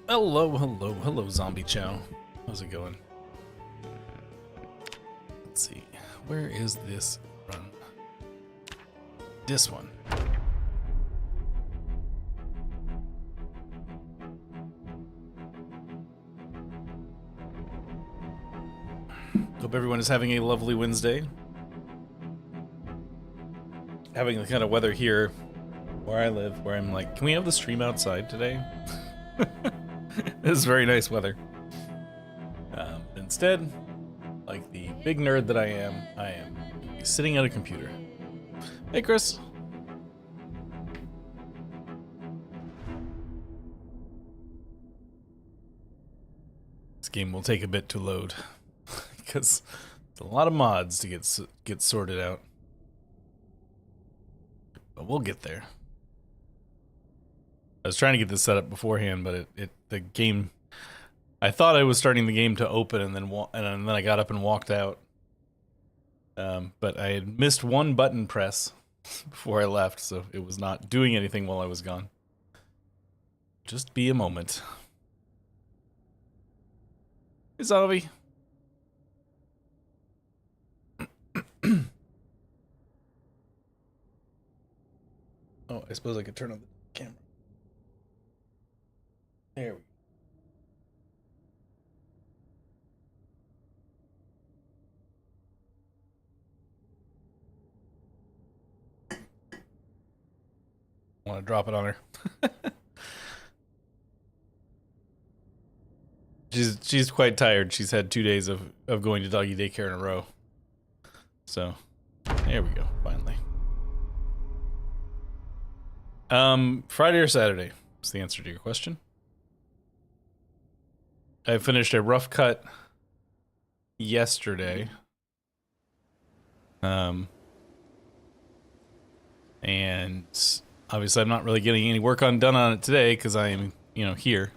Hello, hello, hello, Zombie Chow. How's it going? Let's see. Where is this run? This one. Hope everyone is having a lovely Wednesday. Having the kind of weather here where I live, where I'm like, can we have the stream outside today? This is very nice weather. Instead, like the big nerd that I am sitting at a computer. Hey, Chris. This game will take a bit to load because it's a lot of mods to get sorted out. But we'll get there. I was trying to get this set up beforehand, but the game. I thought I was starting the game to open, and then I got up and walked out. But I had missed one button press before I left, so it was not doing anything while I was gone. Just be a moment. Hey, Zombie. Oh, I suppose I could turn on the camera. There we go. I want to drop it on her. She's quite tired. She's had 2 days of going to doggy daycare in a row. So, there we go, finally. Friday or Saturday is the answer to your question. I finished a rough cut yesterday. And obviously I'm not really getting any work done on it today because I am, here.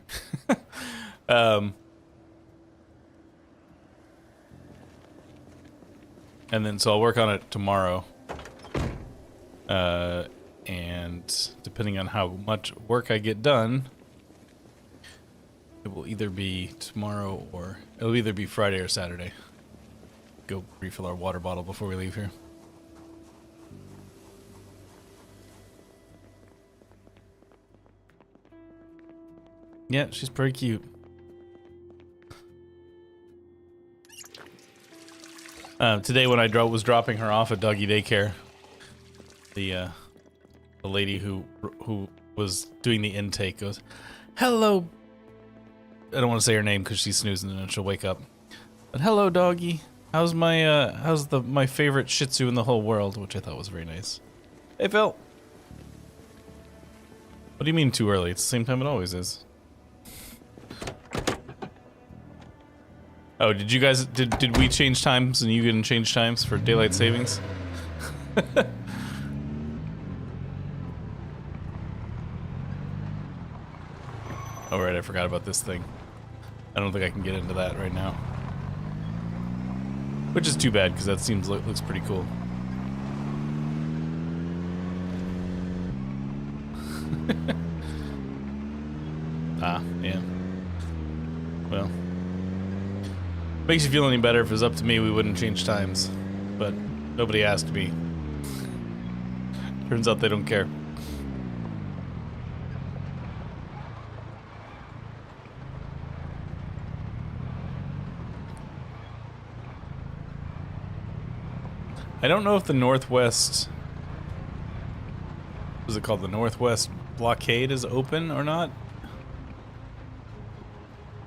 And then so I'll work on it tomorrow. And depending on how much work I get done, it will either be tomorrow or it'll either be Friday or Saturday. Go refill our water bottle before we leave here. Yeah, she's pretty cute. Today when I was dropping her off at doggy daycare, the lady who was doing the intake goes, "Hello." I don't want to say her name because she's snoozing and then she'll wake up. But hello, doggy. How's my favorite Shih Tzu in the whole world? Which I thought was very nice. Hey, Phil. What do you mean too early? It's the same time it always is. Oh, did you guys did we change times and you didn't change times for daylight savings? Oh right, I forgot about this thing. I don't think I can get into that right now. Which is too bad because that looks pretty cool. Ah, yeah. Well. Makes you feel any better. If it was up to me, we wouldn't change times. But nobody asked me. Turns out they don't care. I don't know if the Northwest... What is it called? The Northwest blockade is open or not?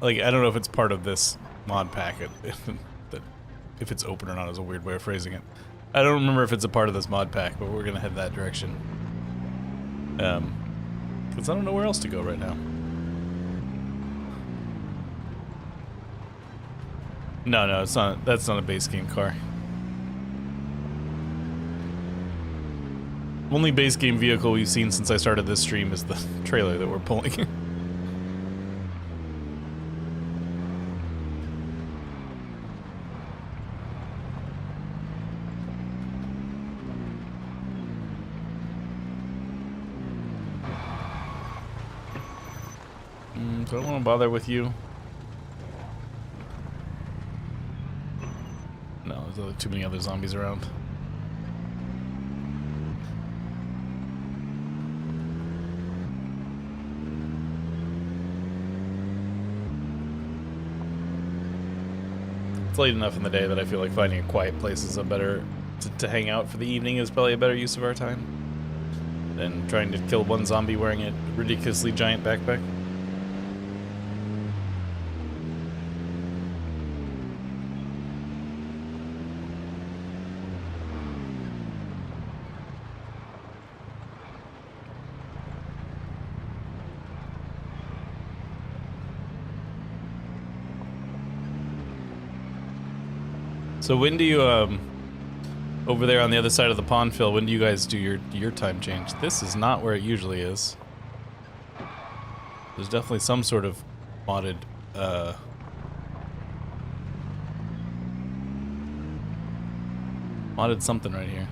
Like, I don't know if it's part of this mod packet. If it's open or not is a weird way of phrasing it. I don't remember if it's a part of this mod pack, but we're gonna head that direction. Because I don't know where else to go right now. No, it's not. That's not a base game car. Only base game vehicle we've seen since I started this stream is the trailer that we're pulling. So I don't want to bother with you. No, there's too many other zombies around. It's late enough in the day that I feel like finding a quiet place is a better to hang out for the evening is probably a better use of our time than trying to kill one zombie wearing a ridiculously giant backpack. So when do you, over there on the other side of the pond, Phil, when do you guys do your time change? This is not where it usually is. There's definitely some sort of modded, modded something right here.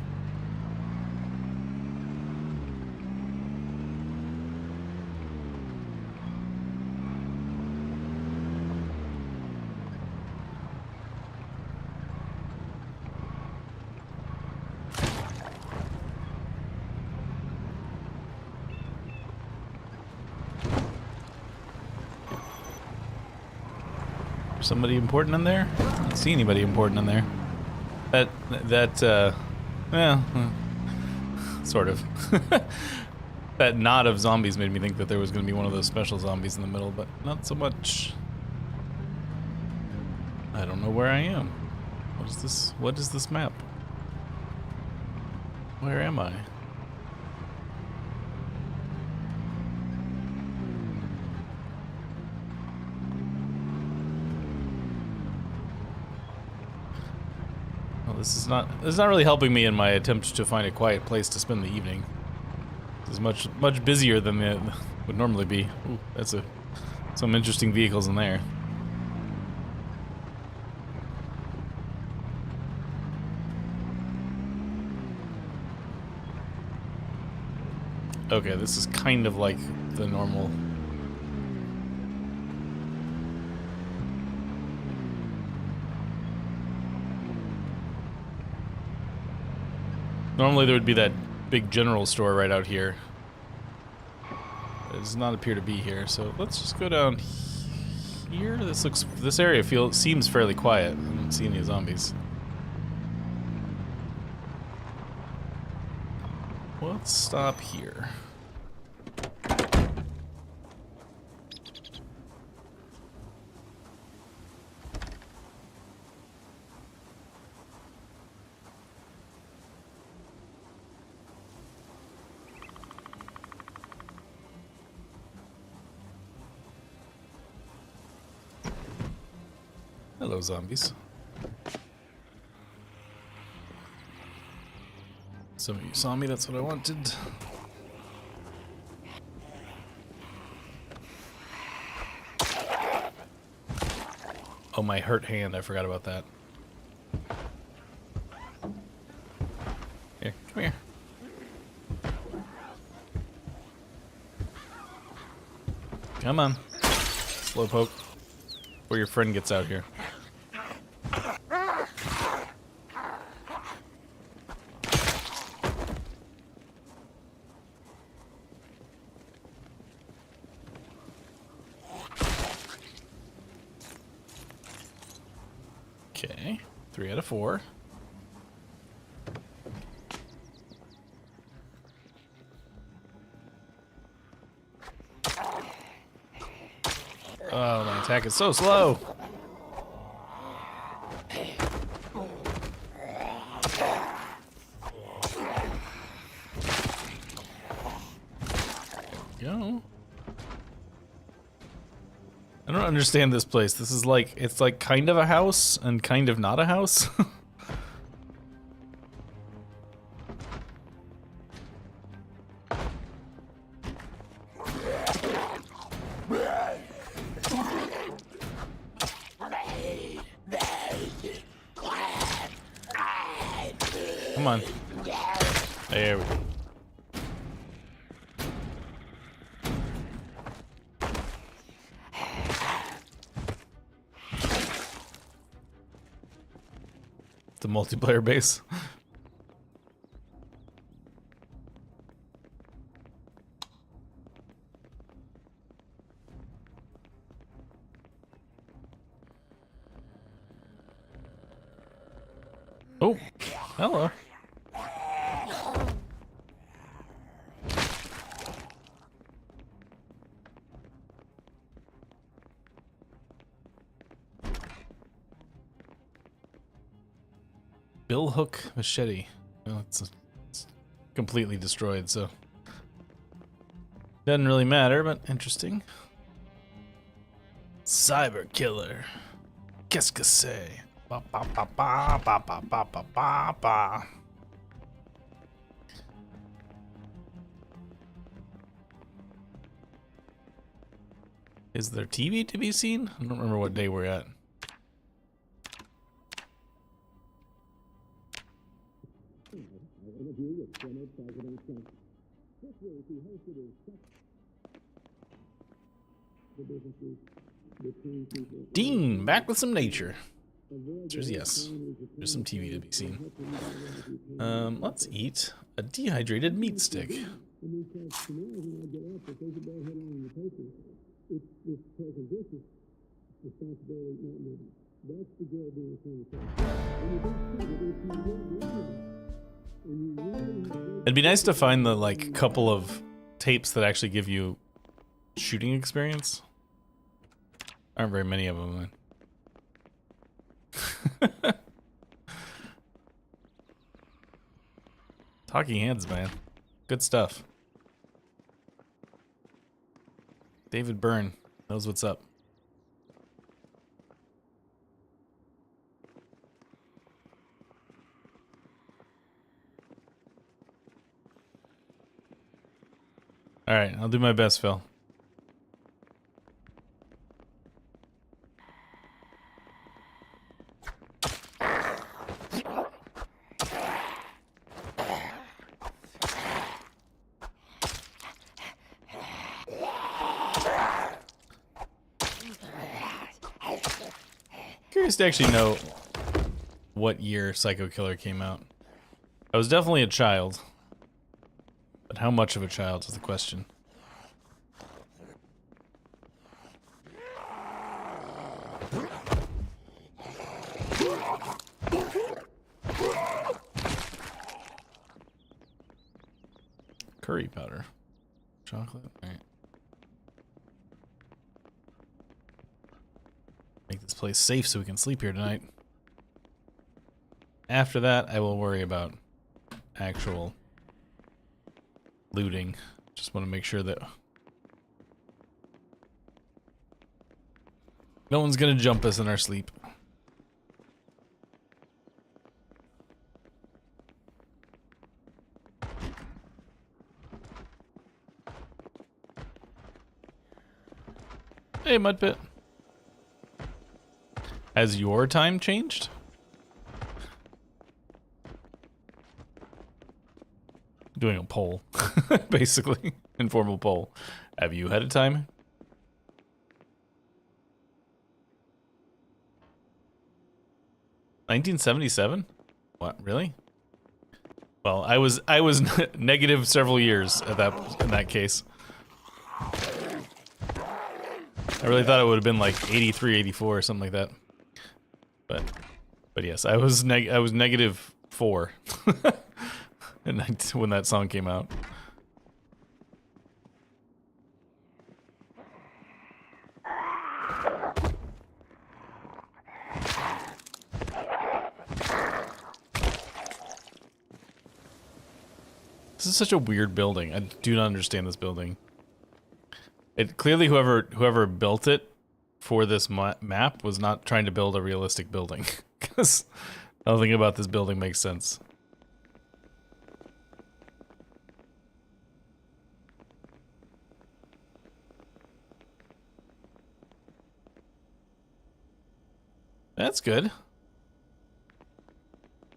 Somebody important in there? I don't see anybody important in there. Well, sort of. That knot of zombies made me think that there was going to be one of those special zombies in the middle, but not so much. I don't know where I am. What is this? What is this map? Where am I? This is not really helping me in my attempt to find a quiet place to spend the evening. This is much busier than it would normally be. Ooh, that's some interesting vehicles in there. Okay, this is kind of like the normal. Normally there would be that big general store right out here. It does not appear to be here, so let's just go down here. This area seems fairly quiet. I don't see any zombies. Let's stop here. Hello, zombies. Some of you saw me, that's what I wanted. Oh, my hurt hand, I forgot about that. Here, come here. Come on. Slowpoke. Before your friend gets out here. Okay, 3 out of 4. Oh, my attack is so slow. Go. I don't understand this place. This is like, it's like kind of a house and kind of not a house. Come on. There we go. multiplayer base. Oh, hello. Bill Hook machete. Well, it's completely destroyed, so doesn't really matter, but interesting. Cyber killer. Qu'est-ce que c'est? Ba ba ba ba ba ba ba ba ba ba. Is there TV to be seen? I don't remember what day we're at. Dean, back with some nature. There's yes. There's some TV to be seen. Let's eat a dehydrated meat stick. It'd be nice to find the like couple of tapes that actually give you shooting experience. Aren't very many of them. Talking Heads, man. Good stuff. David Byrne knows what's up. Alright, I'll do my best, Phil. Curious to actually know what year Psycho Killer came out. I was definitely a child. But how much of a child is the question. Curry powder. Chocolate. All right. Make this place safe so we can sleep here tonight. After that, I will worry about actual looting. Just want to make sure that no one's gonna jump us in our sleep. Hey, Mudpit. Has your time changed? Doing a poll, basically. Informal poll. Have you had a time? $1977? What, really? Well, I was negative several years at that in that case. I really thought it would have been like 83, 84 or something like that. But yes, I was negative 4 when that song came out. This is such a weird building. I do not understand this building. It clearly whoever built it for this map was not trying to build a realistic building, because nothing about this building makes sense. That's good.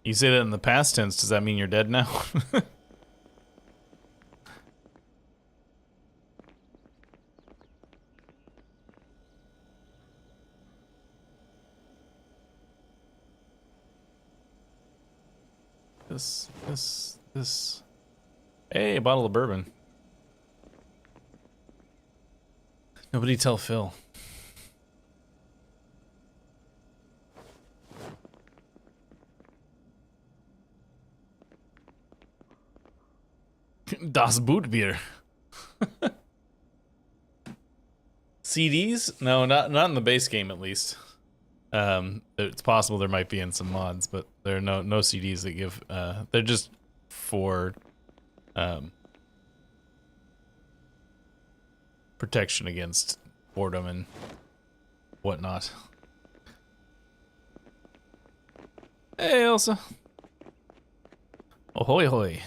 You say that in the past tense, does that mean you're dead now? this. Hey, a bottle of bourbon. Nobody tell Phil. Das Bootbier. CDs? No, not in the base game at least. It's possible there might be in some mods, but there are no CDs that give. They're just for protection against boredom and whatnot. Hey, Elsa. Ahoy, hoy.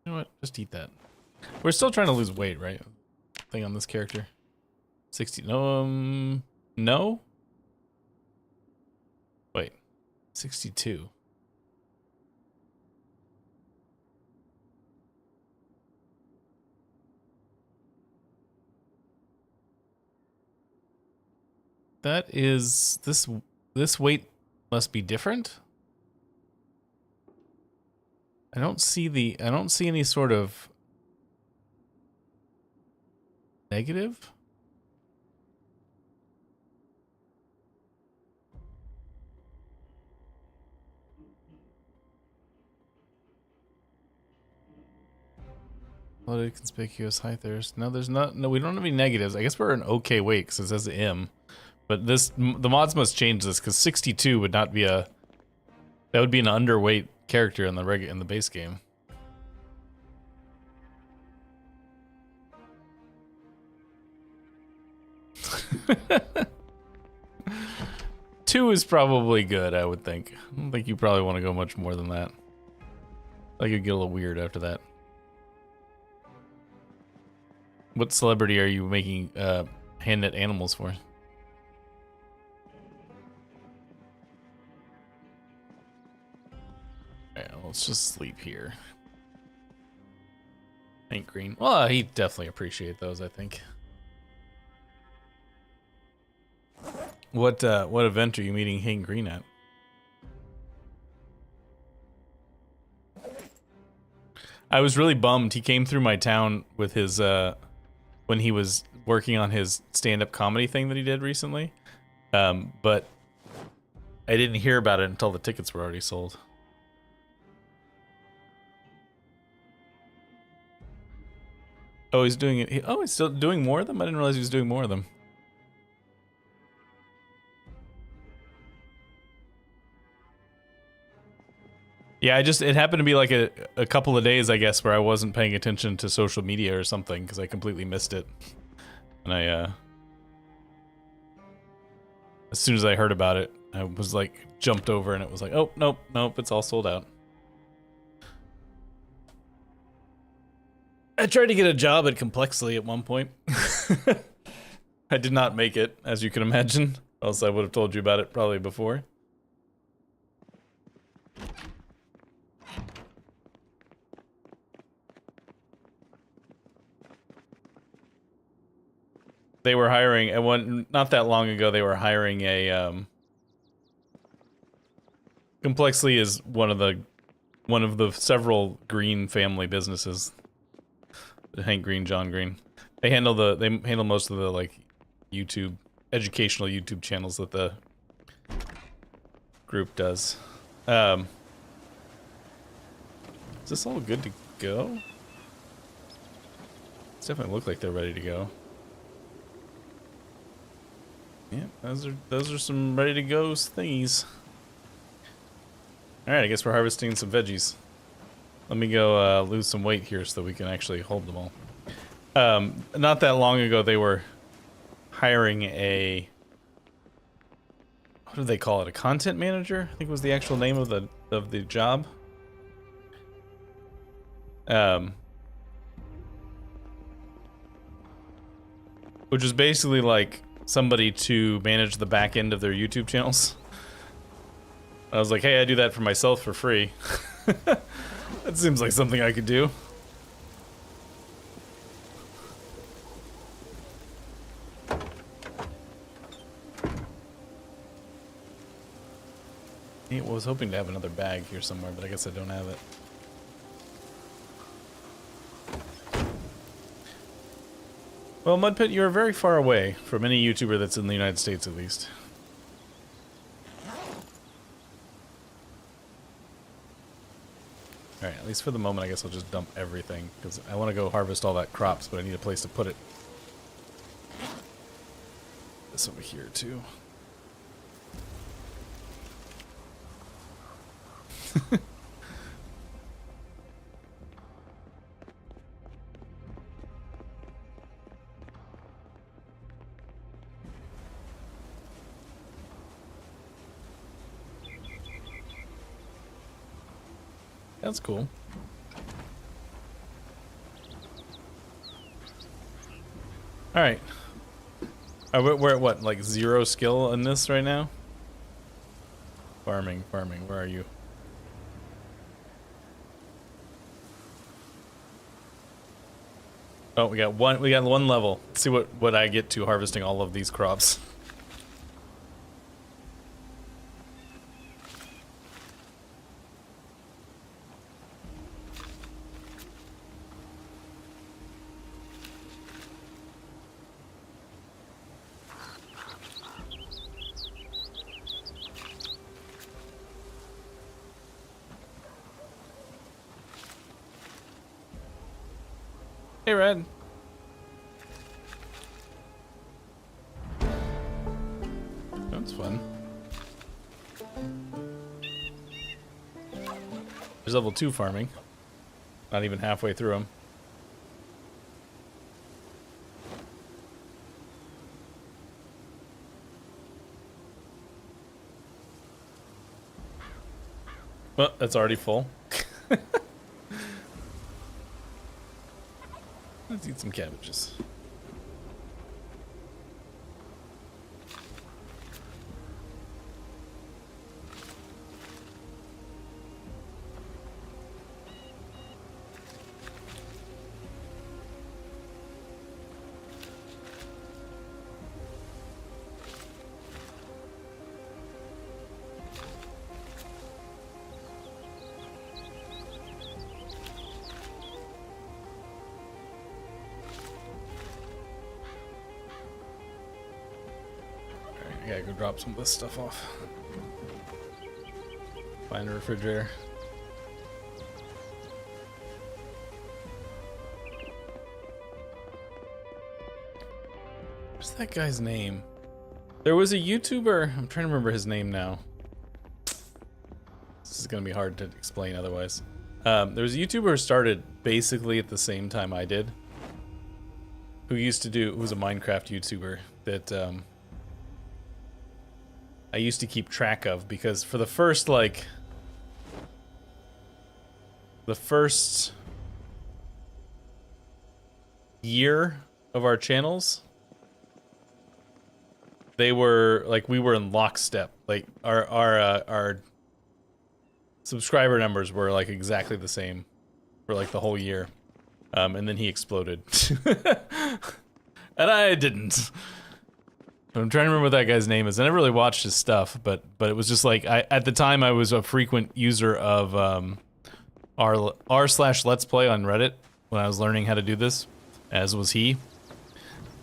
You know what? Just eat that. We're still trying to lose weight, right? Thing on this character. 60. No, no? Wait. 62. That is this weight must be different. I don't see any sort of negative. Loaded, conspicuous, high thirst. No, there's not. No, we don't have any negatives. I guess we're an okay weight because it says M. But the mods must change this because 62 would not be that would be an underweight character in the base game. Two is probably good, I would think. I don't think you probably want to go much more than that. I could get a little weird after that. What celebrity are you making hand knit animals for? Alright, let's just sleep here. Hank Green. Well, he'd definitely appreciate those, I think. What event are you meeting Hank Green at? I was really bummed. He came through my town with his when he was working on his stand-up comedy thing that he did recently. But I didn't hear about it until the tickets were already sold. Oh, he's doing it. Oh, he's still doing more of them? I didn't realize he was doing more of them. Yeah, it happened to be like a couple of days, I guess, where I wasn't paying attention to social media or something because I completely missed it. And as soon as I heard about it, I was like, jumped over and it was like, oh, nope, it's all sold out. I tried to get a job at Complexly at one point. I did not make it, as you can imagine. Else I would have told you about it probably before. They were hiring, not that long ago, they were hiring a, Complexly is one of the several Green family businesses. Hank Green, John Green. They handle most of the, like, educational YouTube channels that the group does. Is this all good to go? It's definitely look like they're ready to go. Yeah, those are some ready to go thingies. All right, I guess we're harvesting some veggies. Let me go lose some weight here so that we can actually hold them all. Not that long ago, they were hiring a, what do they call it? A content manager? I think was the actual name of the job. Which is basically like somebody to manage the back end of their YouTube channels. I was like, hey, I do that for myself for free. That seems like something I could do. I was hoping to have another bag here somewhere, but I guess I don't have it. Well, Mudpit, you're very far away from any YouTuber that's in the United States, at least. Alright, at least for the moment, I guess I'll just dump everything, because I want to go harvest all that crops, but I need a place to put it. This over here, too. That's cool. Alright. We're at what, like 0 skill in this right now? Farming, where are you? Oh, we got one level. Let's see what I get to harvesting all of these crops. Hey, Red. That's fun. There's level 2 farming. Not even halfway through them. Well, that's already full. Let's eat some cabbages. I gotta go drop some of this stuff off. Find a refrigerator. What's that guy's name? There was a YouTuber, I'm trying to remember his name now. This is gonna be hard to explain otherwise. There was a YouTuber who started basically at the same time I did. Who was a Minecraft YouTuber that, I used to keep track of, because for the first year of our channels, we were in lockstep. Like our subscriber numbers were like exactly the same for like the whole year. And then he exploded. And I didn't. I'm trying to remember what that guy's name is. I never really watched his stuff, but it was just like, at the time I was a frequent user of r/Let's Play on Reddit when I was learning how to do this, as was he.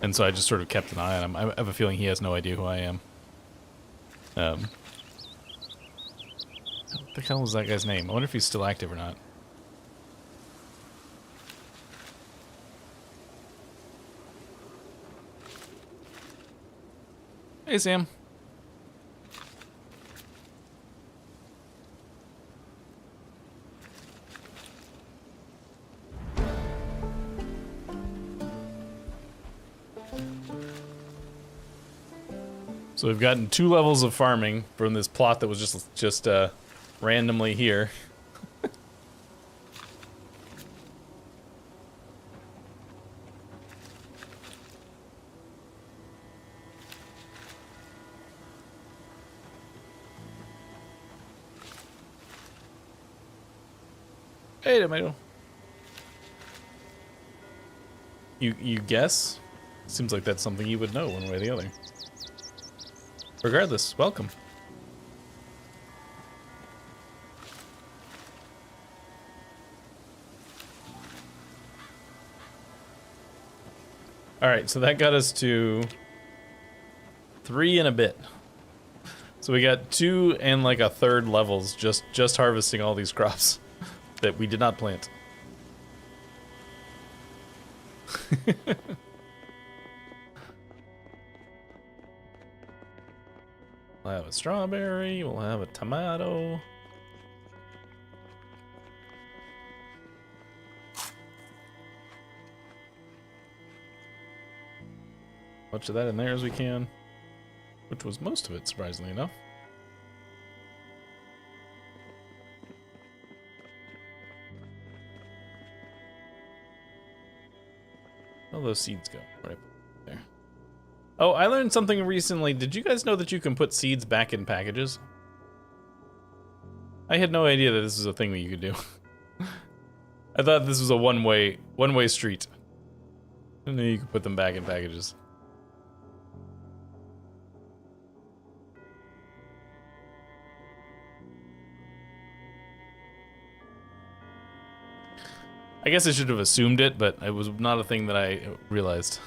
And so I just sort of kept an eye on him. I have a feeling he has no idea who I am. What the hell was that guy's name? I wonder if he's still active or not. Hey, Sam. So we've gotten 2 levels of farming from this plot that was just randomly here. Hey, tomato. You guess? Seems like that's something you would know one way or the other. Regardless, welcome. Alright, so that got us to 3 and a bit. So we got 2 and like a third levels just harvesting all these crops that we did not plant. We'll have a strawberry, we'll have a tomato. Much of that in there as we can, which was most of it, surprisingly enough. Where'll those seeds go? Right there. Oh, I learned something recently. Did you guys know that you can put seeds back in packages? I had no idea that this was a thing that you could do. I thought this was a one-way street. I knew you could put them back in packages. I guess I should have assumed it, but it was not a thing that I realized.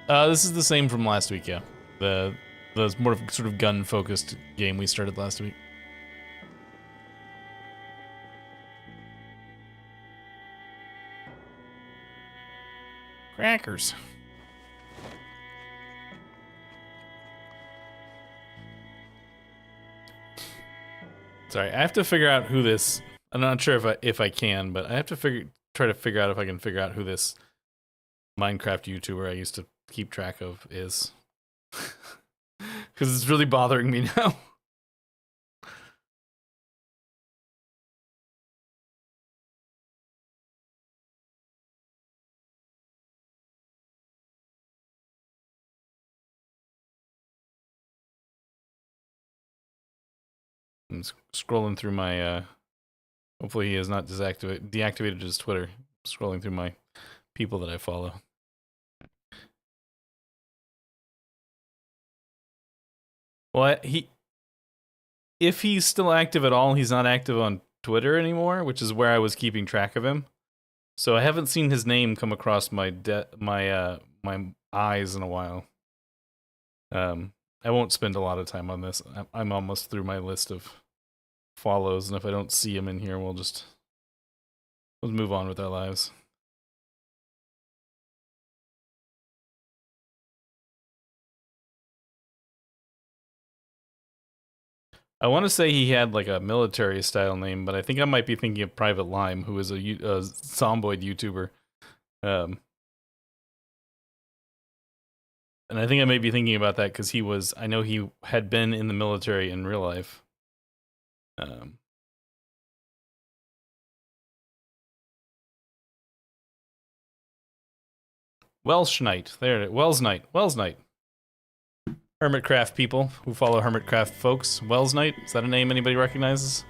This is the same from last week, yeah. The more sort of gun-focused game we started last week. Crackers. Sorry, I have to figure out who this. I'm not sure if I can, but I have to try to figure out if I can figure out who this Minecraft YouTuber I used to keep track of is, because it's really bothering me now. I'm scrolling through my. Hopefully, he has not deactivated his Twitter. Scrolling through my people that I follow. Well, if he's still active at all, he's not active on Twitter anymore, which is where I was keeping track of him. So I haven't seen his name come across my eyes in a while. I won't spend a lot of time on this. I'm almost through my list of follows, and if I don't see him in here, let's move on with our lives. I want to say he had like a military style name, but I think I might be thinking of Private Lime, who is a Zomboid YouTuber. And I think I may be thinking about that because I know he had been in the military in real life. Welsh Knight. There it is. Wells Knight. Hermitcraft people who follow Hermitcraft folks. Wells Knight. Is that a name anybody recognizes?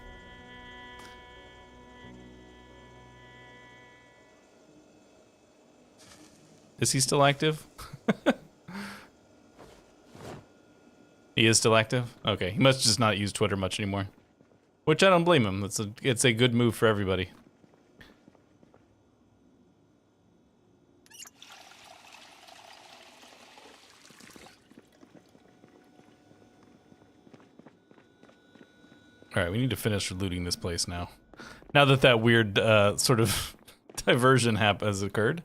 Is he still active? He is still active? Okay, he must just not use Twitter much anymore. Which I don't blame him. It's a good move for everybody. Alright, we need to finish looting this place now. Now that weird sort of diversion has occurred.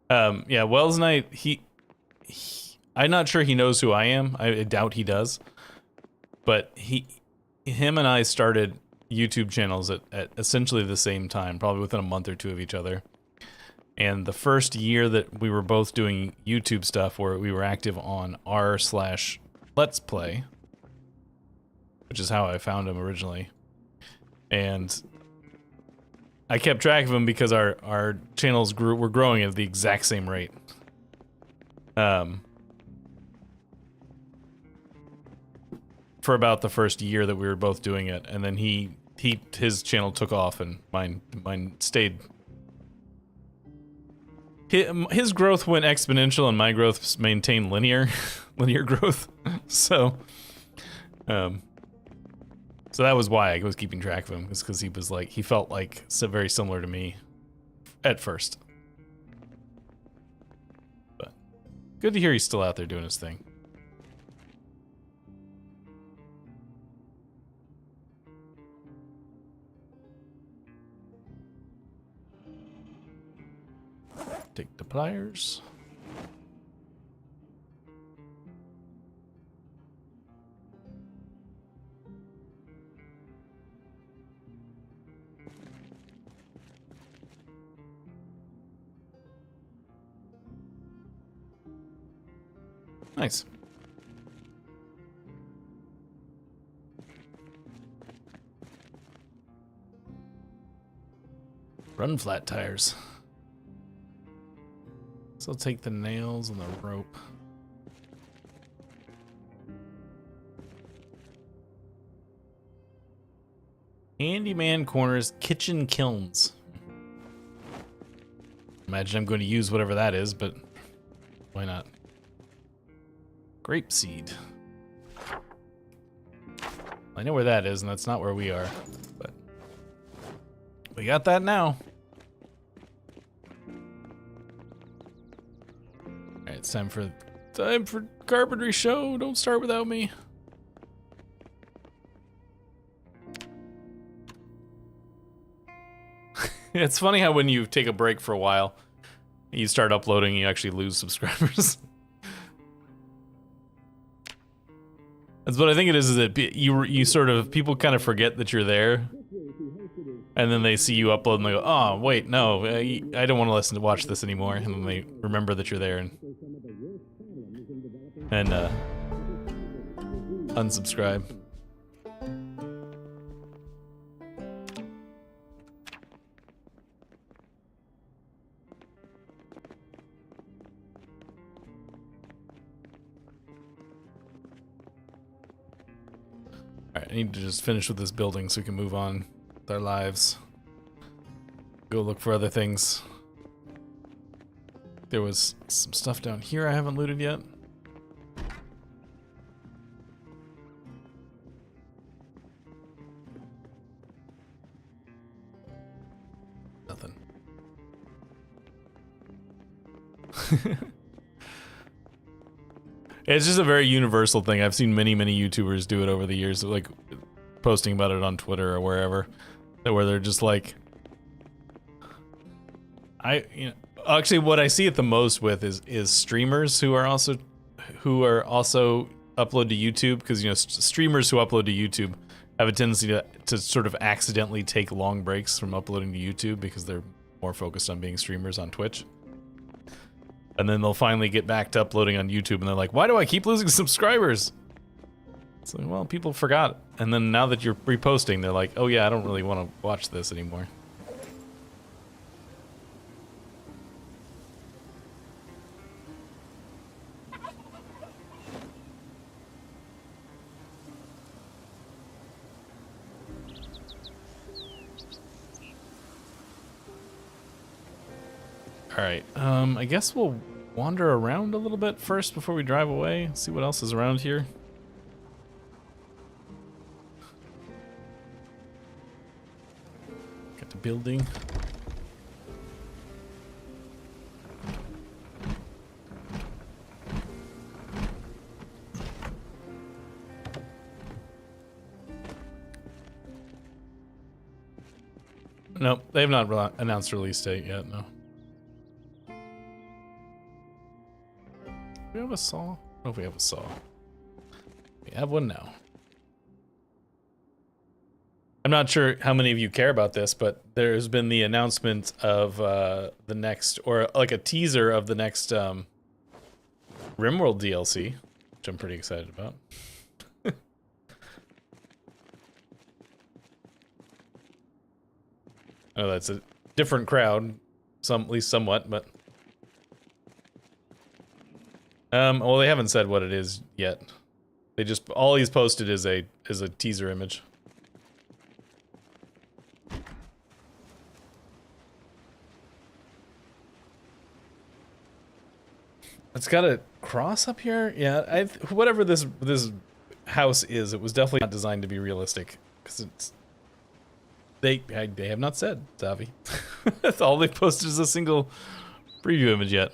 Yeah, Wells Knight, I'm not sure he knows who I am. I doubt he does. But him and I started YouTube channels at essentially the same time, probably within a month or two of each other. And the first year that we were both doing YouTube stuff, where we were active on r/Let's Play, which is how I found him originally. And I kept track of them because our channels were growing at the exact same rate. For about the first year that we were both doing it, and then his channel took off and mine stayed. His growth went exponential and my growth maintained linear growth. So that was why I was keeping track of him, is because he felt like very similar to me at first. But good to hear he's still out there doing his thing. Take the pliers. Nice. Run flat tires. So I'll take the nails and the rope. Handyman corners, kitchen kilns. Imagine I'm going to use whatever that is, but why not? Grapeseed. I know where that is, and that's not where we are, but we got that now. Alright, it's time for carpentry show. Don't start without me. It's funny how when you take a break for a while, you start uploading, you actually lose subscribers. That's what I think it is that you sort of, people kind of forget that you're there. And then they see you upload and they go, oh, wait, no, I don't want to watch this anymore. And then they remember that you're there and unsubscribe. Alright, I need to just finish with this building so we can move on with our lives. Go look for other things. There was some stuff down here I haven't looted yet. Nothing. It's just a very universal thing. I've seen many YouTubers do it over the years, like posting about it on Twitter or wherever, where they're just like, actually what I see it the most with is streamers who are also upload to YouTube, because streamers who upload to YouTube have a tendency to sort of accidentally take long breaks from uploading to YouTube because they're more focused on being streamers on Twitch. And then they'll finally get back to uploading on YouTube, and they're like, why do I keep losing subscribers? It's like, well, people forgot. And then now that you're reposting, they're like, oh yeah, I don't really want to watch this anymore. Alright, I guess we'll wander around a little bit first before we drive away, see what else is around here. Got the building. Nope, they have not announced release date yet, no. Do we have a saw? I don't know if we have a saw. We have one now. I'm not sure how many of you care about this, but there's been the announcement of the next, or like a teaser of the next RimWorld DLC, which I'm pretty excited about. Oh, that's a different crowd, at least somewhat, but well, they haven't said what it is yet. They just all he's posted is a teaser image. It's got a cross up here. Yeah, whatever this house is, it was definitely not designed to be realistic because it's they have not said, Zavi. That's all they posted is a single preview image yet.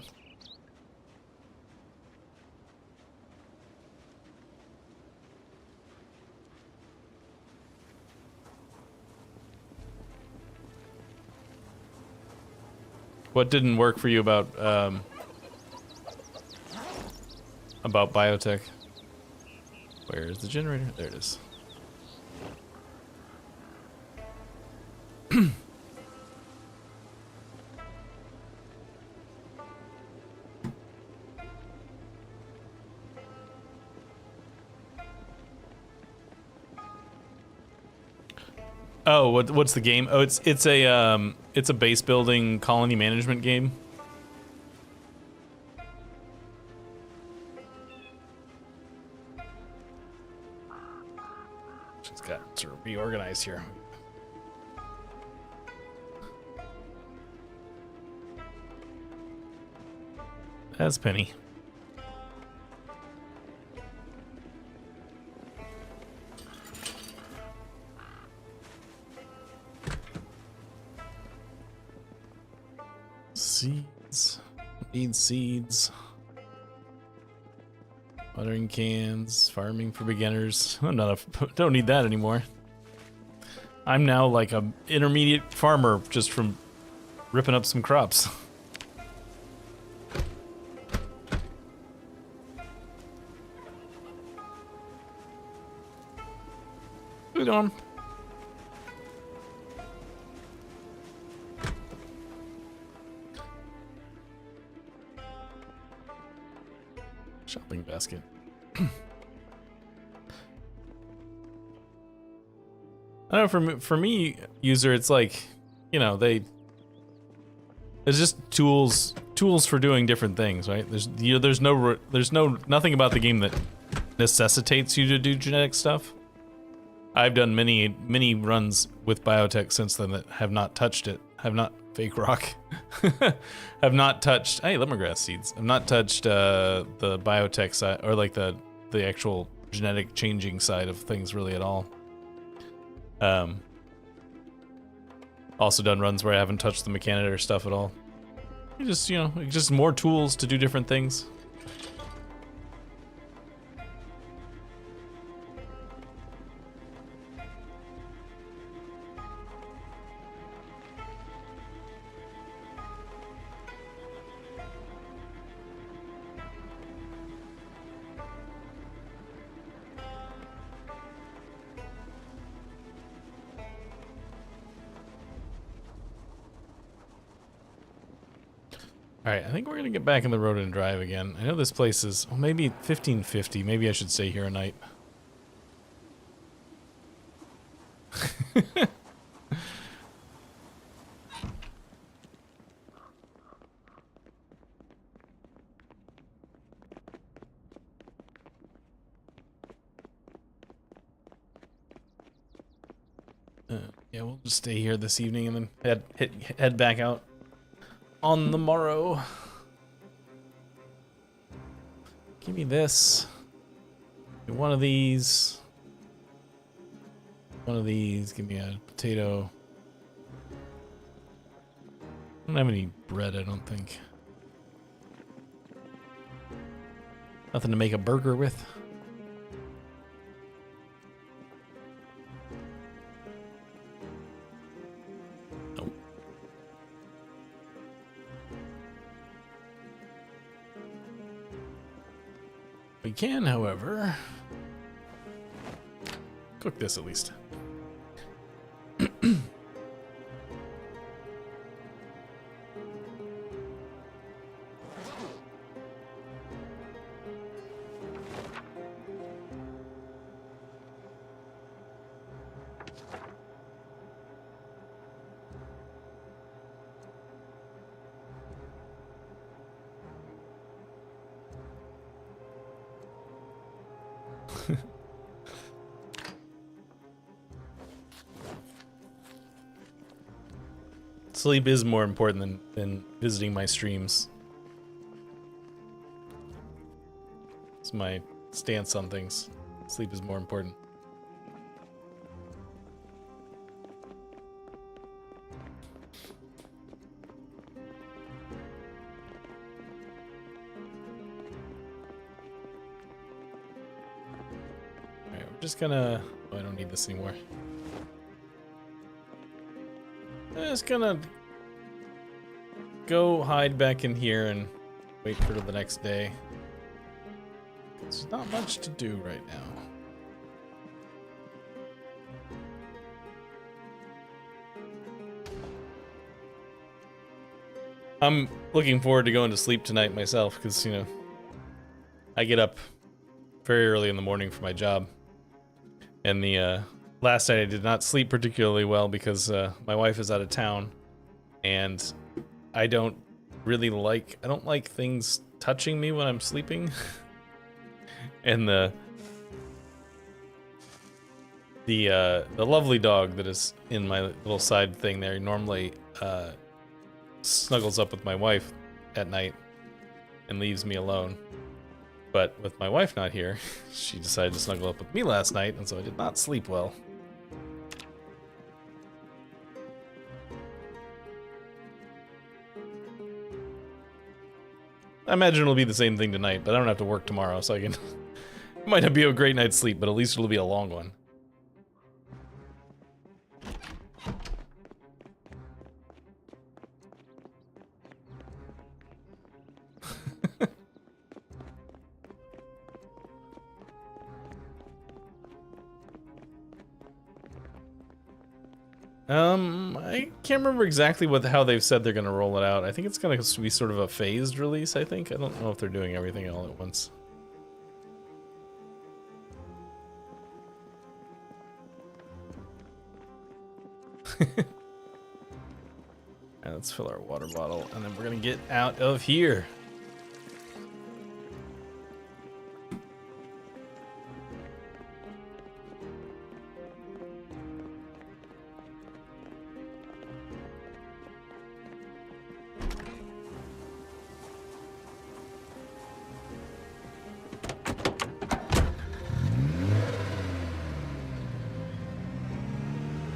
What didn't work for you about biotech? Where is the generator? There it is. Oh, what's the game? Oh, it's a base building colony management game. Just got to reorganize here. That's Penny. Seeds. Need seeds. Watering cans. Farming for beginners. Don't need that anymore. I'm now like a intermediate farmer just from ripping up some crops. Who's going? Shopping basket. I don't know, for me, user, it's like, you know, there's just tools for doing different things, right? There's nothing about the game that necessitates you to do genetic stuff. I've done many runs with biotech since then that have not touched it. Have not fake rock. Have not touched. Hey, lemongrass seeds. I've not touched the biotech side or like the actual genetic changing side of things really at all. Also done runs where I haven't touched the mechanitor stuff at all. Just more tools to do different things. Alright, I think we're gonna get back in the road and drive again. I know this place is, well, maybe 1550. Maybe I should stay here a night. Yeah, we'll just stay here this evening and then head back out on the morrow. Give me this. Give me one of these. One of these. Give me a potato. I don't have any bread, I don't think. Nothing to make a burger with. Nope. We can, however, cook this at least. Sleep is more important than visiting my streams. It's my stance on things. Sleep is more important. Alright, we're just gonna... Oh, I don't need this anymore. I'm just gonna go hide back in here and wait for the next day. There's not much to do right now. I'm looking forward to going to sleep tonight myself because, you know, I get up very early in the morning for my job. And the last night I did not sleep particularly well because my wife is out of town and I don't like things touching me when I'm sleeping. And the lovely dog that is in my little side thing there normally snuggles up with my wife at night and leaves me alone. But with my wife not here, she decided to snuggle up with me last night, and so I did not sleep well. I imagine it'll be the same thing tonight, but I don't have to work tomorrow, so I can... It might not be a great night's sleep, but at least it'll be a long one. I can't remember exactly how they've said they're gonna roll it out. I think it's gonna be sort of a phased release, I think. I don't know if they're doing everything all at once. Alright, let's fill our water bottle, and then we're gonna get out of here.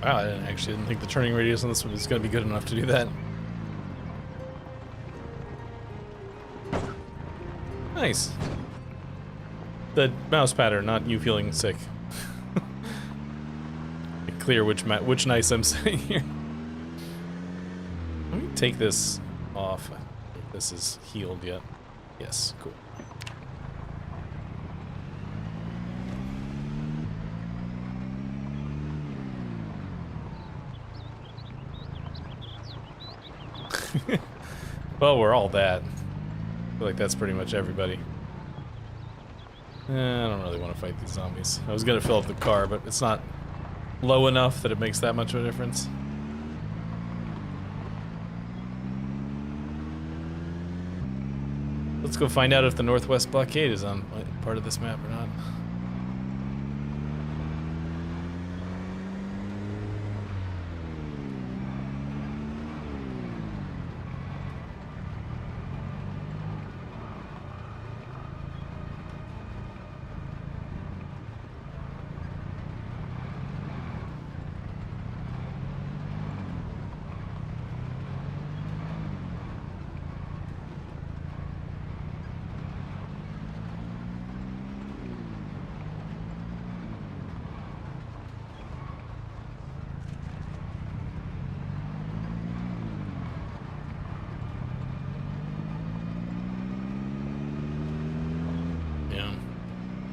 Wow, I didn't think the turning radius on this one was going to be good enough to do that. Nice. The mouse pattern, not you feeling sick. Clear which nice I'm saying here. Let me take this off. I don't think this is healed yet. Yes, cool. Well, we're all that. I feel like that's pretty much everybody. I don't really want to fight these zombies. I was gonna fill up the car, but it's not low enough that it makes that much of a difference. Let's go find out if the Northwest Blockade is on part of this map or not.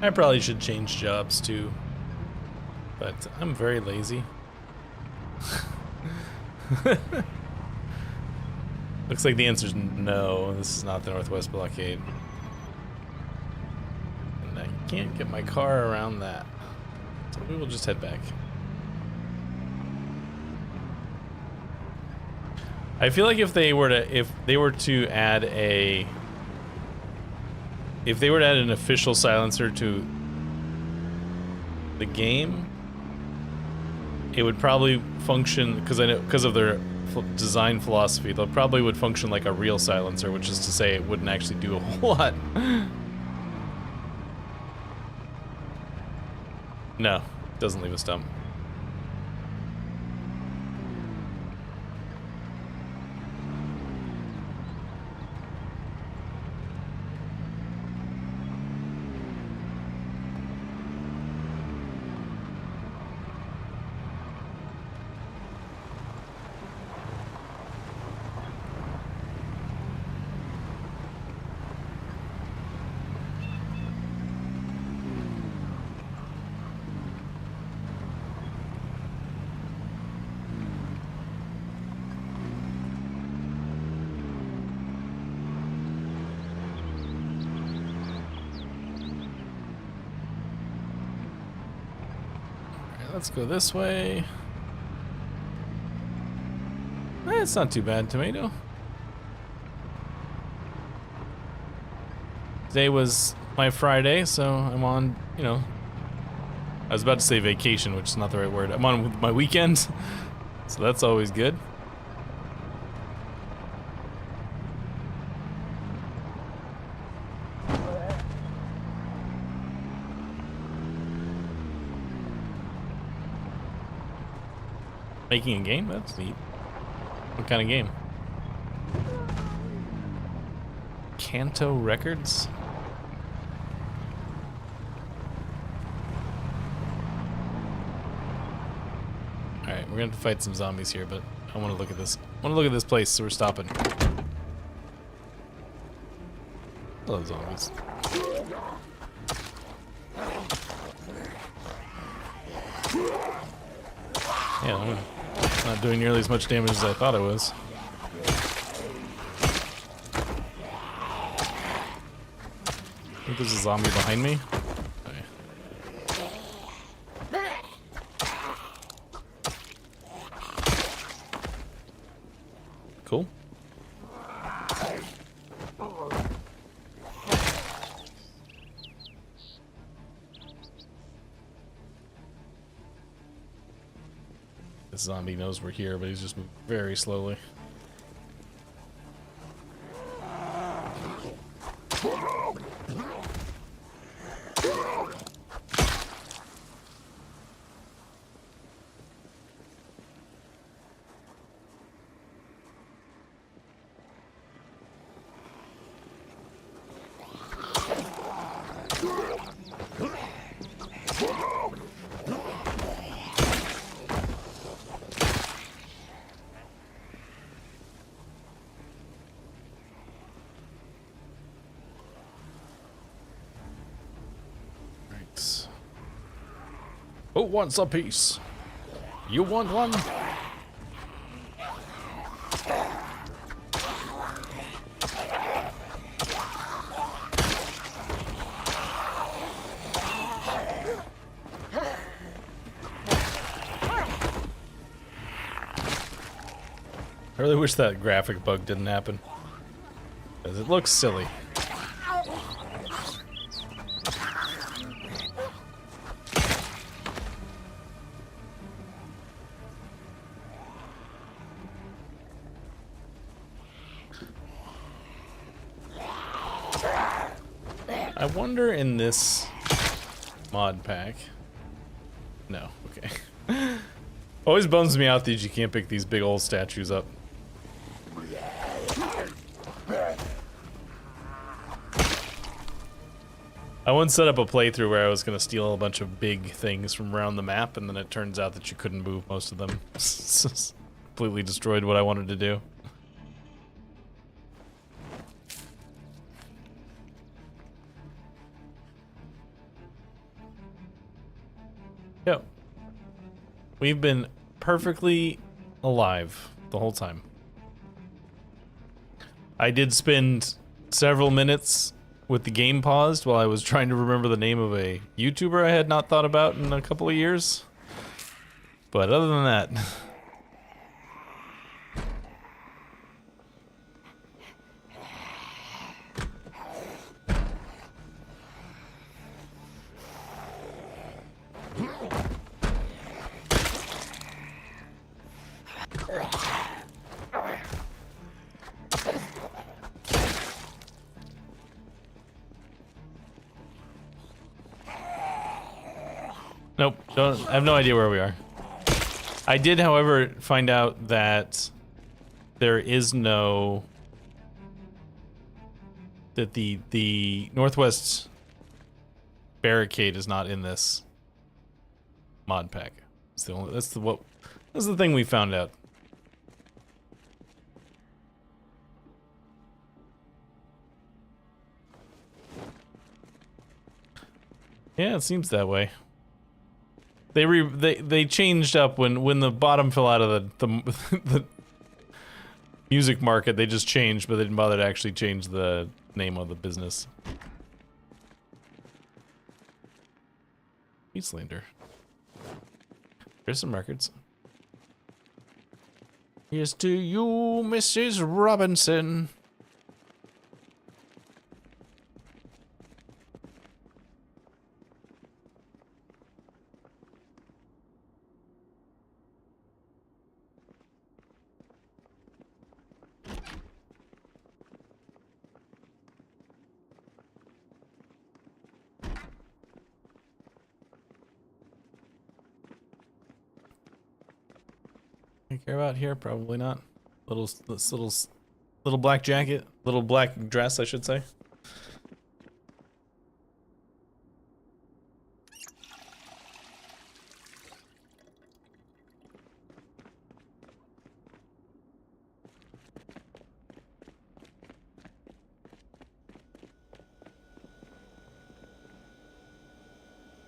I probably should change jobs too, but I'm very lazy. Looks like the answer's no, this is not the Northwest Blockade. And I can't get my car around that. So we will just head back. I feel like if they were to add an official silencer to the game, it would probably function, because of their design philosophy, they probably would function like a real silencer, which is to say it wouldn't actually do a whole lot. No, doesn't leave a stump. Let's go this way. It's not too bad, tomato. Today was my Friday, so I'm on, you know, I was about to say vacation, which is not the right word. I'm on my weekend, so that's always good. Making a game? That's neat. What kind of game? Kanto Records? Alright, we're gonna have to fight some zombies here, but I wanna look at this. I wanna look at this place, so we're stopping. Hello, zombies. Yeah, I'm not doing nearly as much damage as I thought I was. I think there's a zombie behind me. Okay. Cool. This zombie knows we're here, but he's just moving very slowly. Who wants a piece? You want one? I really wish that graphic bug didn't happen, because it looks silly. I wonder in this mod pack. No, okay. Always bums me out that you can't pick these big old statues up. I once set up a playthrough where I was going to steal a bunch of big things from around the map, and then it turns out that you couldn't move most of them. Completely destroyed what I wanted to do. Yo, we've been perfectly alive the whole time. I did spend several minutes with the game paused while I was trying to remember the name of a YouTuber I had not thought about in a couple of years. But other than that... I have no idea where we are. I did, however, find out that there is no... that the Northwest barricade is not in this mod pack. It's the only, that's the thing we found out. Yeah, it seems that way. They changed up when the bottom fell out of the music market. They just changed, but they didn't bother to actually change the name of the business. Eastlander. Here's some records. Here's to you, Mrs. Robinson. Care about here? Probably not. Little black jacket, little black dress, I should say.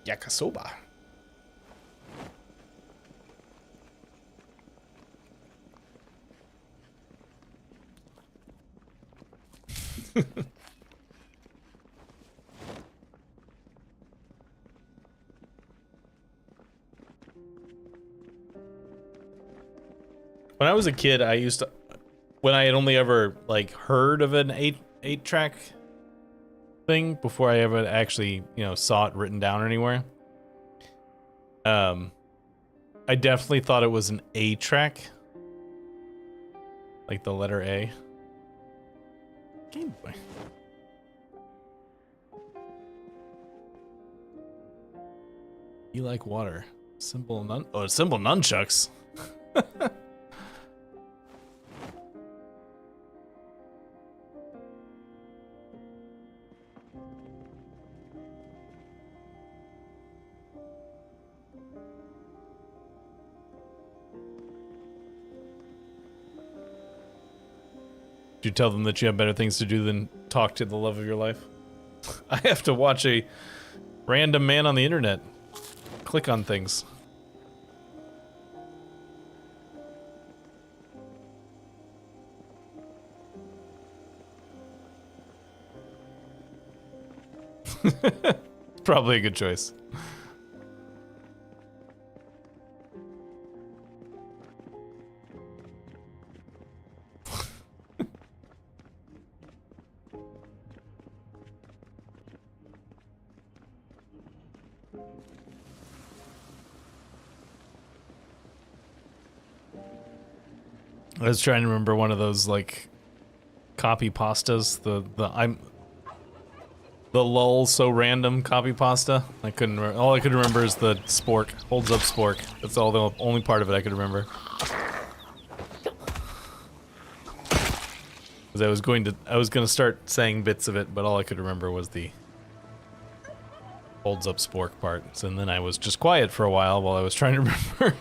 Yakisoba. When I was a kid, I used to, when I had only ever like heard of an eight track thing before I ever actually, you know, saw it written down anywhere. I definitely thought it was an A track, like the letter A. Game Boy. You like water? Simple simple nunchucks. You tell them that you have better things to do than talk to the love of your life. I have to watch a random man on the internet click on things. Probably a good choice. I was trying to remember one of those like copy pastas. The lull so random copy pasta. I couldn't. All I could remember is the spork. Holds up spork. That's all. The only part of it I could remember. Because I was gonna start saying bits of it, but all I could remember was the holds up spork part. And then I was just quiet for a while I was trying to remember.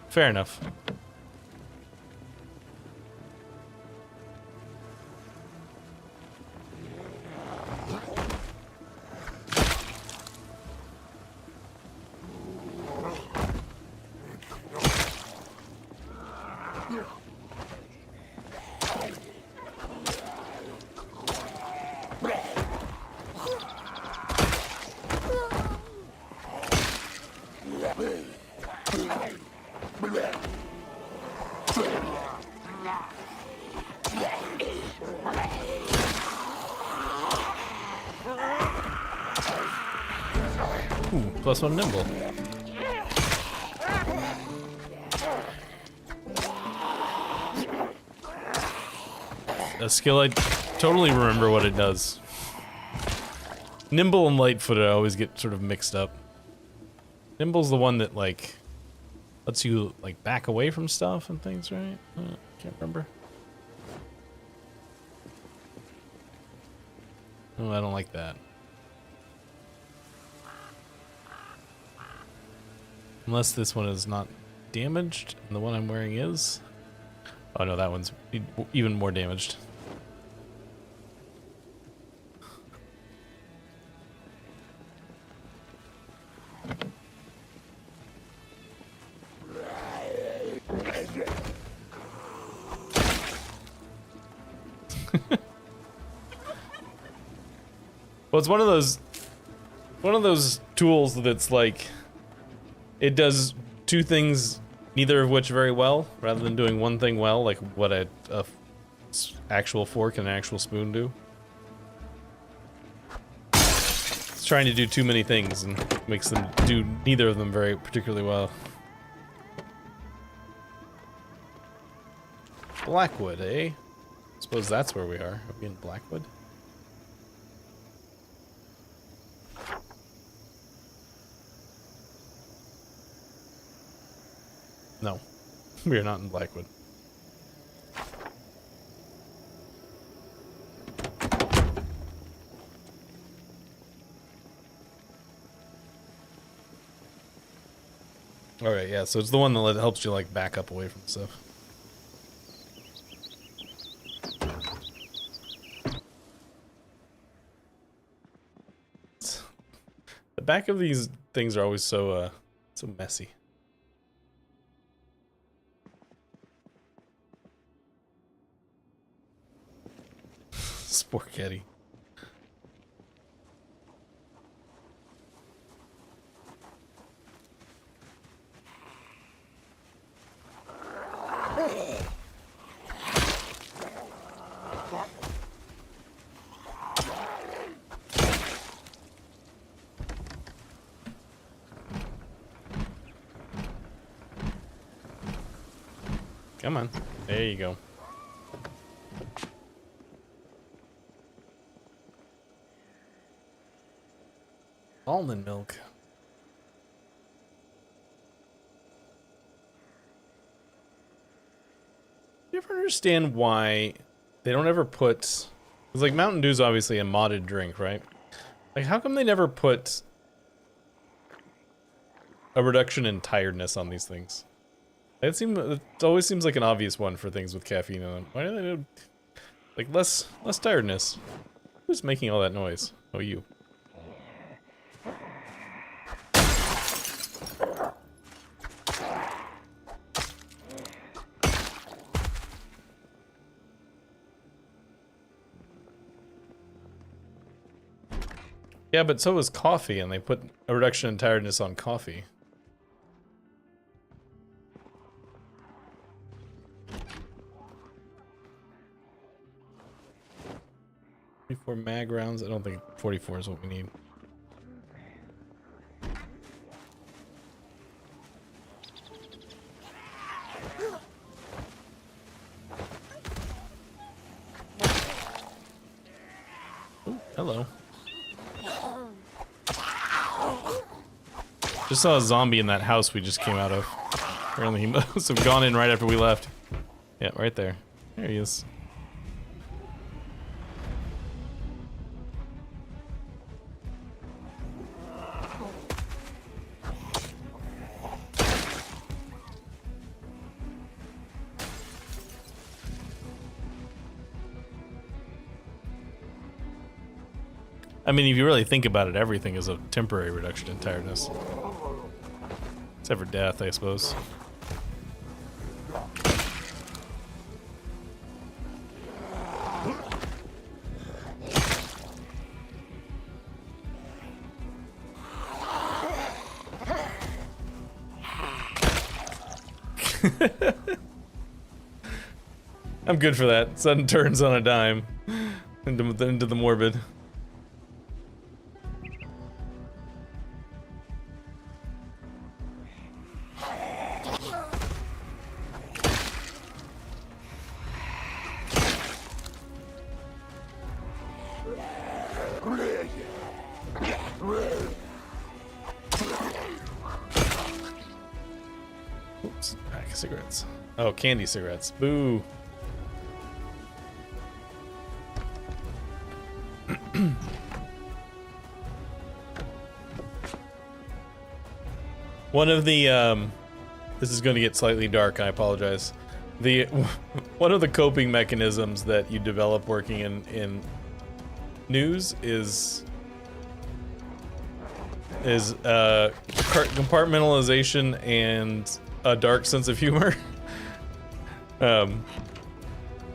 Fair enough. +1 nimble. A skill I totally remember what it does. Nimble and light-footed I always get sort of mixed up. Nimble's the one that, like, lets you, like, back away from stuff and things, right? Can't remember. Oh, I don't like that. Unless this one is not damaged, and the one I'm wearing is. Oh no, that one's even more damaged. Well, it's one of those tools that's like, it does two things, neither of which very well, rather than doing one thing well, like what a actual fork and an actual spoon do. It's trying to do too many things and makes them do neither of them very particularly well. Blackwood, eh? Suppose that's where we are. Are we in Blackwood? No, we are not in Blackwood. Alright, yeah, so it's the one that helps you, like, back up away from stuff. The back of these things are always so messy. Sporketti. Come on. There you go. Almond milk. You ever understand why they don't ever put... It's like Mountain Dew's obviously a modded drink, right? Like, how come they never put a reduction in tiredness on these things? It always seems like an obvious one for things with caffeine in them. Why do they do, like, less tiredness? Who's making all that noise? Oh, you. Yeah, but so is coffee, and they put a reduction in tiredness on coffee. For mag rounds, I don't think 44 is what we need. Ooh, hello. Just saw a zombie in that house we just came out of. Apparently he must have gone in right after we left. Yeah, right there. There he is. I mean, if you really think about it, everything is a temporary reduction in tiredness. Except for death, I suppose. I'm good for that. Sudden turns on a dime into the morbid. Oops, pack of cigarettes. Oh, candy cigarettes. Boo. One of the, this is going to get slightly dark, I apologize. One of the coping mechanisms that you develop working in news is compartmentalization and a dark sense of humor.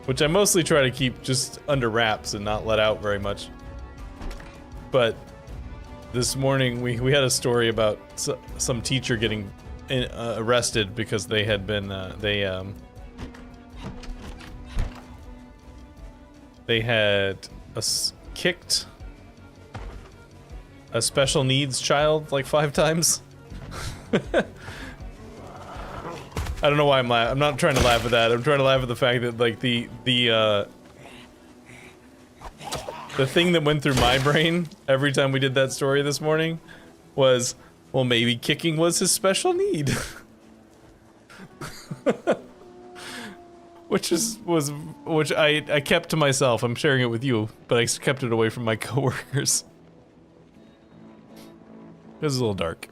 Which I mostly try to keep just under wraps and not let out very much. But this morning we had a story about some teacher getting arrested because they had been they had kicked a special needs child like 5 times. I don't know why I'm laughing. I'm not trying to laugh at that. I'm trying to laugh at the fact that like the thing that went through my brain every time we did that story this morning was, well, maybe kicking was his special need. Which I kept to myself. I'm sharing it with you, but I kept it away from my coworkers. It was a little dark.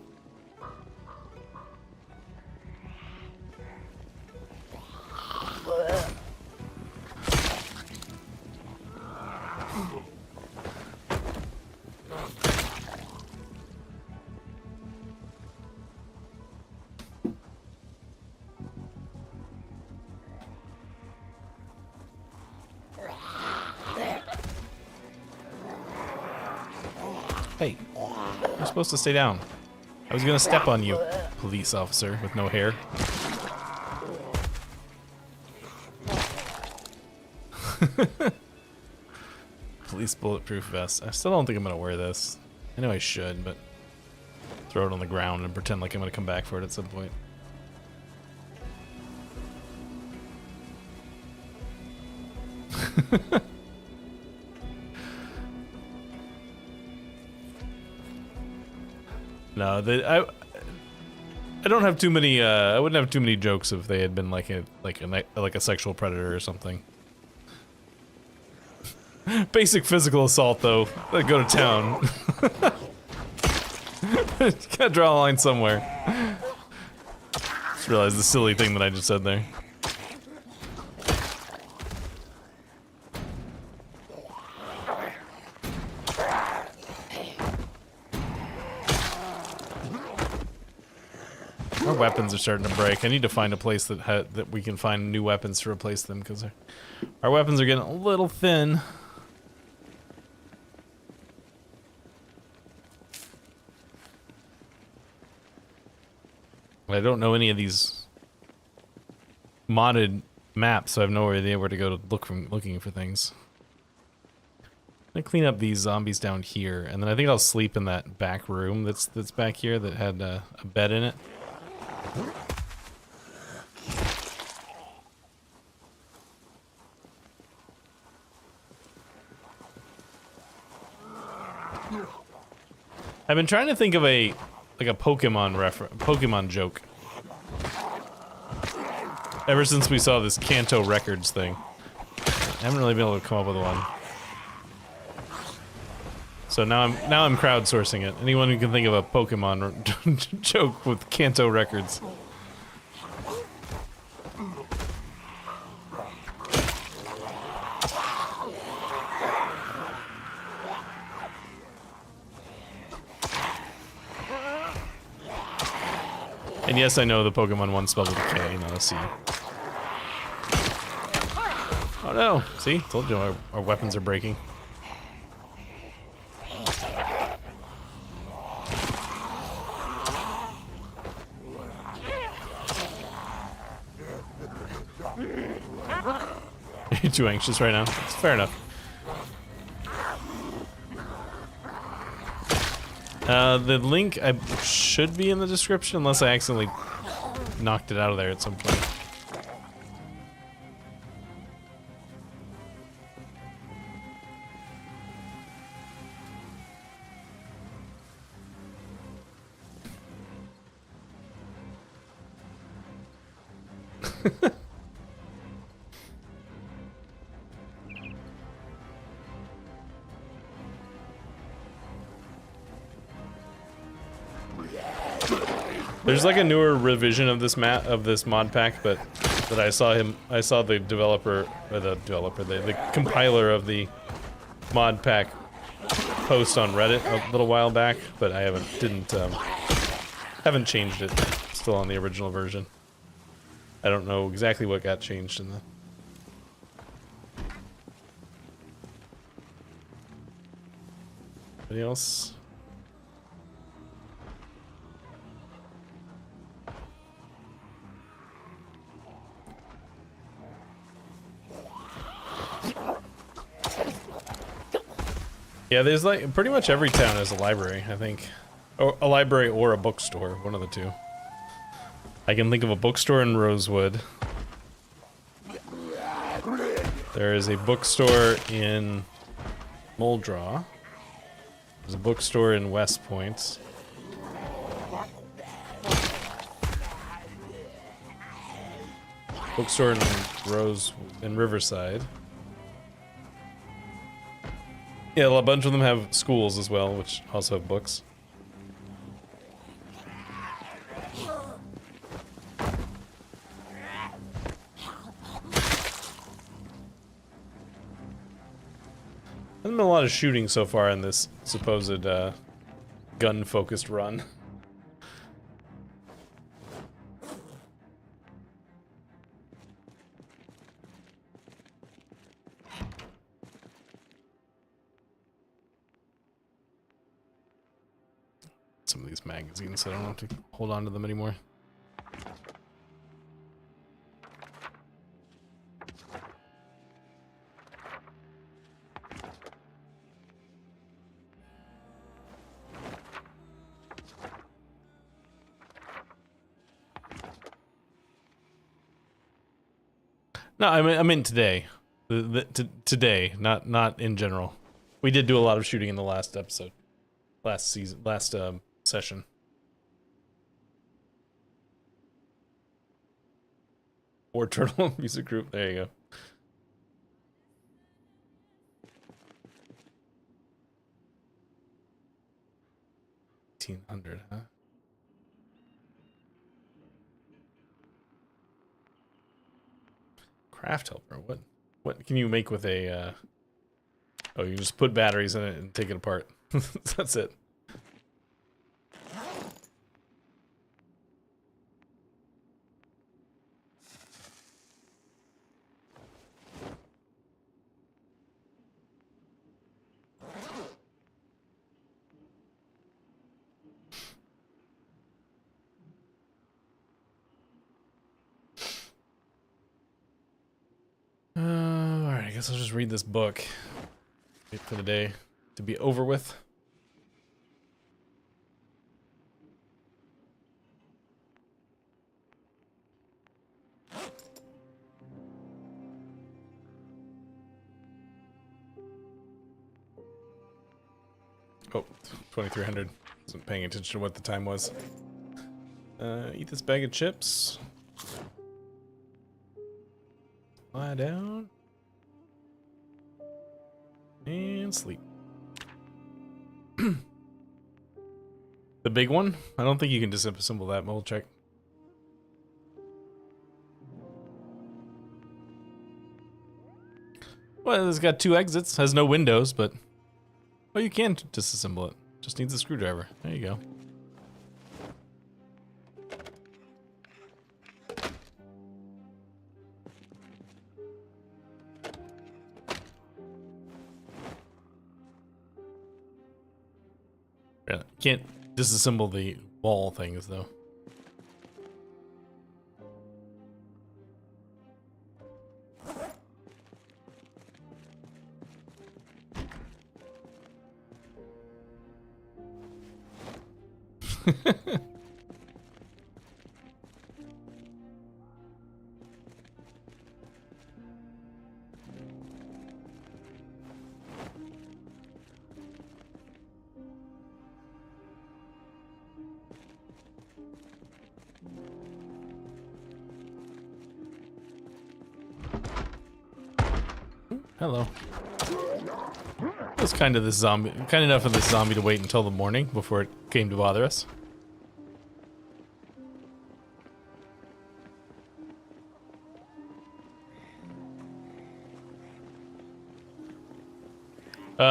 Hey, you're supposed to stay down. I was gonna step on you, police officer with no hair. Police bulletproof vest. I still don't think I'm gonna wear this. I know I should, but throw it on the ground and pretend like I'm gonna come back for it at some point. No, I don't have too many. I wouldn't have too many jokes if they had been like a sexual predator or something. Basic physical assault, though. They go to town. Gotta draw a line somewhere. Just realized the silly thing that I just said there. Our weapons are starting to break. I need to find a place that we can find new weapons to replace them, because our weapons are getting a little thin. I don't know any of these modded maps, so I have no idea where to go to looking for things. I'm gonna clean up these zombies down here, and then I think I'll sleep in that back room that's back here that had a bed in it. I've been trying to think of a Pokemon joke ever since we saw this Kanto Records thing. I haven't really been able to come up with one. So now I'm crowdsourcing it. Anyone who can think of a Pokemon joke with Kanto Records. And yes, I know the Pokemon one spelled with a K, not a C. Oh no! See? Told you our weapons are breaking. You're too anxious right now. It's fair enough. The link should be in the description, unless I accidentally knocked it out of there at some point. There's like a newer revision of this mod pack, but that I saw the developer, or the compiler of the mod pack post on Reddit a little while back, but I haven't changed it. Still on the original version. I don't know exactly what got changed in the. Anybody else? Yeah, there's like pretty much every town has a library, I think. Or a library or a bookstore, one of the two. I can think of a bookstore in Rosewood. There is a bookstore in Muldraw. There's a bookstore in West Point. Bookstore in Riverside. Yeah, a bunch of them have schools as well, which also have books. There's been a lot of shooting so far in this supposed gun-focused run. Some of these magazines, so I don't have to hold on to them anymore. No, I mean today. Today, not in general. We did do a lot of shooting in the last episode. Last session. War Turtle Music Group, there you go. 1800, huh? Craft helper, what can you make with a, oh, you just put batteries in it and take it apart. That's it. Alright, I guess I'll just read this book. Wait for the day to be over with. Oh, 2300. Wasn't paying attention to what the time was. Eat this bag of chips. Lie down. And sleep. The big one? I don't think you can disassemble that, but we'll check. Well, it's got 2 exits, has no windows, but... well, you can disassemble it. Just needs a screwdriver. There you go. Yeah, can't disassemble the wall things, though. Hello. It was kind enough of this zombie to wait until the morning before it came to bother us.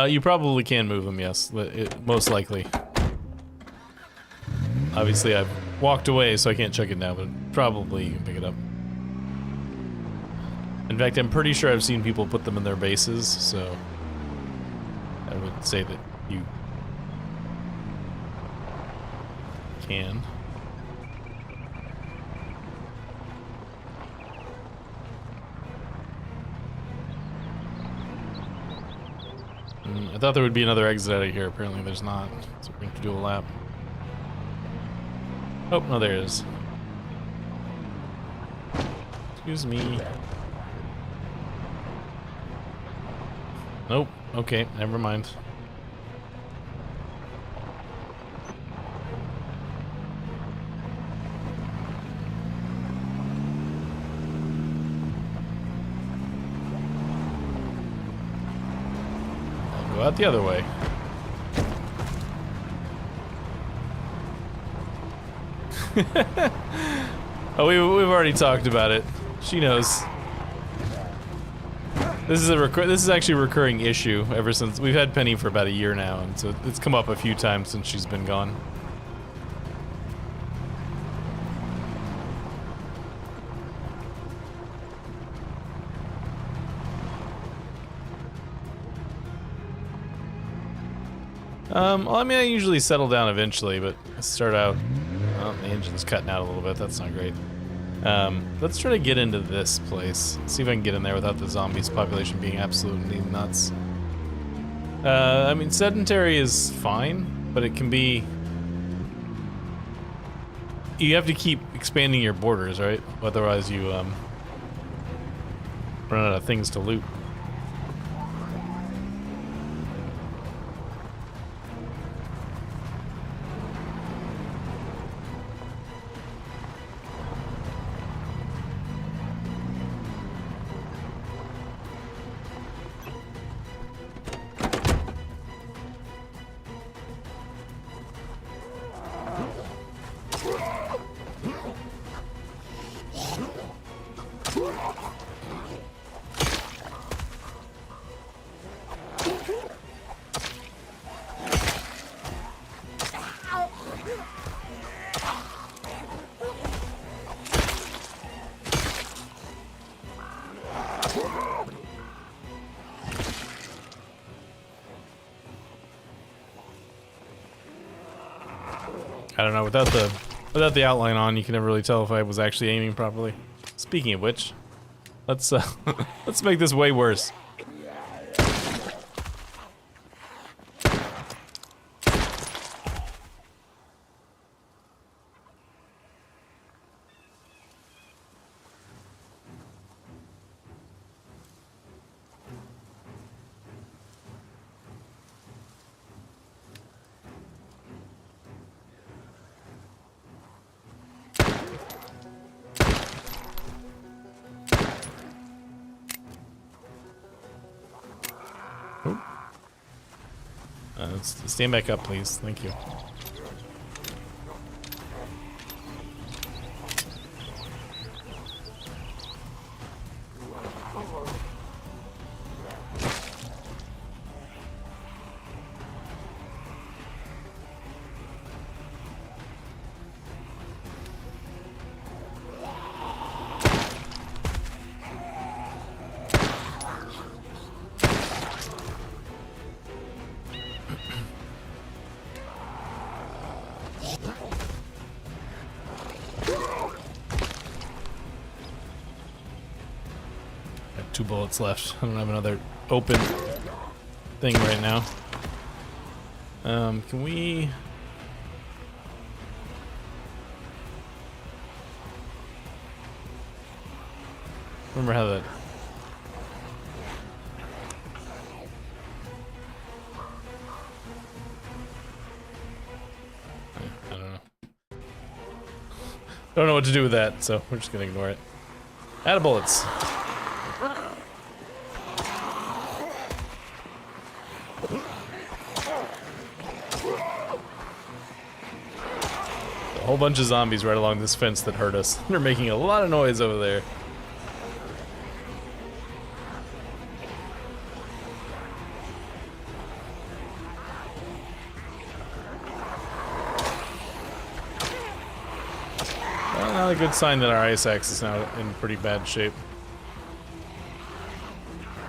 You probably can move him, yes. Most likely. Obviously, I've walked away, so I can't check it now, but probably you can pick it up. In fact, I'm pretty sure I've seen people put them in their bases, so I would say that you can. I thought there would be another exit out of here. Apparently there's not, so we're going to do a lap. Oh, no, there it is. Excuse me. Nope. Okay, never mind. I'll go out the other way. Oh, we've already talked about it. She knows. This is actually a recurring issue ever since we've had Penny for about a year now, and so it's come up a few times since she's been gone. Well, I mean, I usually settle down eventually, but I start out. Oh, the engine's cutting out a little bit. That's not great. Let's try to get into this place. See if I can get in there without the zombies population being absolutely nuts. I mean, sedentary is fine, but it can be... You have to keep expanding your borders, right? Otherwise you, run out of things to loot. I don't know, without the outline on, you can never really tell if I was actually aiming properly. Speaking of which, let's let's make this way worse. Let's stand back up, please. Thank you. I have 2 bullets left. I don't have another open thing right now. Can we... Remember how that... I don't know. Don't know what to do with that, so we're just gonna ignore it. Atta bullets. whole bunch of zombies right along this fence that hurt us. They're making a lot of noise over there. Well, not a good sign that our ice axe is now in pretty bad shape.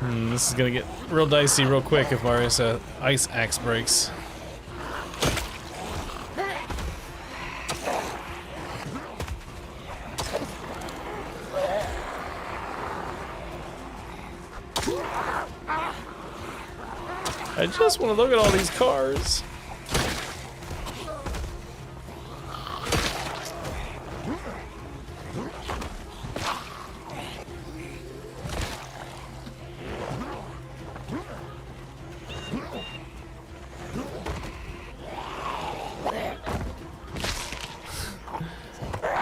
This is gonna get real dicey real quick if our ice axe breaks. I just want to look at all these cars.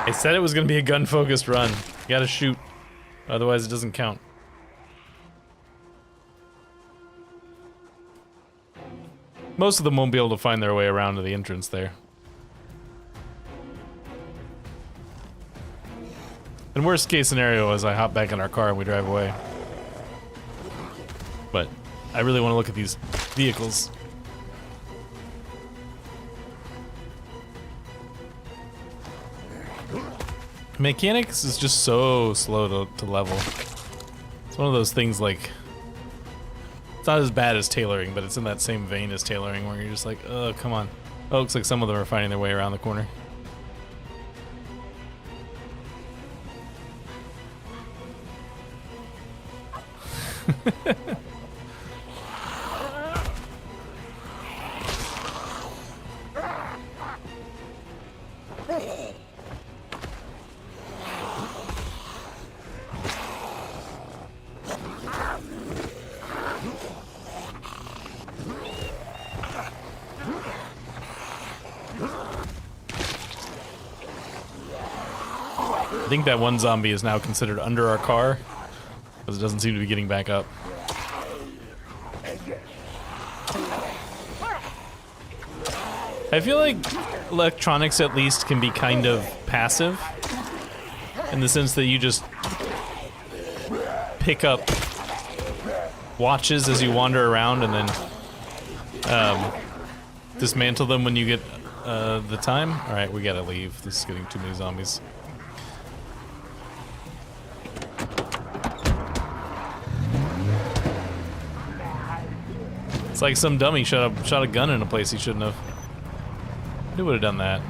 I said it was going to be a gun-focused run. You gotta shoot, otherwise it doesn't count. Most of them won't be able to find their way around to the entrance there. And worst case scenario is I hop back in our car and we drive away. But I really want to look at these vehicles. Mechanics is just so slow to level. It's one of those things like, it's not as bad as tailoring, but it's in that same vein as tailoring where you're just like, oh, come on. Oh, looks like some of them are finding their way around the corner. I think that one zombie is now considered under our car, because it doesn't seem to be getting back up. I feel like electronics at least can be kind of passive, in the sense that you just pick up watches as you wander around and then dismantle them when you get the time. Alright, we gotta leave. This is getting too many zombies. It's like some dummy shot a gun in a place he shouldn't have. He would have done that.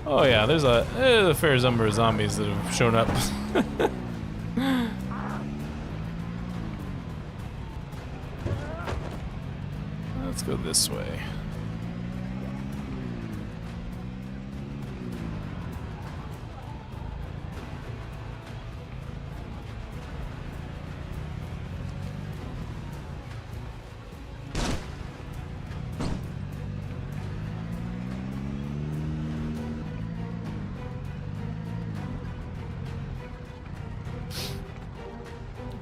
Oh yeah, there's a fair number of zombies that have shown up. Let's go this way.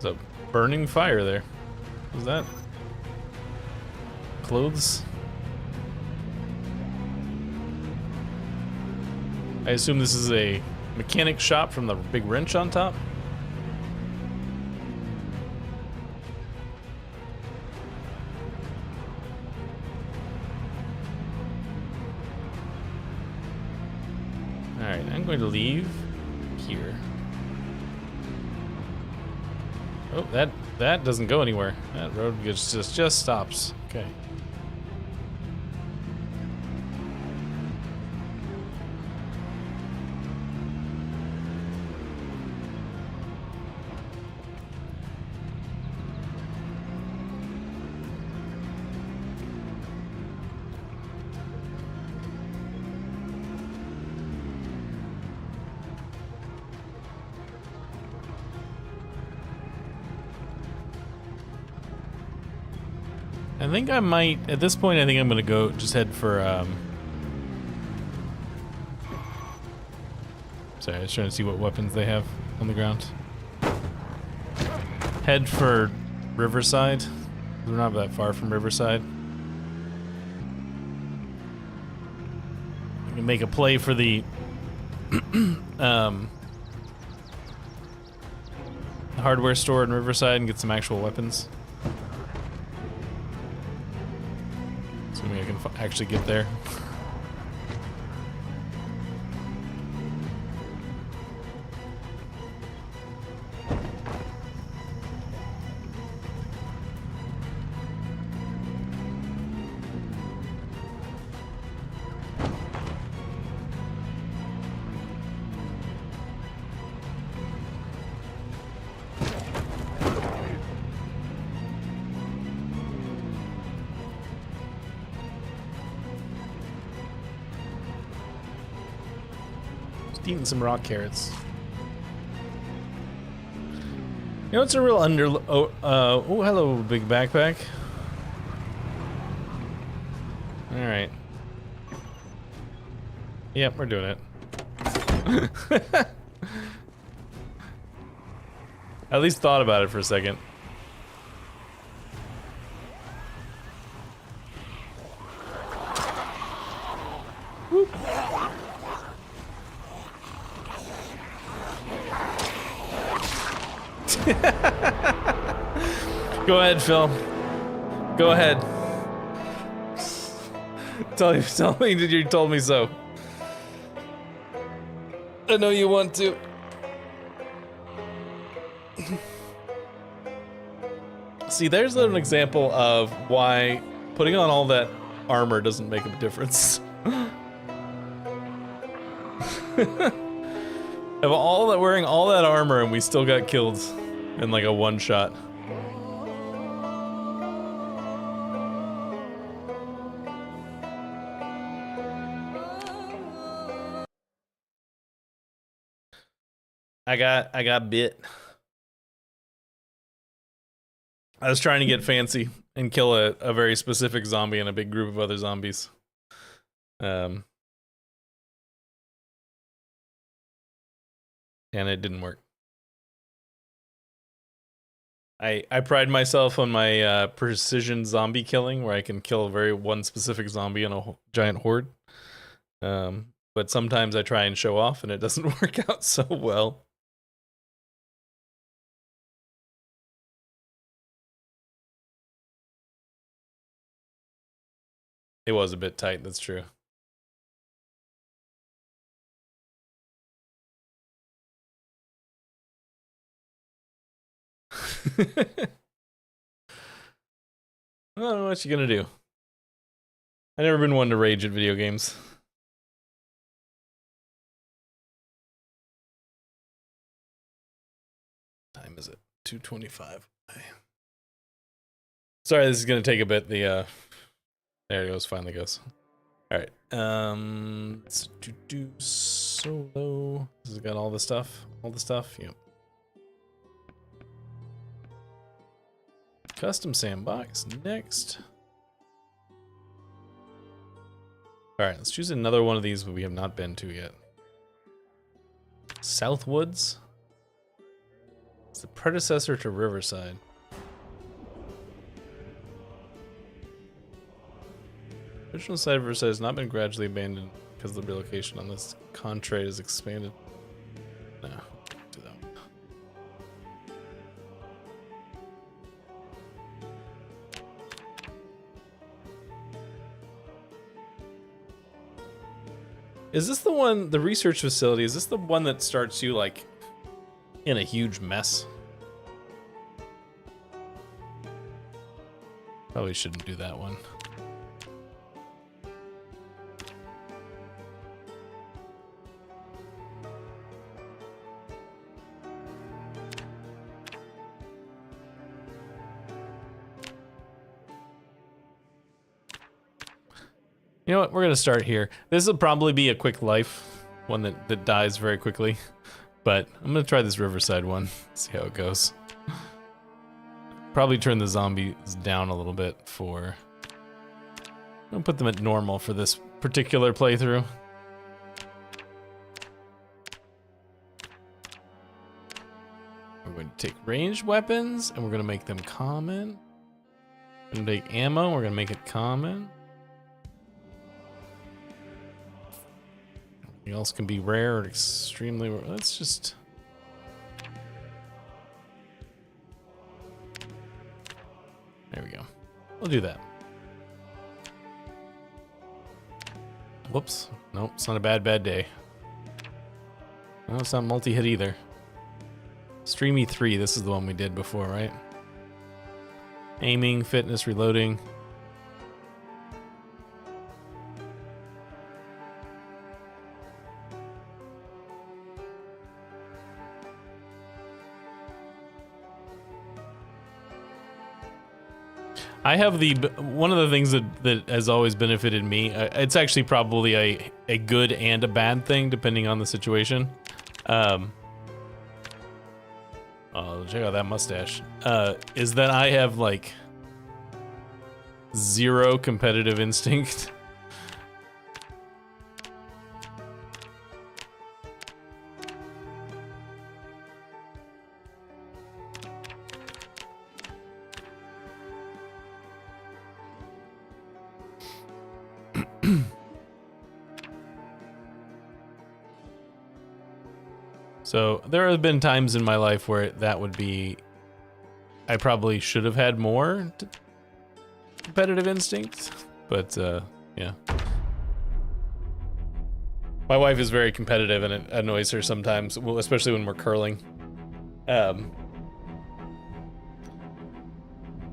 There's a burning fire there. What's that? Clothes? I assume this is a mechanic shop from the big wrench on top? Alright, I'm going to leave here. Oh, that doesn't go anywhere. That road just stops. Okay. I think I might, at this point, I think I'm gonna go just head for Sorry, I was trying to see what weapons they have on the ground. Head for Riverside. We're not that far from Riverside. We can make a play for the hardware store in Riverside and get some actual weapons. Assuming I can actually get there. Eating some rock carrots. You know, it's a real oh, hello, big backpack. All right. Yep, we're doing it. At least thought about it for a second. Whoop. Go ahead, Phil. Go ahead. Tell me that you told me so. I know you want to. See, there's an example of why putting on all that armor doesn't make a difference. Of all that, wearing all that armor and we still got killed in like a one shot. I got bit. I was trying to get fancy and kill a very specific zombie and a big group of other zombies. And it didn't work. I pride myself on my precision zombie killing, where I can kill one specific zombie in a giant horde. But sometimes I try and show off, and it doesn't work out so well. It was a bit tight, that's true. I don't know what you're gonna do. I've never been one to rage at video games. Time is it? 2:25. Sorry, this is gonna take a bit. There it goes. Finally goes. All right. Let's do solo. This has got all the stuff. All the stuff. Yep. Custom sandbox next. All right, let's choose another one of these that we have not been to yet. Southwoods. It's the predecessor to Riverside. Original site of Riverside has not been gradually abandoned because of the relocation on this contrade is expanded. No, do that one. Is this the one, the research facility, is this the one that starts you like in a huge mess? Probably shouldn't do that one. You know what, we're gonna start here. This will probably be a quick life, one that dies very quickly. But I'm gonna try this Riverside one, see how it goes. Probably turn the zombies down a little bit for... I'm gonna put them at normal for this particular playthrough. going to take ranged weapons, and we're going to make them common. We're going to take ammo, we're going to make it common. Everything else can be rare or extremely rare. Let's just... There we go. We'll do that. Whoops. Nope, it's not a bad day. No, it's not multi-hit either. Streamy 3, this is the one we did before, right? Aiming, fitness, reloading. I have one of the things that has always benefited me. It's actually probably a good and a bad thing depending on the situation. Oh, check out that mustache. Is that I have like 0 competitive instinct. So there have been times in my life where that would be, I probably should have had more competitive instinct, but yeah. My wife is very competitive and it annoys her sometimes, well, especially when we're curling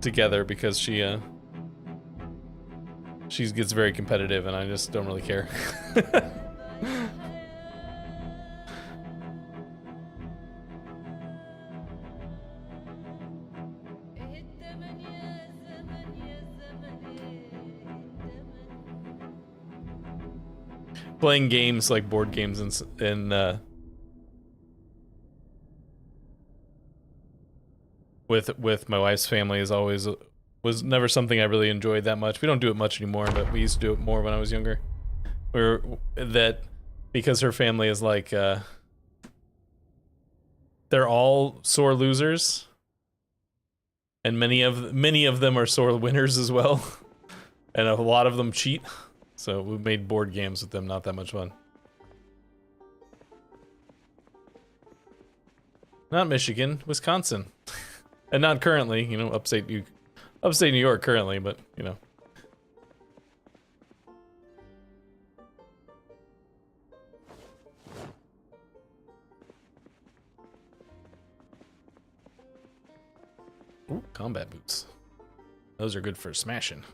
together, because she gets very competitive and I just don't really care. Playing games like board games and with my wife's family was never something I really enjoyed that much. We don't do it much anymore, but we used to do it more when I was younger. Because her family is like they're all sore losers, and many of them are sore winners as well, and a lot of them cheat. So we made board games with them, not that much fun. Not Michigan, Wisconsin. And not currently, you know, upstate New York currently, but, you know. Ooh, combat boots. Those are good for smashing.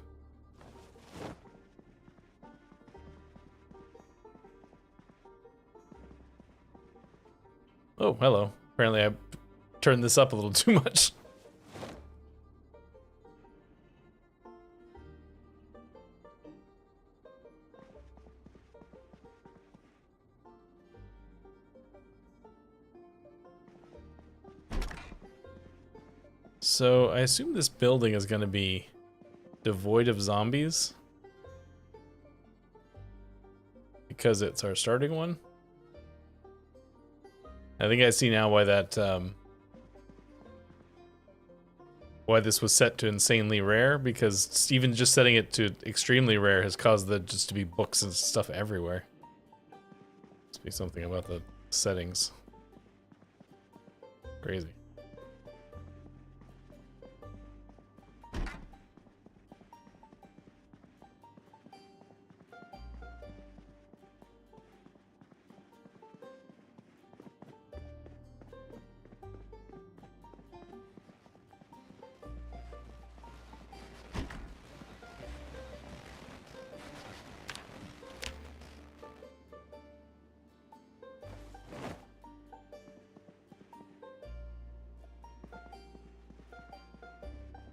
Oh, hello. Apparently I turned this up a little too much. So I assume this building is going to be devoid of zombies, because it's our starting one. I think I see now why that, why this was set to insanely rare, because even just setting it to extremely rare has caused there just to be books and stuff everywhere. Must be something about the settings. Crazy.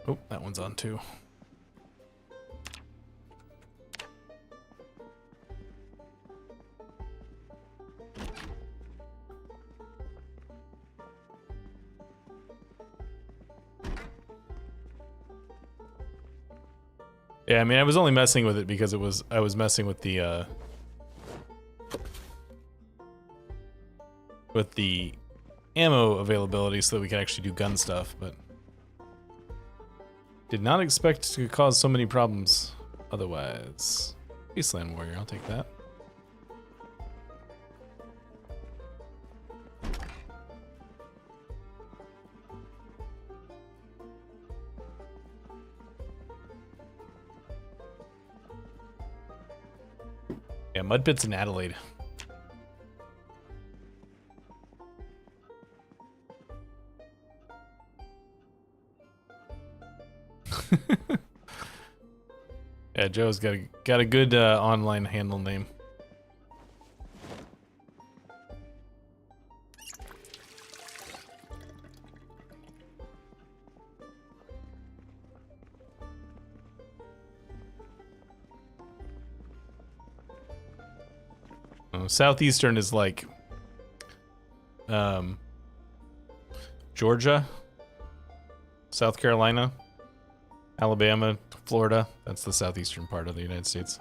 Oh, that one's on too. Yeah, I mean, I was only messing with it because I was messing with the ammo availability so that we can actually do gun stuff, but did not expect to cause so many problems otherwise. Wasteland Warrior, I'll take that. Yeah, mud pits in Adelaide. Yeah, Joe's got a good online handle name. Southeastern is like Georgia, South Carolina, Alabama, Florida. That's the southeastern part of the United States.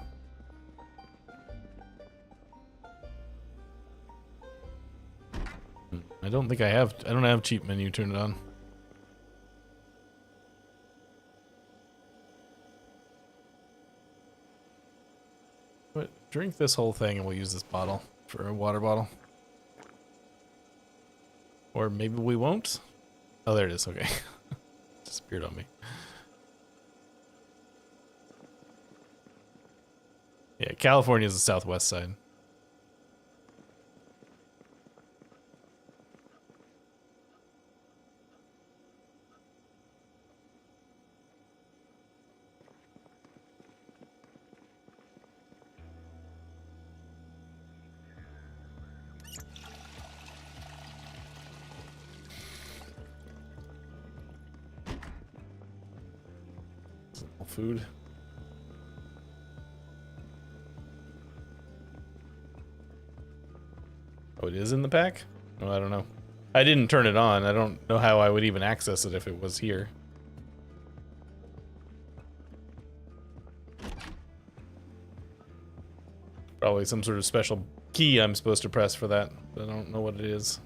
I don't have cheap menu turned on. But drink this whole thing and we'll use this bottle for a water bottle. Or maybe we won't. Oh, there it is. Okay. Disappeared on me. Yeah, California is the southwest side. Food. Oh, it is in the pack? Oh, I don't know. I didn't turn it on. I don't know how I would even access it if it was here. Probably some sort of special key I'm supposed to press for that, but I don't know what it is.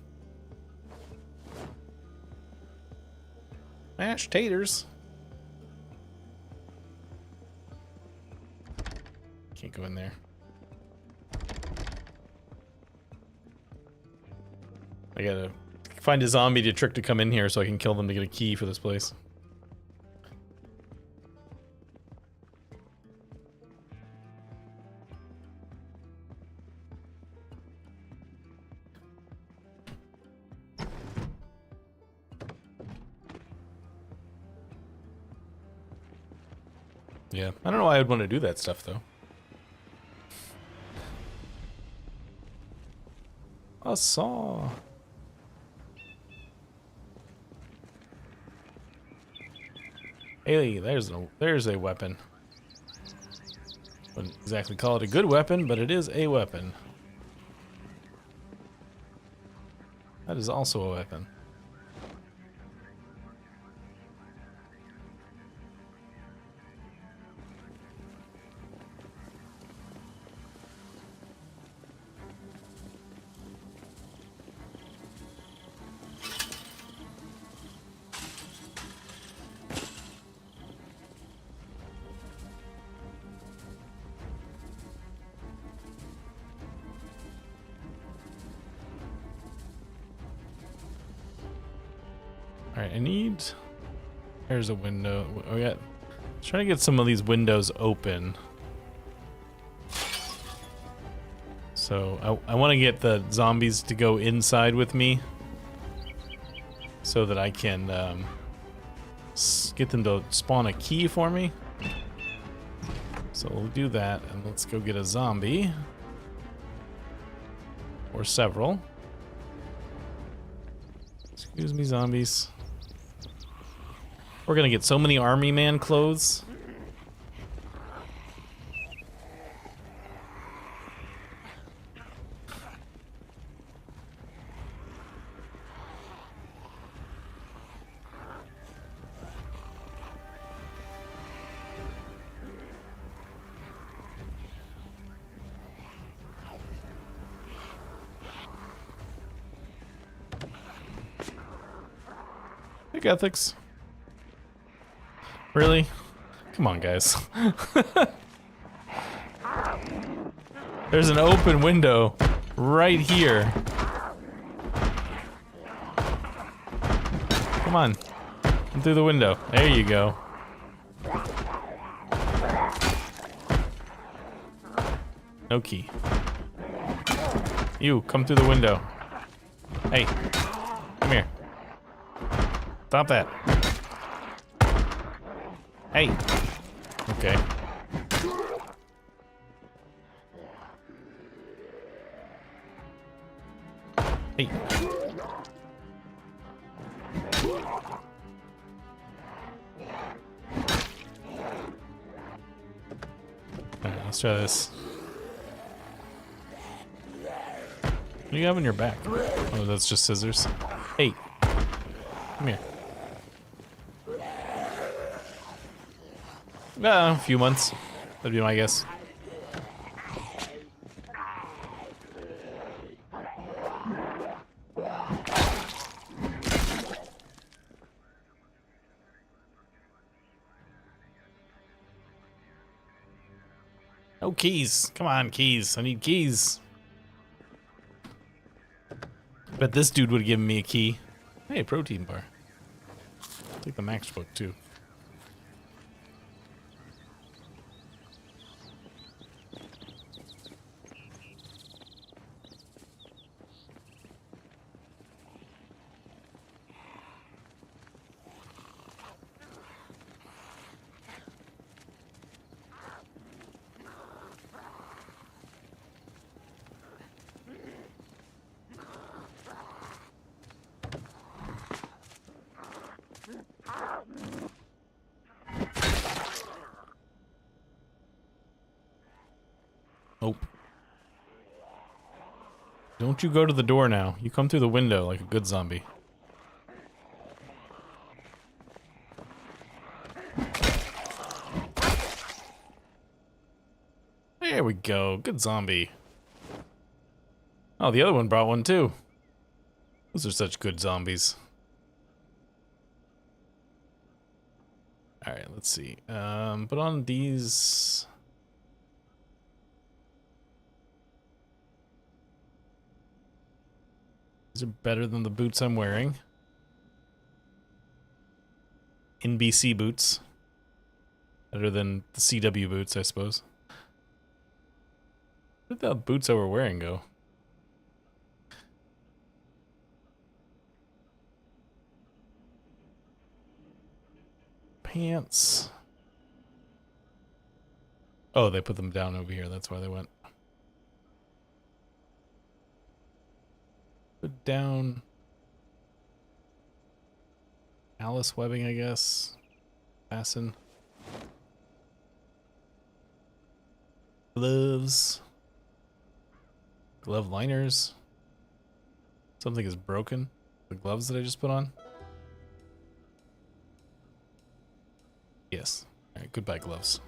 Mashed taters. Can't go in there. I gotta find a zombie to trick to come in here so I can kill them to get a key for this place. Yeah, I don't know why I'd want to do that stuff though. A saw. Hey, there's a weapon. Wouldn't exactly call it a good weapon, but it is a weapon. That is also a weapon. Alright, I need... There's a window. Oh, yeah. Trying to get some of these windows open. So, I want to get the zombies to go inside with me. So that I can get them to spawn a key for me. So we'll do that, and let's go get a zombie. Or several. Excuse me, zombies. We're gonna get so many army man clothes. Big ethics. Really? Come on, guys. There's an open window right here. Come on. Come through the window. There you go. No key. You, come through the window. Hey, come here. Stop that. Hey. Okay. Hey. Alright, let's try this. What do you have in your back? Oh, that's just scissors. Hey, come here. A few months. That'd be my guess. No keys. Come on, keys. I need keys. Bet this dude would have given me a key. Hey, protein bar. I'll take the Max book too. Nope. Don't you go to the door now. You come through the window like a good zombie. There we go. Good zombie. Oh, the other one brought one too. Those are such good zombies. Alright, let's see. Put on these... These are better than the boots I'm wearing. NBC boots. Better than the CW boots, I suppose. Where did the boots I were wearing go? Pants. Oh, they put them down over here. That's why they went. Put down Alice webbing, I guess. Fasten. Gloves. Glove liners. Something is broken. The gloves that I just put on. Yes. Alright, goodbye gloves.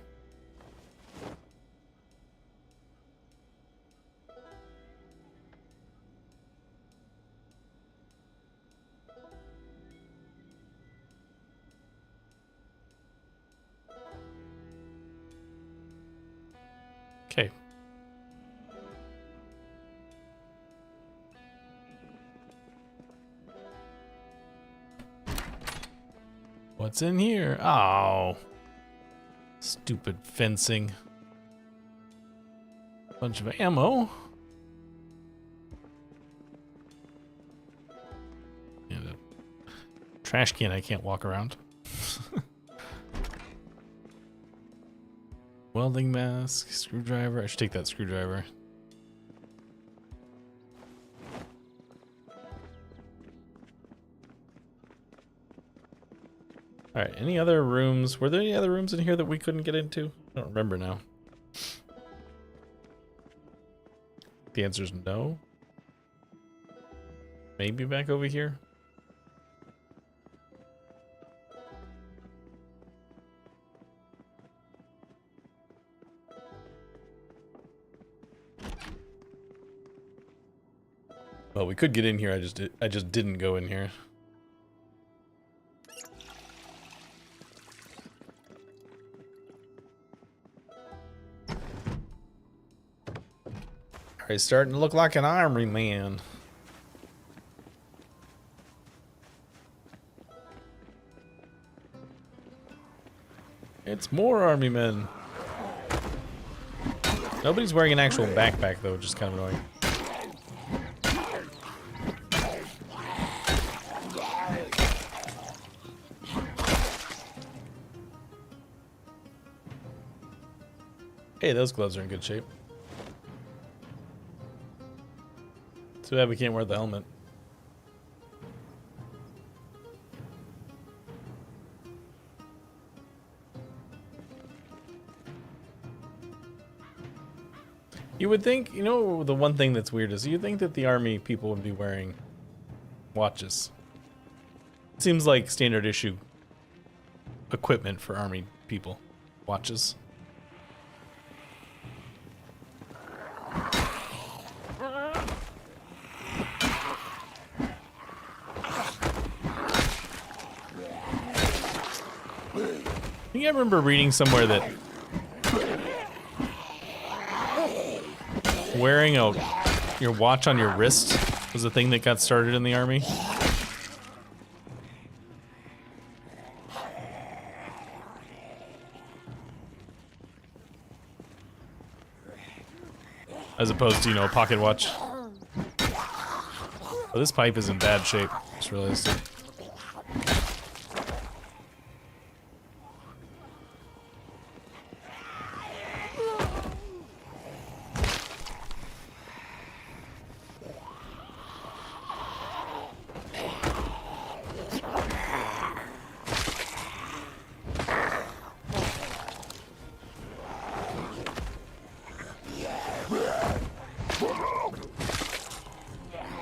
Okay. What's in here? Oh. Stupid fencing. Bunch of ammo. And a trash can I can't walk around. Welding mask, screwdriver. I should take that screwdriver. Alright, any other rooms? Were there any other rooms in here that we couldn't get into? I don't remember now. The answer is no. Maybe back over here? Well, we could get in here. I just didn't go in here. He's starting to look like an army man. It's more army men. Nobody's wearing an actual backpack though, which is kind of annoying. Hey, those gloves are in good shape. Too bad we can't wear the helmet. You would think, you know, the one thing that's weird is you'd think that the army people would be wearing watches. It seems like standard issue equipment for army people. Watches. I think I remember reading somewhere that wearing your watch on your wrist was a thing that got started in the army. As opposed to, you know, a pocket watch. Oh, this pipe is in bad shape. Just realized it.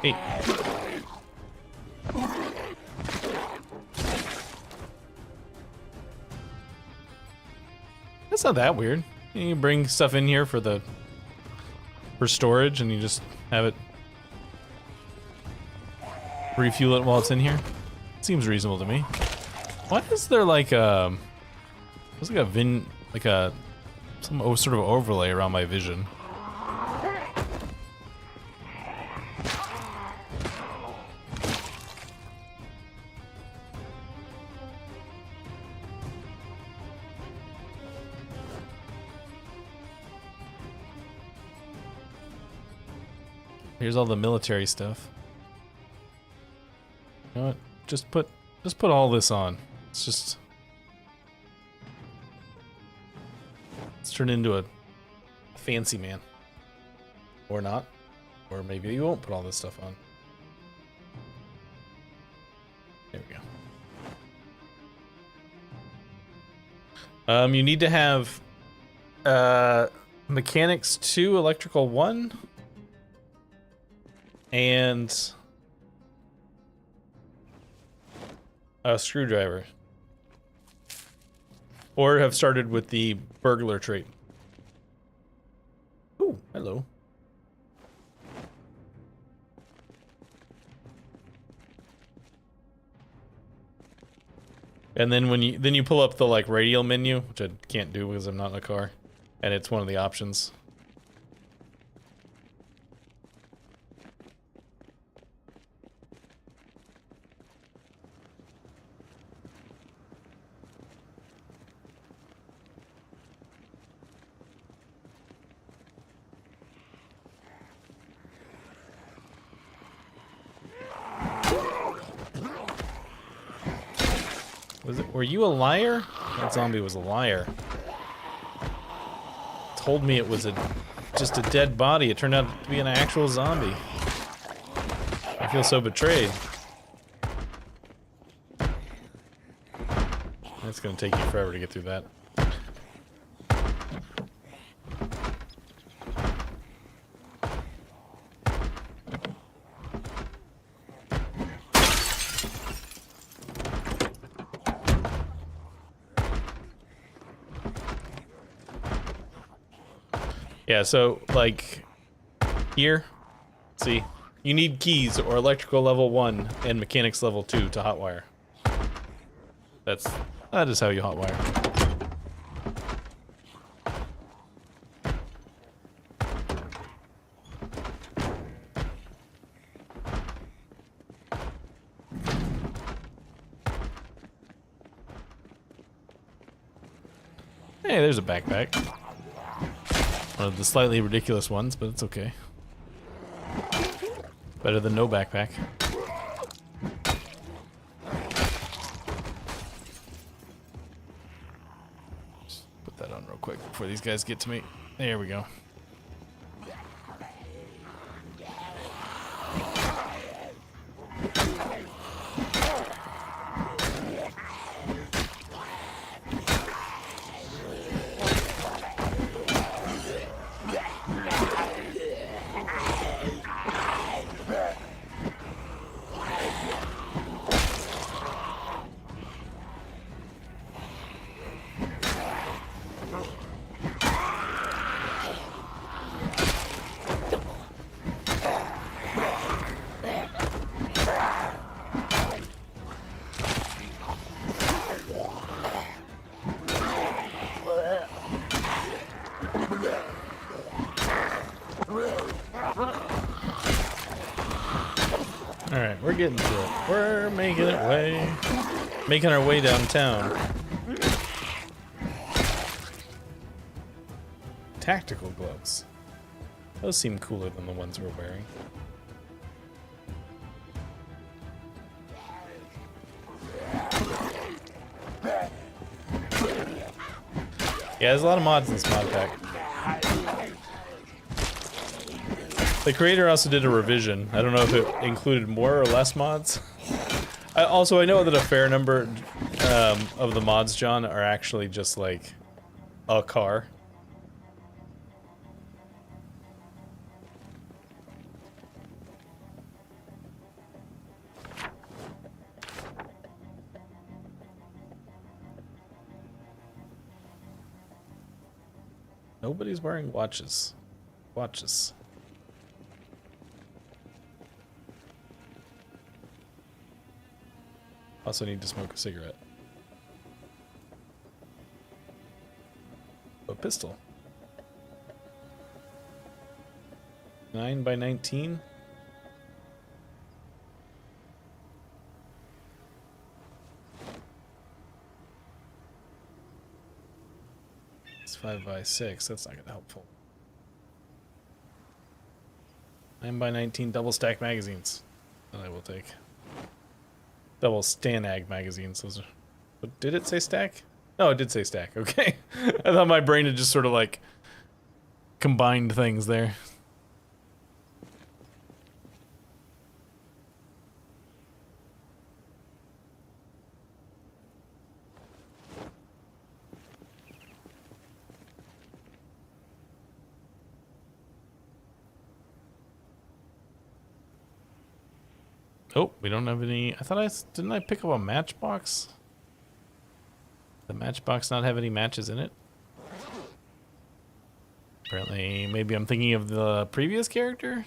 Hey. That's not that weird. You bring stuff in here for storage and you just have it refuel it while it's in here. Seems reasonable to me. Why is there like there's like some sort of overlay around my vision? Here's all the military stuff. You know what? Just put all this on. Let's turn into a fancy man. Or not. Or maybe you won't put all this stuff on. There we go. You need to have mechanics 2, electrical 1. And a screwdriver. Or have started with the burglar trait. Ooh, hello. And then when you pull up the like radial menu, which I can't do because I'm not in a car, and it's one of the options. Were you a liar? That zombie was a liar. Told me it was just a dead body. It turned out to be an actual zombie. I feel so betrayed. That's gonna take you forever to get through that. Yeah, so, like, here, see, you need keys or electrical level 1 and mechanics level 2 to hotwire. That is how you hotwire. Hey, there's a backpack. One of the slightly ridiculous ones, but it's okay. Better than no backpack. Just put that on real quick before these guys get to me. There we go. Alright, we're getting to it. We're making our way downtown. Tactical gloves. Those seem cooler than the ones we're wearing. Yeah, there's a lot of mods in this mod pack. The creator also did a revision. I don't know if it included more or less mods. I know that a fair number of the mods, John, are actually just like a car. Nobody's wearing watches. Watches. Also need to smoke a cigarette. A pistol. 9 by 19. It's 5 by 6. That's not gonna helpful. 9 by 19 double stack magazines. That I will take. Double Stanag magazines. Those are. But did it say stack? No, it did say stack. Okay. I thought my brain had just sort of like combined things there. Oh, we don't have any. I thought didn't I pick up a matchbox? The matchbox not have any matches in it? Apparently, maybe I'm thinking of the previous character?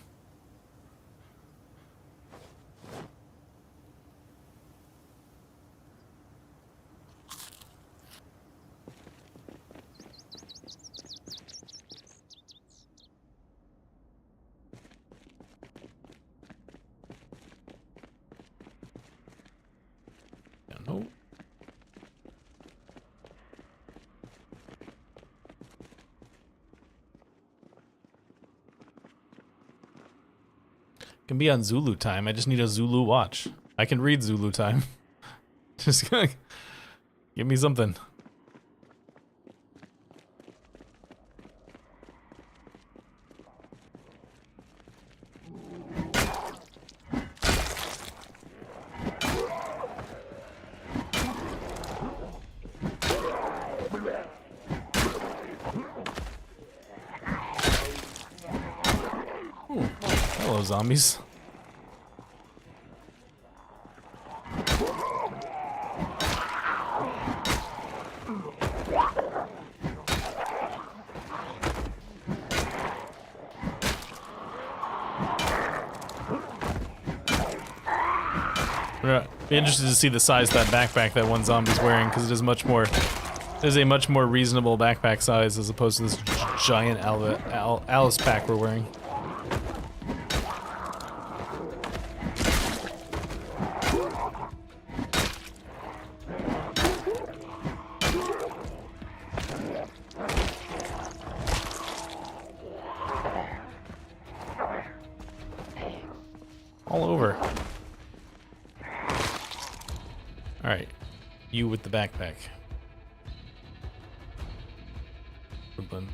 No. Can be on Zulu time. I just need a Zulu watch. I can read Zulu time. Just give me something. Ooh, hello, zombies. Be interested to see the size of that backpack that one zombie's wearing, because it is much more. It is a much more reasonable backpack size as opposed to this giant Alice pack we're wearing. over. Alright. You with the backpack.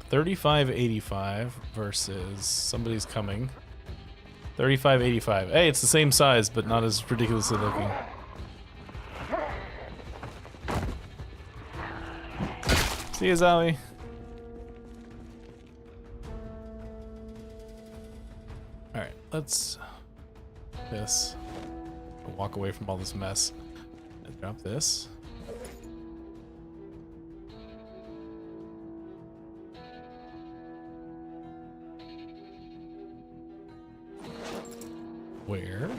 35.85 versus somebody's coming. 35.85. Hey, it's the same size, but not as ridiculously looking. See you, Zowie. Alright, let's this. I'll walk away from all this mess. And drop this. Where?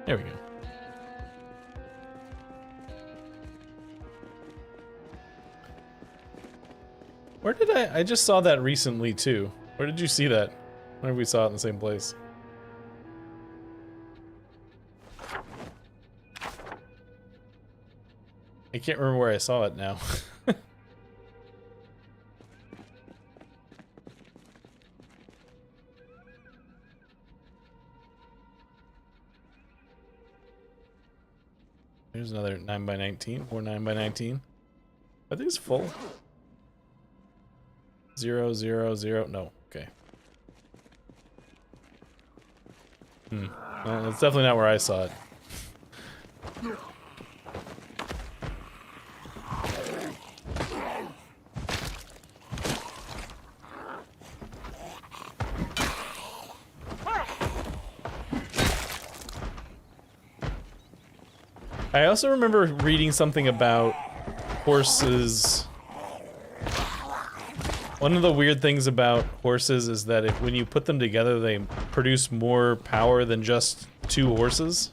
There we go. Where did I just saw that recently too. Where did you see that? Whenever we saw it in the same place. I can't remember where I saw it now. There's another 9x19, or 9x19. Are these full? 0, 0, 0. No, okay. Well, that's definitely not where I saw it. I also remember reading something about horses. One of the weird things about horses is that when you put them together, they produce more power than just two horses.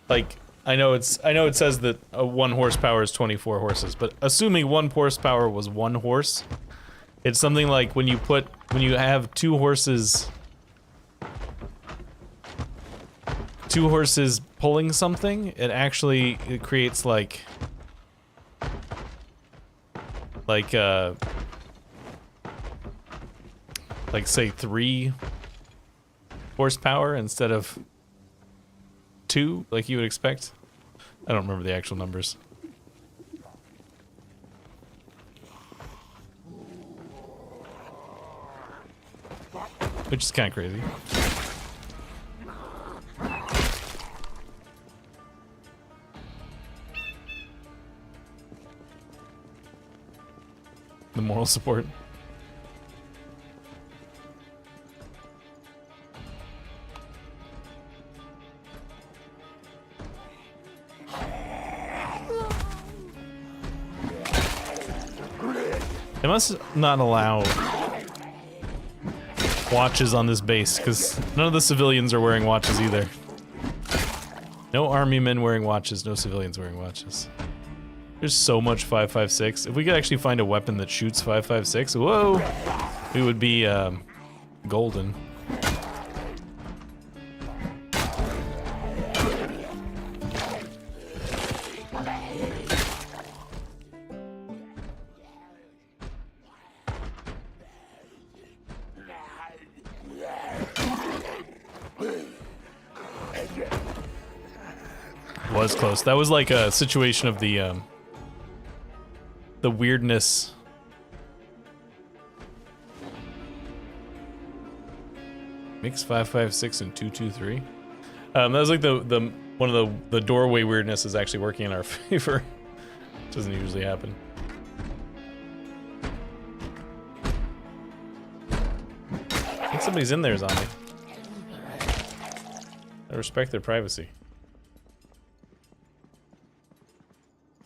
Like, I know it says that 1 horsepower is 24 horses, but assuming 1 horsepower was 1 horse, it's something like when you have 2 horses pulling something, it creates like say 3 horsepower instead of 2, like you would expect. I don't remember the actual numbers. Which is kind of crazy. The moral support. They must not allow watches on this base, because none of the civilians are wearing watches either. No army men wearing watches, no civilians wearing watches. There's so much 5.56. If we could actually find a weapon that shoots 5.56, whoa! We would be, golden. Was close. That was like a situation of the weirdness. Mix 5.56 and 2.23. That was like the one of the doorway weirdness is actually working in our favor. Doesn't usually happen. I think somebody's in there, zombie. I respect their privacy.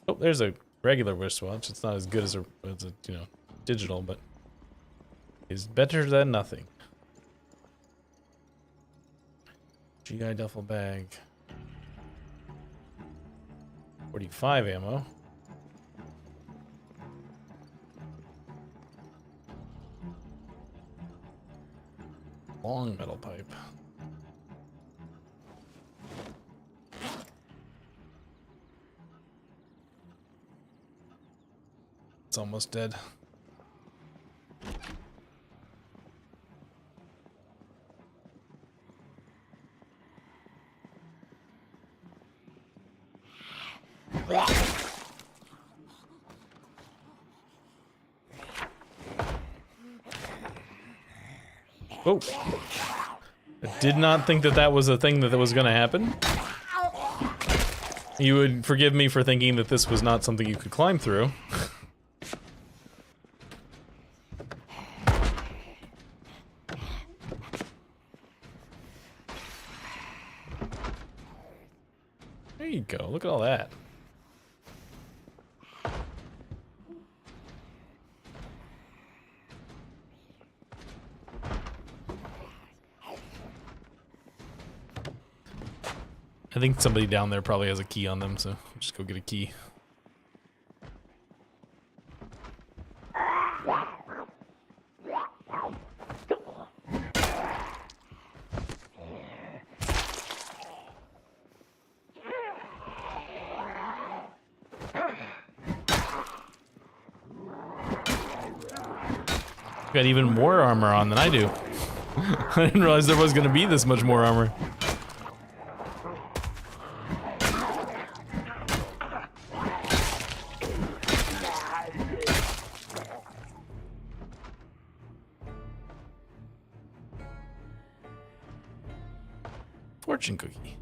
Oh, there's a regular wristwatch. It's not as good as a you know, digital, but is better than nothing. GI duffel bag. 45 ammo. Long metal pipe. It's almost dead. Oh. I did not think that that was a thing that was going to happen. You would forgive me for thinking that this was not something you could climb through. There you go. Look at all that. I think somebody down there probably has a key on them, so just go get a key. Got even more armor on than I do. I didn't realize there was going to be this much more armor. Fortune cookie.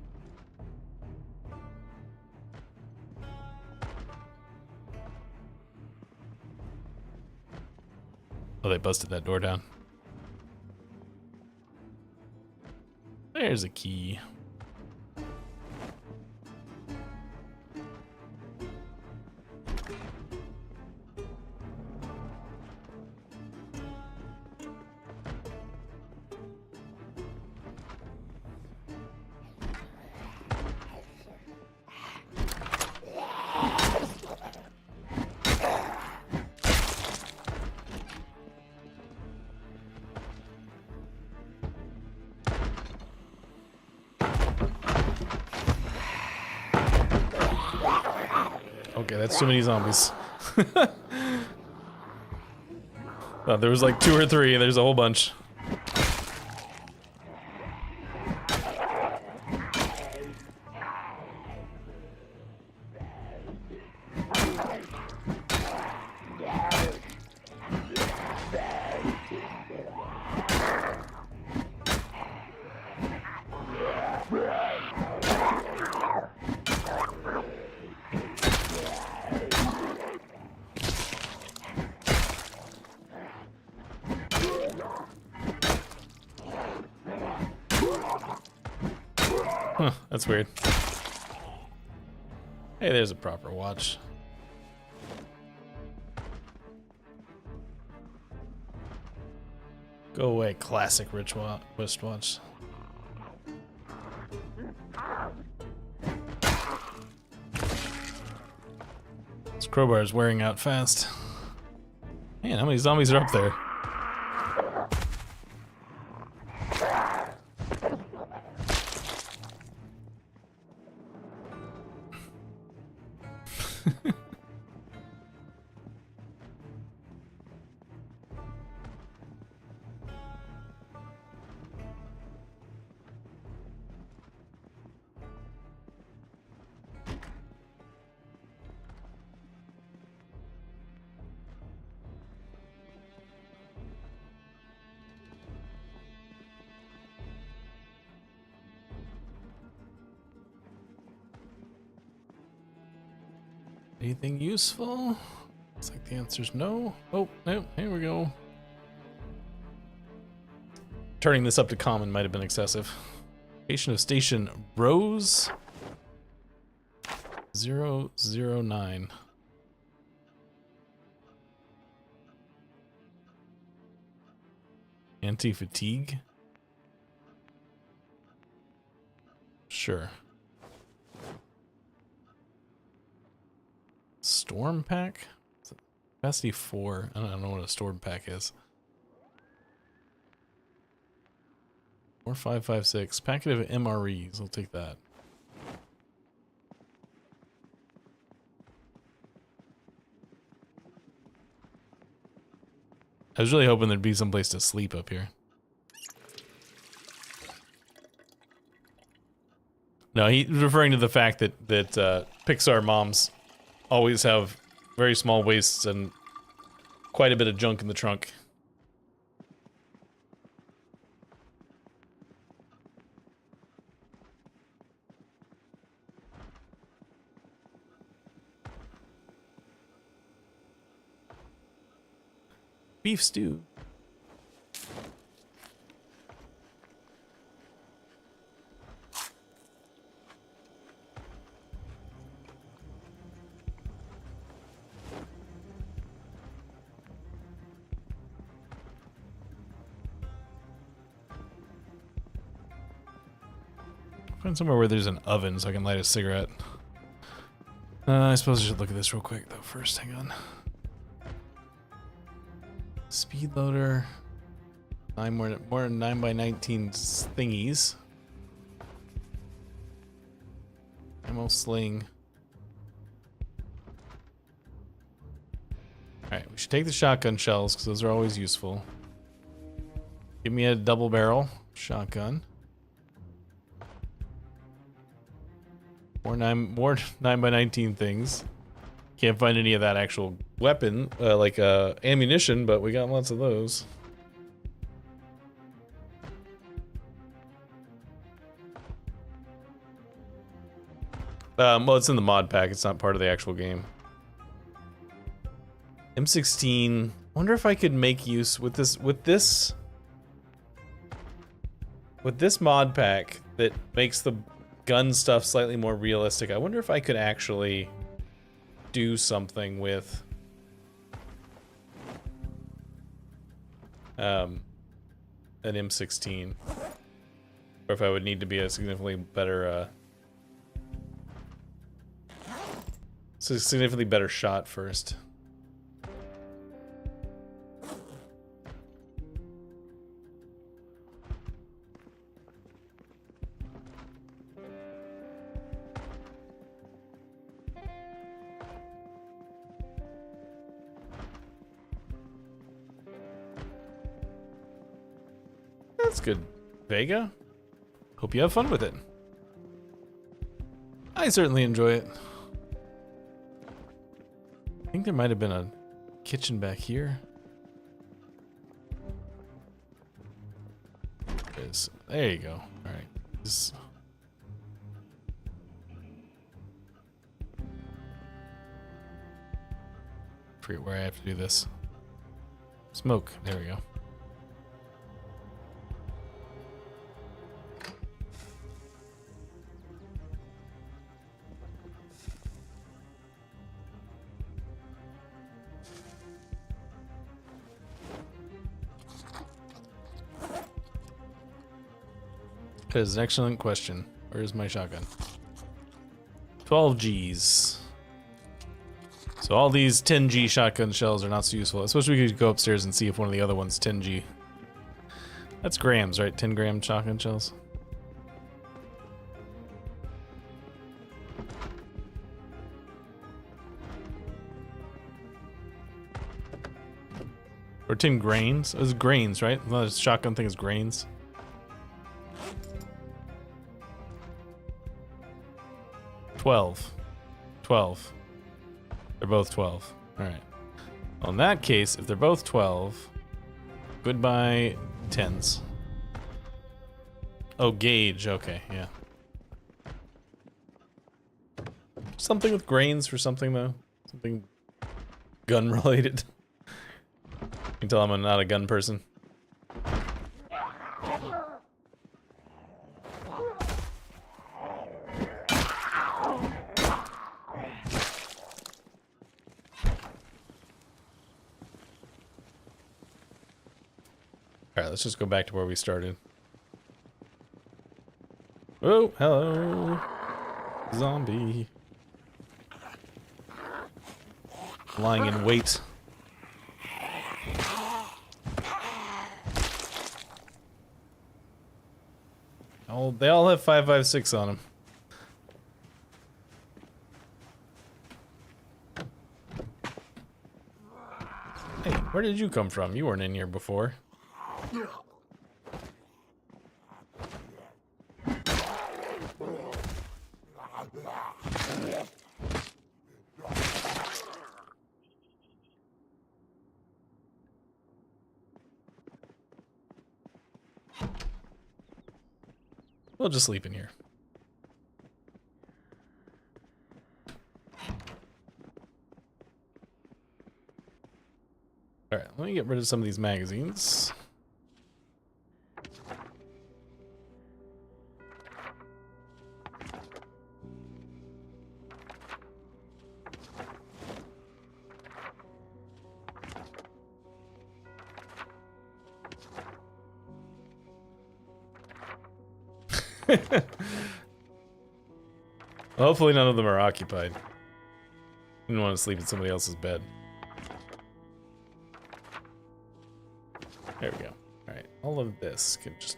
Oh, they busted that door down. There's a key. Okay, that's too many zombies. There was like 2 or 3, there's a whole bunch. Huh, that's weird. Hey, there's a proper watch. Go away, classic wristwatch. This crowbar is wearing out fast. Man, how many zombies are up there? Anything useful? Looks like the answer's no. Oh, no, here we go. Turning this up to common might have been excessive. Location of station Rose 009. Anti-fatigue? Sure. Storm pack? Capacity 4. I don't know what a storm pack is. Or 5.56. Packet of MREs. I'll take that. I was really hoping there'd be some place to sleep up here. No, he's referring to the fact that Pixar moms always have very small waists and quite a bit of junk in the trunk. Beef stew. Find somewhere where there's an oven so I can light a cigarette. I suppose I should look at this real quick though first. Hang on. Speed loader. More than 9x19 thingies. Ammo sling. Alright, we should take the shotgun shells because those are always useful. Give me a double barrel shotgun. More 9x19 things. Can't find any of that actual weapon, like ammunition, but we got lots of those. Well, it's in the mod pack. It's not part of the actual game. M16. Wonder if I could make use with this mod pack that makes the gun stuff slightly more realistic. I wonder if I could actually do something with an M16, or if I would need to be a significantly better shot first. That's good, Vega. Hope you have fun with it. I certainly enjoy it. I think there might have been a kitchen back here. There you go. All right. Forget where I have to do this. Smoke. There we go. That is an excellent question. Where's my shotgun? 12 Gs. So all these 10G shotgun shells are not so useful. I suppose we could go upstairs and see if one of the other one's 10G. That's grams, right? 10-gram shotgun shells. Or 10 grains? It was grains, right? No, the shotgun thing is grains. $12. They're both 12. Alright. Well, in that case, if they're both 12, goodbye 10s. Oh, gauge. Okay, yeah. Something with grains for something, though. Something gun-related. You can tell I'm not a gun person. Alright, let's just go back to where we started. Oh, hello. Zombie. Lying in wait. They all have 5.56 on them. Hey, where did you come from? You weren't in here before. We'll just sleep in here. Alright, let me get rid of some of these magazines. Hopefully none of them are occupied. Didn't want to sleep in somebody else's bed. There we go. Alright, all of this can just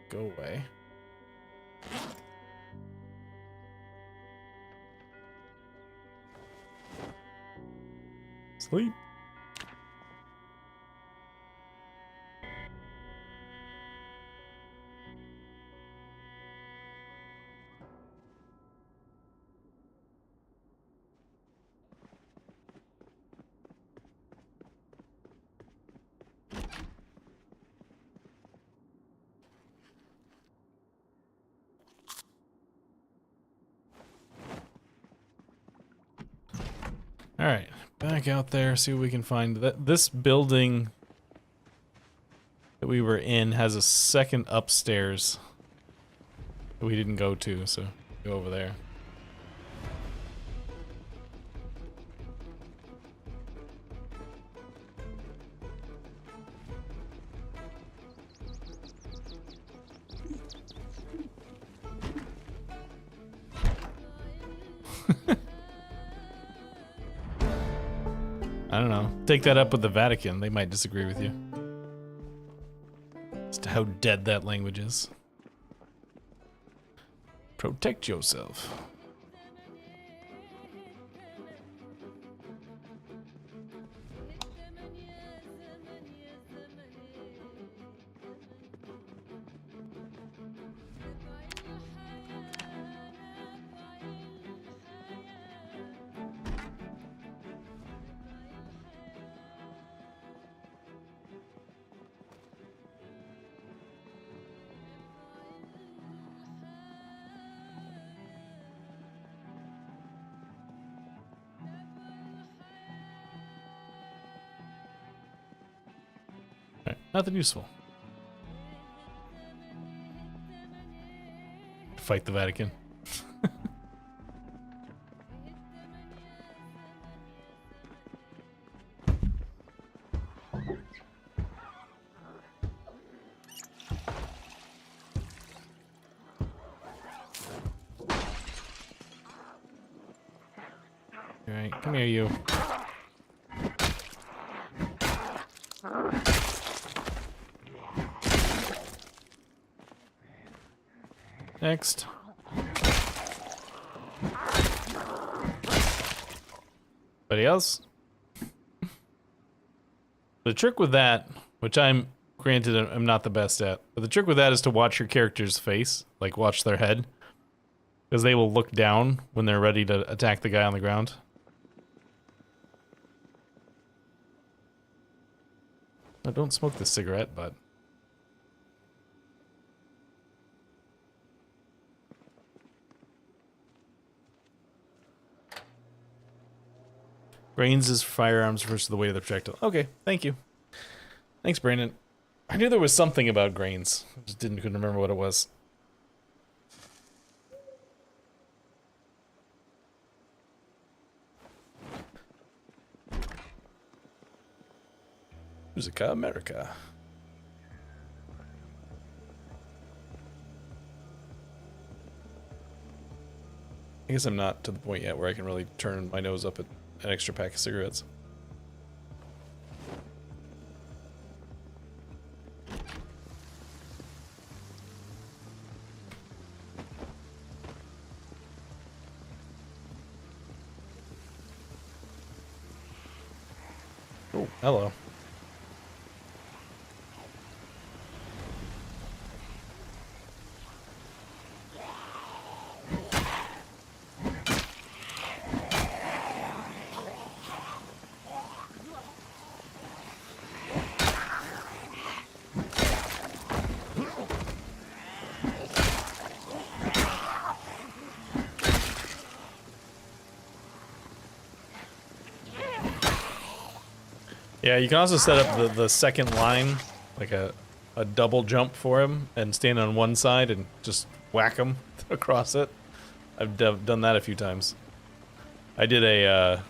go away. Sleep. Alright, back out there, see what we can find. This building that we were in has a second upstairs that we didn't go to, so go over there. I don't know. Take that up with the Vatican. They might disagree with you as to how dead that language is. Protect yourself. Nothing useful. Fight the Vatican. Alright, come here, you. Next. Anybody else? The trick with that, which I'm not the best at, but the trick with that is to watch your character's face, like watch their head, because they will look down when they're ready to attack the guy on the ground. Oh, don't smoke this cigarette, bud. Grains is firearms versus the weight of the projectile. Okay, thank you. Thanks, Brandon. I knew there was something about grains. I just couldn't remember what it was. Musica America. I guess I'm not to the point yet where I can really turn my nose up at an extra pack of cigarettes. Oh, hello. Yeah, you can also set up the second line, like a double jump for him, and stand on one side and just whack him across it. I've done that a few times. I did a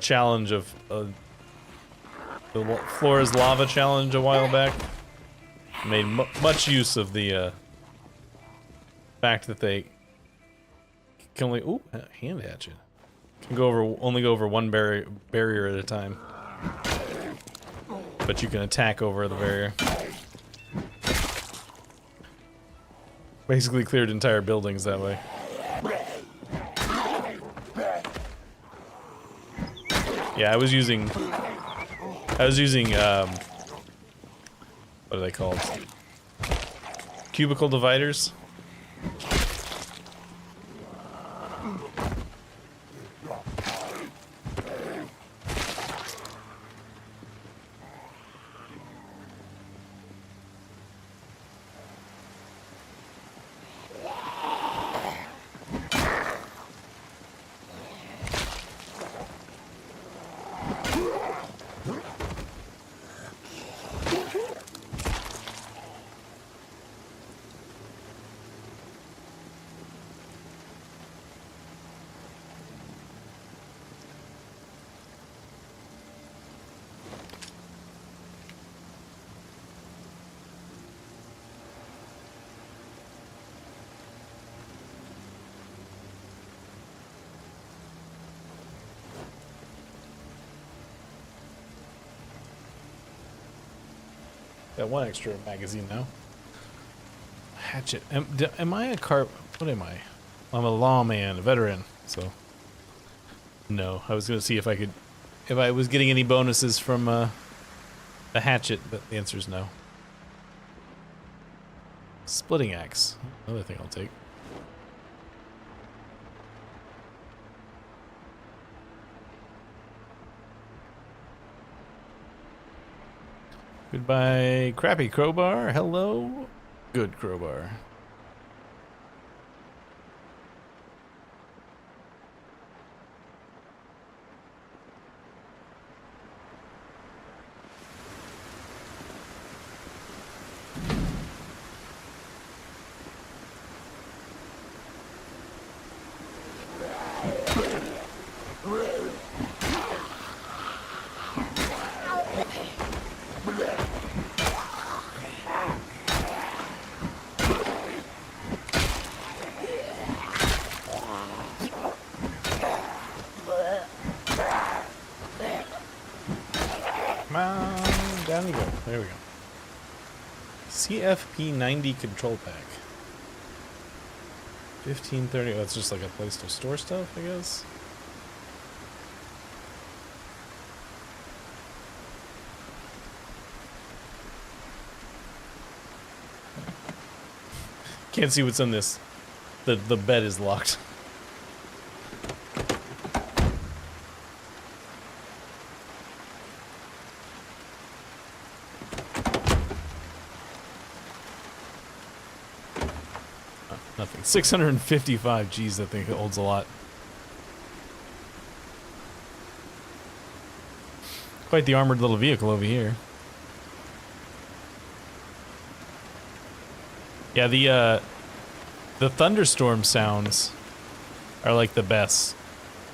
challenge of the floor is lava challenge a while back. Made much use of the fact that they can only hand hatchet can only go over one barrier at a time. But you can attack over the barrier. Basically cleared entire buildings that way. Yeah, I was using what are they called? Cubicle dividers. Got one extra magazine now. Hatchet. Am I a what am I? I'm a lawman, a veteran, so... No, I was gonna see if I was getting any bonuses from, the hatchet, but the answer is no. Splitting axe. Another thing I'll take. Goodbye, crappy crowbar. Hello, good crowbar. Down you go. There we go. CFP 90 control pack. 1530. Oh, that's just like a place to store stuff, I guess. Can't see what's in this. The bed is locked. Nothing. 655. Geez, that thing holds a lot. Quite the armored little vehicle over here. Yeah, the thunderstorm sounds are like the best.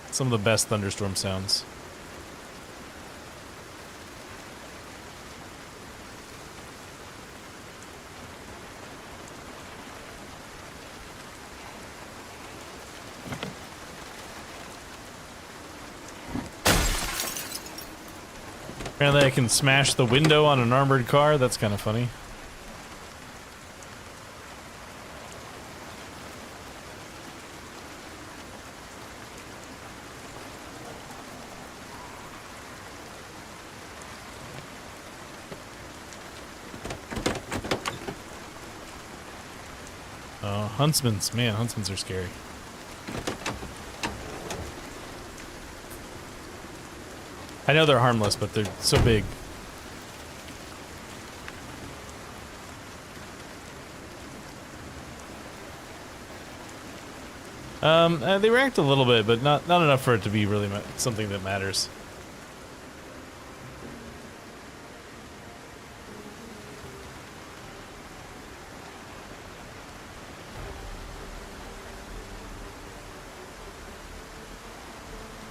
Some of the best thunderstorm sounds. Apparently I can smash the window on an armored car. That's kind of funny. Huntsmans. Man, huntsmans are scary. I know they're harmless, but they're so big. They react a little bit, but not enough for it to be really something that matters.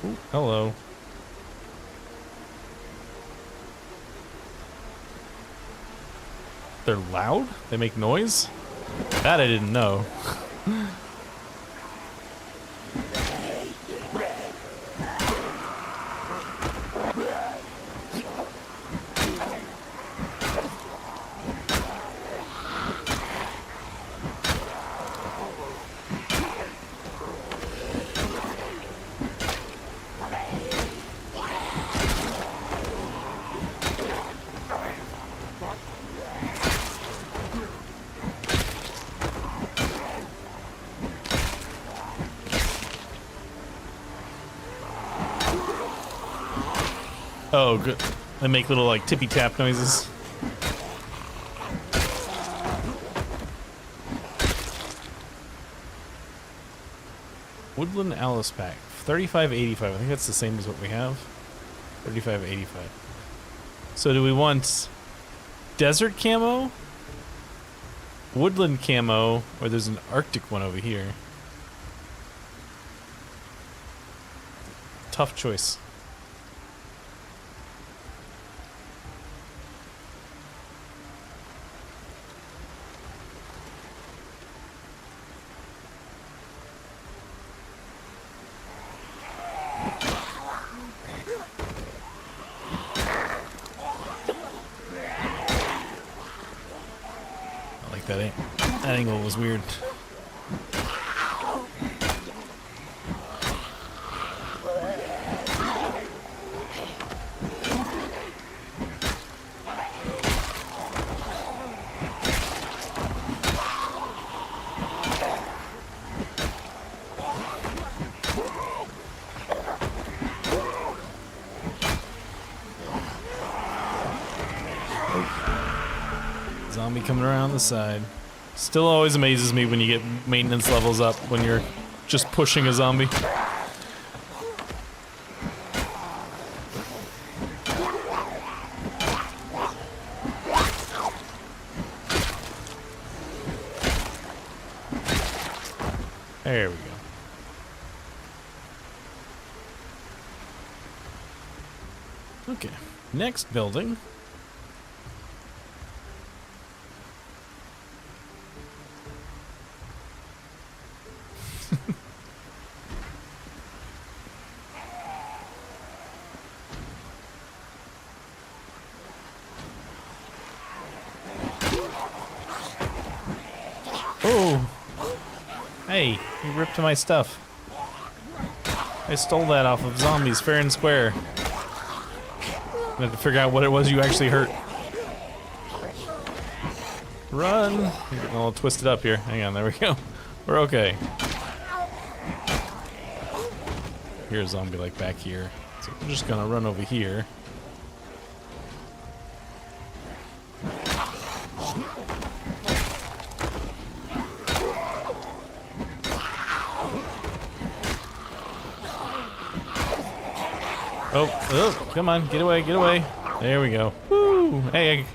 Ooh, hello. They're loud? They make noise? That I didn't know. Oh, good. They make little, like, tippy-tap noises. Woodland Alice Pack. 35.85. I think that's the same as what we have. 35.85. So do we want desert camo? Woodland camo? Or there's an Arctic one over here. Tough choice. That angle was weird. Zombie coming around the side. Still always amazes me when you get maintenance levels up when you're just pushing a zombie. There we go. Okay, next building. Oh! Hey, you ripped my stuff. I stole that off of zombies, fair and square. I have to figure out what it was you actually hurt. Run! You're getting all twisted up here. Hang on, there we go. We're okay. Here's a zombie like back here. So I'm just gonna run over here. Oh, come on, get away, get away. There we go. Woo! Hey,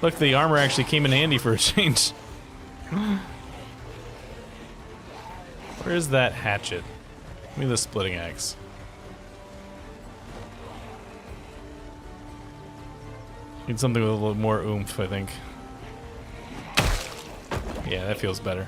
look, the armor actually came in handy for a change. Where's that hatchet? Give me the splitting axe. Need something with a little more oomph, I think. Yeah, that feels better.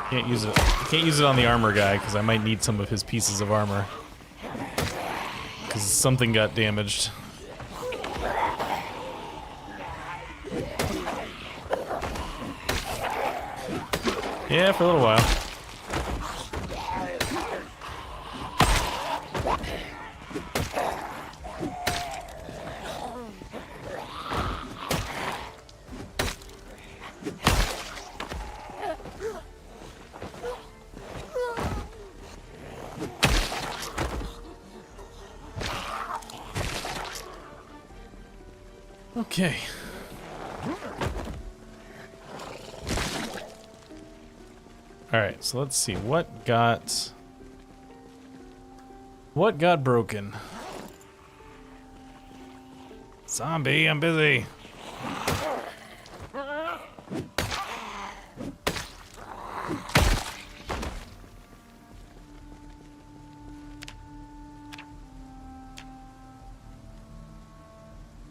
Can't use it. Can't use it on the armor guy because I might need some of his pieces of armor. Because something got damaged. Yeah, for a little while. Okay. Alright, so let's see. What got broken? Zombie, I'm busy.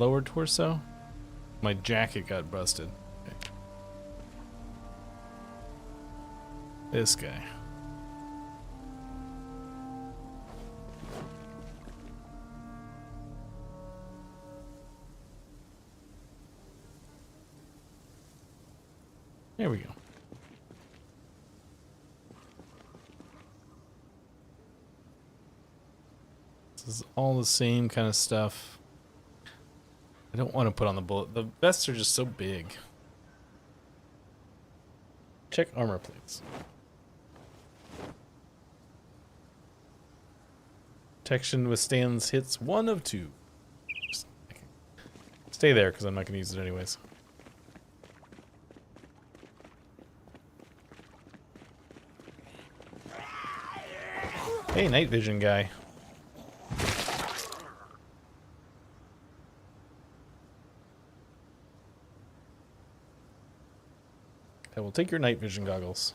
Lower torso? My jacket got busted. Okay. This guy. There we go. This is all the same kind of stuff. I don't want to put on the bullet. The vests are just so big. Check armor plates. Protection withstands hits 1 of 2. Just stay there because I'm not going to use it anyways. Hey, night vision guy. I will take your night vision goggles.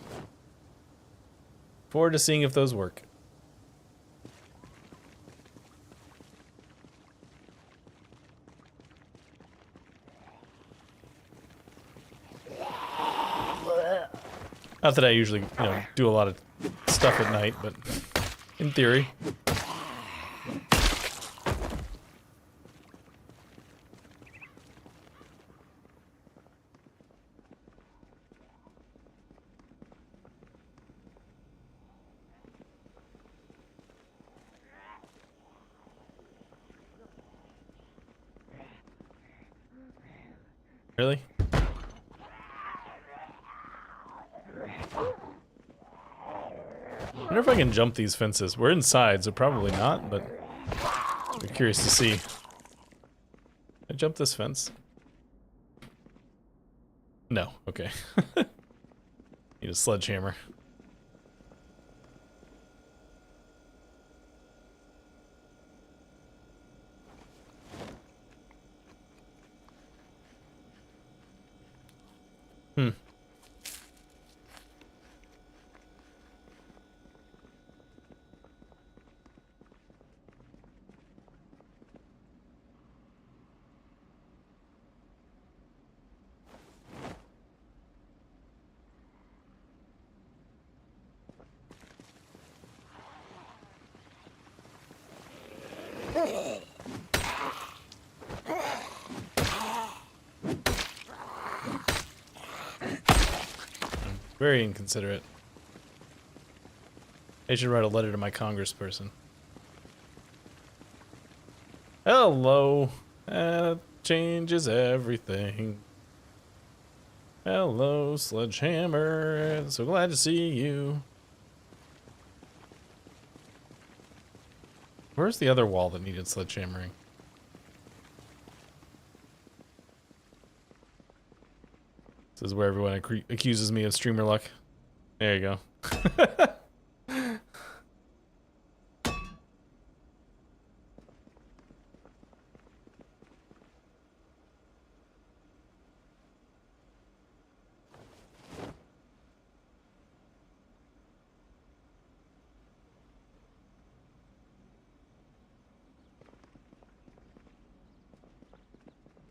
Forward to seeing if those work. Not that I usually, do a lot of stuff at night, but in theory. Really? I wonder if I can jump these fences. We're inside, so probably not, but I'm curious to see. Can I jump this fence? No, okay. Need a sledgehammer. Very inconsiderate. I should write a letter to my congressperson. Hello. That changes everything. Hello, Sledgehammer. So glad to see you. Where's the other wall that needed sledgehammering? This is where everyone accuses me of streamer luck. There you go.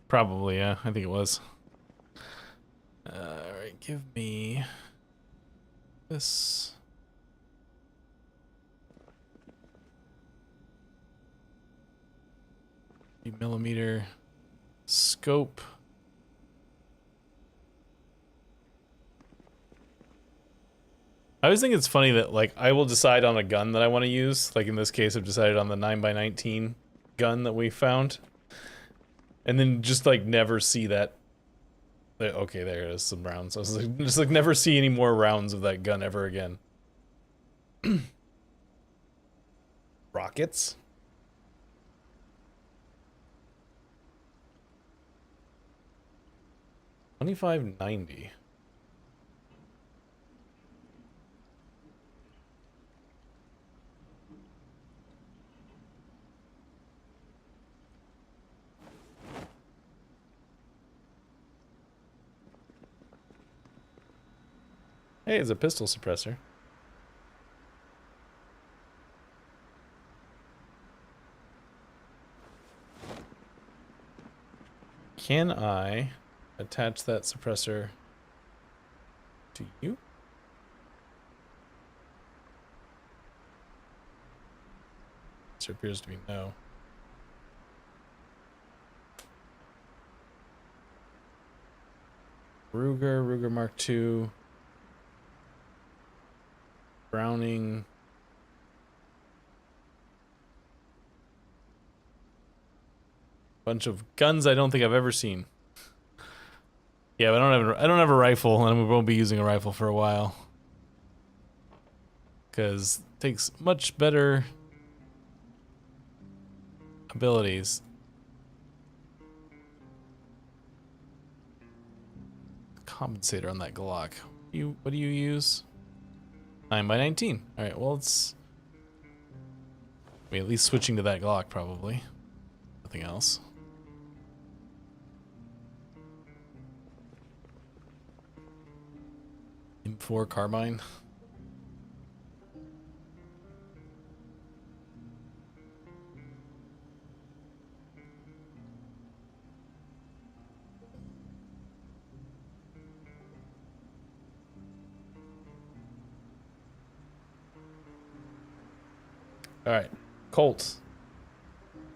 Probably, yeah. I think it was. Alright, give me this. Millimeter scope. I always think it's funny that, like, I will decide on a gun that I want to use. Like, in this case, I've decided on the 9x19 gun that we found. And then just, like, never see that. Okay, there it is, some rounds. I was like, just, like, never see any more rounds of that gun ever again. Rockets? 2590. Hey, it's a pistol suppressor. Can I attach that suppressor to you? There appears to be no. Ruger Mark II. Browning. Bunch of guns I don't think I've ever seen. Yeah, I don't have a rifle, and we won't be using a rifle for a while. Because it takes much better abilities. Compensator on that Glock. What do you use? 9x19. Alright, well it's... at least switching to that Glock probably. Nothing else. M4 carbine. Alright, Colt.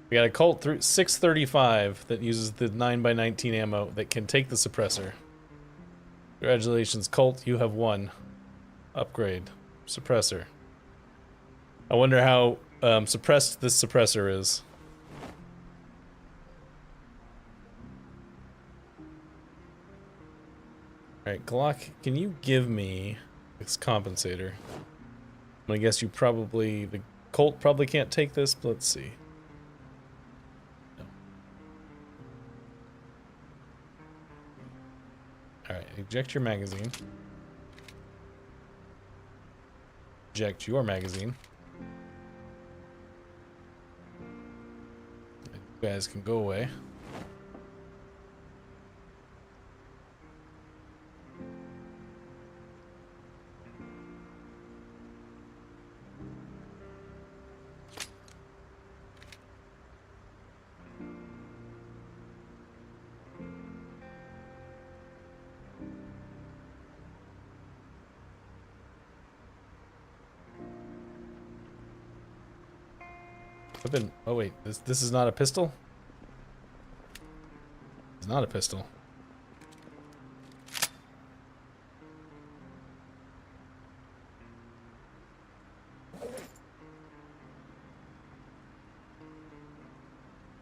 We got a Colt 635 that uses the 9x19 ammo that can take the suppressor. Congratulations, Colt, you have won. Upgrade. Suppressor. I wonder how suppressed this suppressor is. Alright, Glock, can you give me this compensator? I'm gonna guess you probably... the Colt probably can't take this, but let's see. No. Alright, eject your magazine. Eject your magazine. You guys can go away. Oh wait, this is not a pistol? It's not a pistol.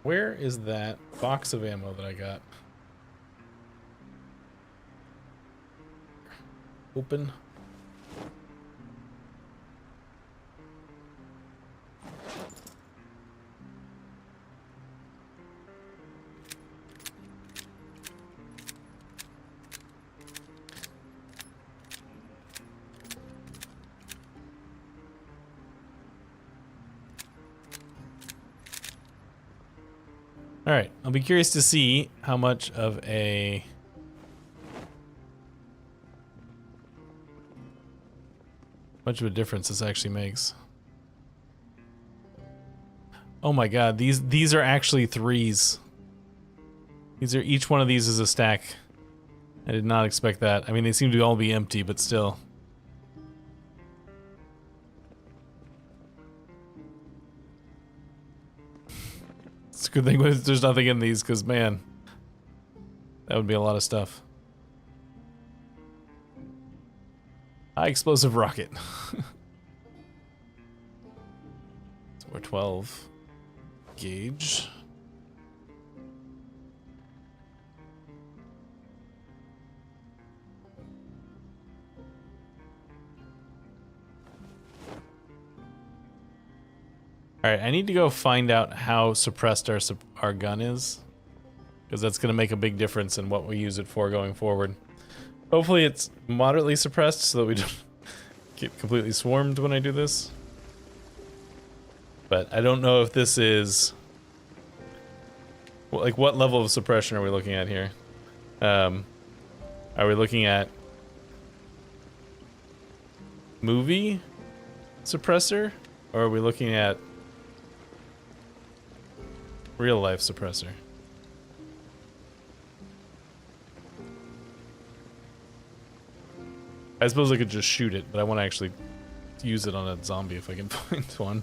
Where is that box of ammo that I got? Open. Alright, I'll be curious to see how much of a... difference this actually makes. Oh my god, these are actually threes. Each one of these is a stack. I did not expect that. I mean, they seem to all be empty, but still. It's a good thing there's nothing in these, because man, that would be a lot of stuff. High explosive rocket. So we're 12 gauge. All right, I need to go find out how suppressed our gun is. because that's going to make a big difference in what we use it for going forward. Hopefully it's moderately suppressed so that we don't get completely swarmed when I do this. But I don't know if this is... Like, what level of suppression are we looking at here? Are we looking at... movie suppressor? Or are we looking at... real life suppressor? I suppose I could just shoot it, but I want to actually use it on a zombie if I can find one.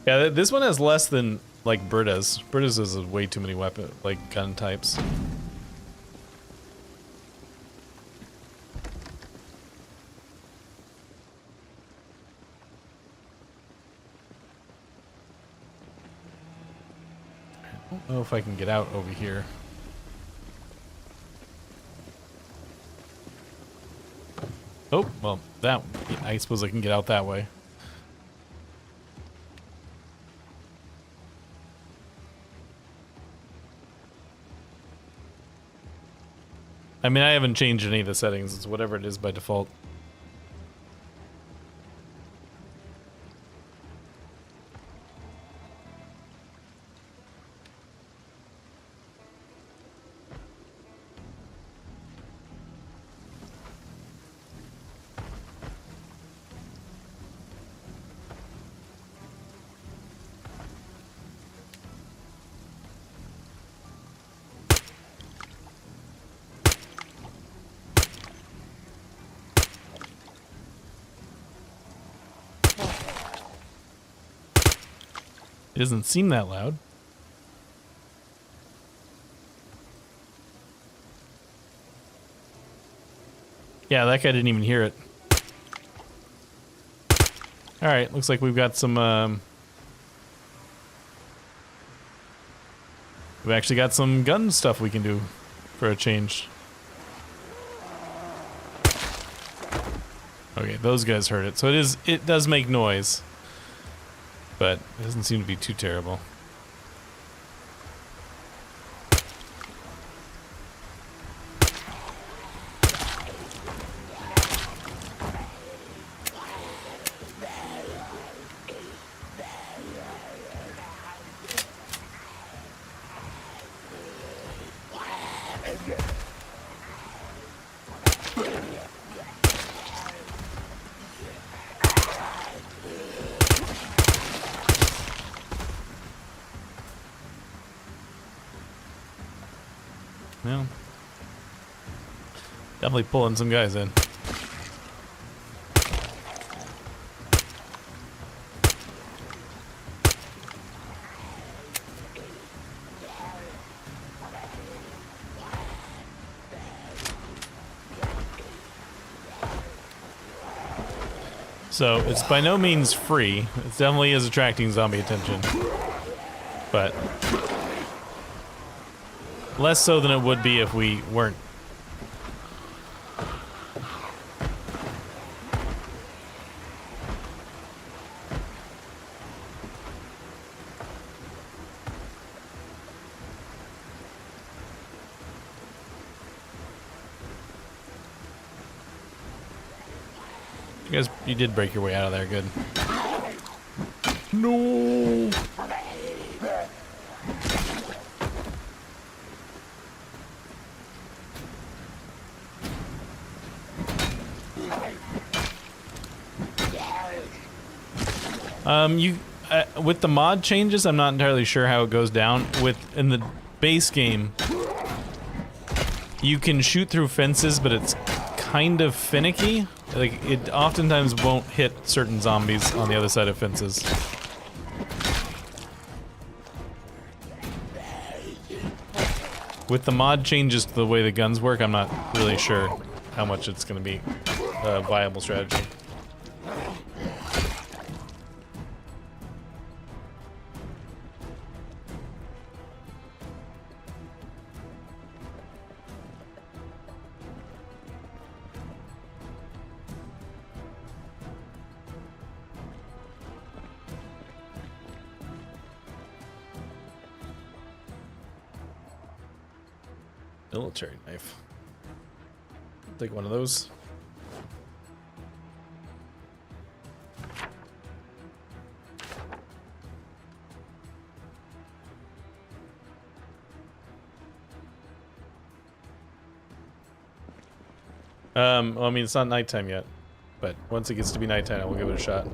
Yeah, this one has less than, like, Britta's. Britta's has way too many weapon, like, gun types. I don't know if I can get out over here. Oh, well, that... I suppose I can get out that way. I mean, I haven't changed any of the settings. It's whatever it is by default. It doesn't seem that loud. Yeah, that guy didn't even hear it. Alright, looks like we've got some, we've actually got some gun stuff we can do for a change. Okay, those guys heard it. So it does make noise. But it doesn't seem to be too terrible. Well, definitely pulling some guys in. So, it's by no means free. It definitely is attracting zombie attention. But less so than it would be if we weren't. You did break your way out of there, good. No! With the mod changes, I'm not entirely sure how it goes down. In the base game, you can shoot through fences, but it's kind of finicky. Like, it oftentimes won't hit certain zombies on the other side of fences. With the mod changes to the way the guns work, I'm not really sure how much it's going to be a viable strategy. Military knife. I'll take one of those. Well, I mean, it's not nighttime yet, but once it gets to be nighttime, I will give it a shot.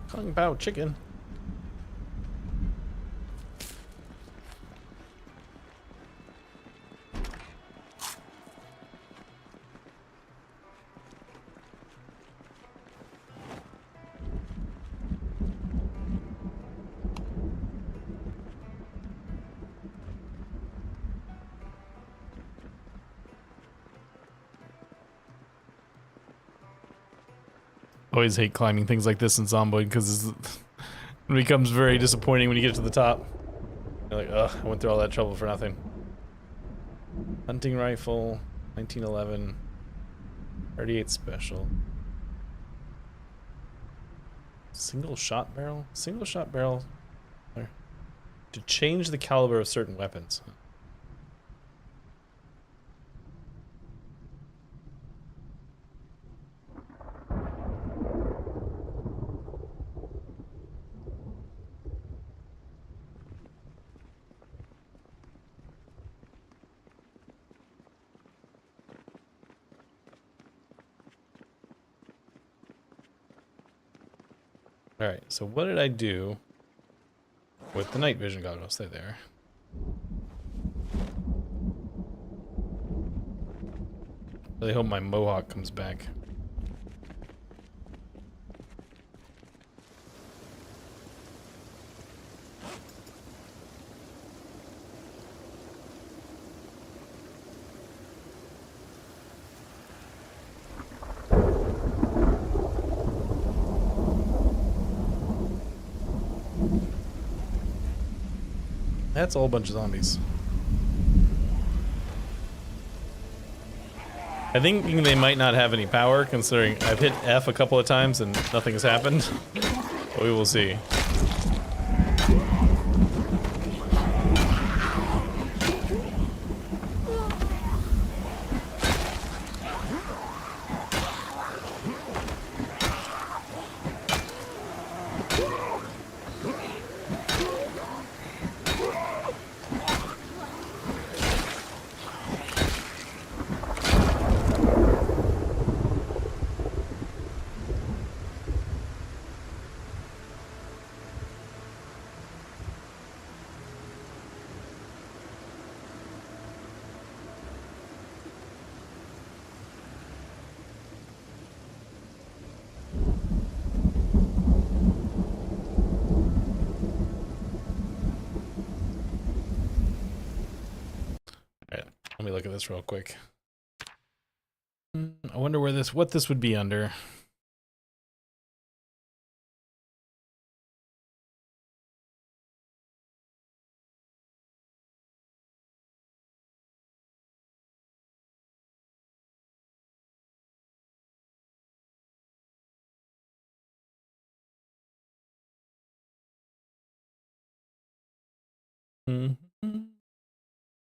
Kung Pao chicken. Always hate climbing things like this in Zomboid because it becomes very disappointing when you get to the top. You're like, ugh, I went through all that trouble for nothing. Hunting rifle, 1911, 38 special. Single shot barrel? Single shot barrel. To change the caliber of certain weapons. Alright, so what did I do with the night vision goggles? Stay there. Really hope my mohawk comes back. That's a whole bunch of zombies. I think they might not have any power, considering I've hit F a couple of times and nothing has happened. But we will see. Let me look at this real quick. I wonder where what this would be under.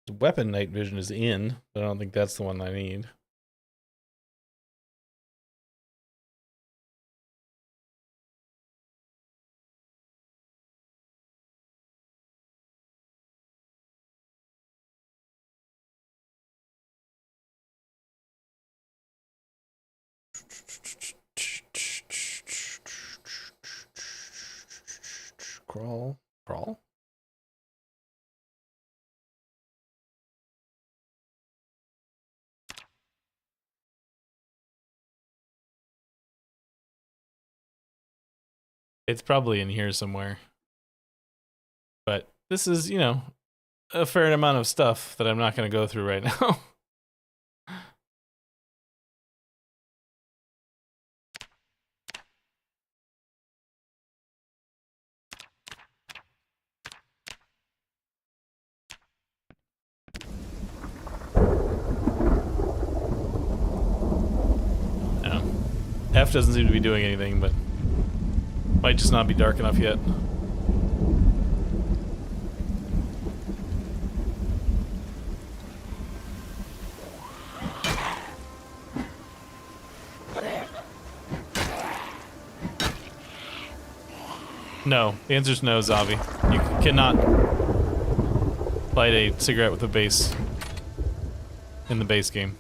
The weapon night vision is in, but I don't think that's the one I need. Crawl? It's probably in here somewhere. But this is, you know, a fair amount of stuff that I'm not going to go through right now. F doesn't seem to be doing anything, but might just not be dark enough yet. No, the answer's no, Zavi. You cannot light a cigarette with a base in the base game.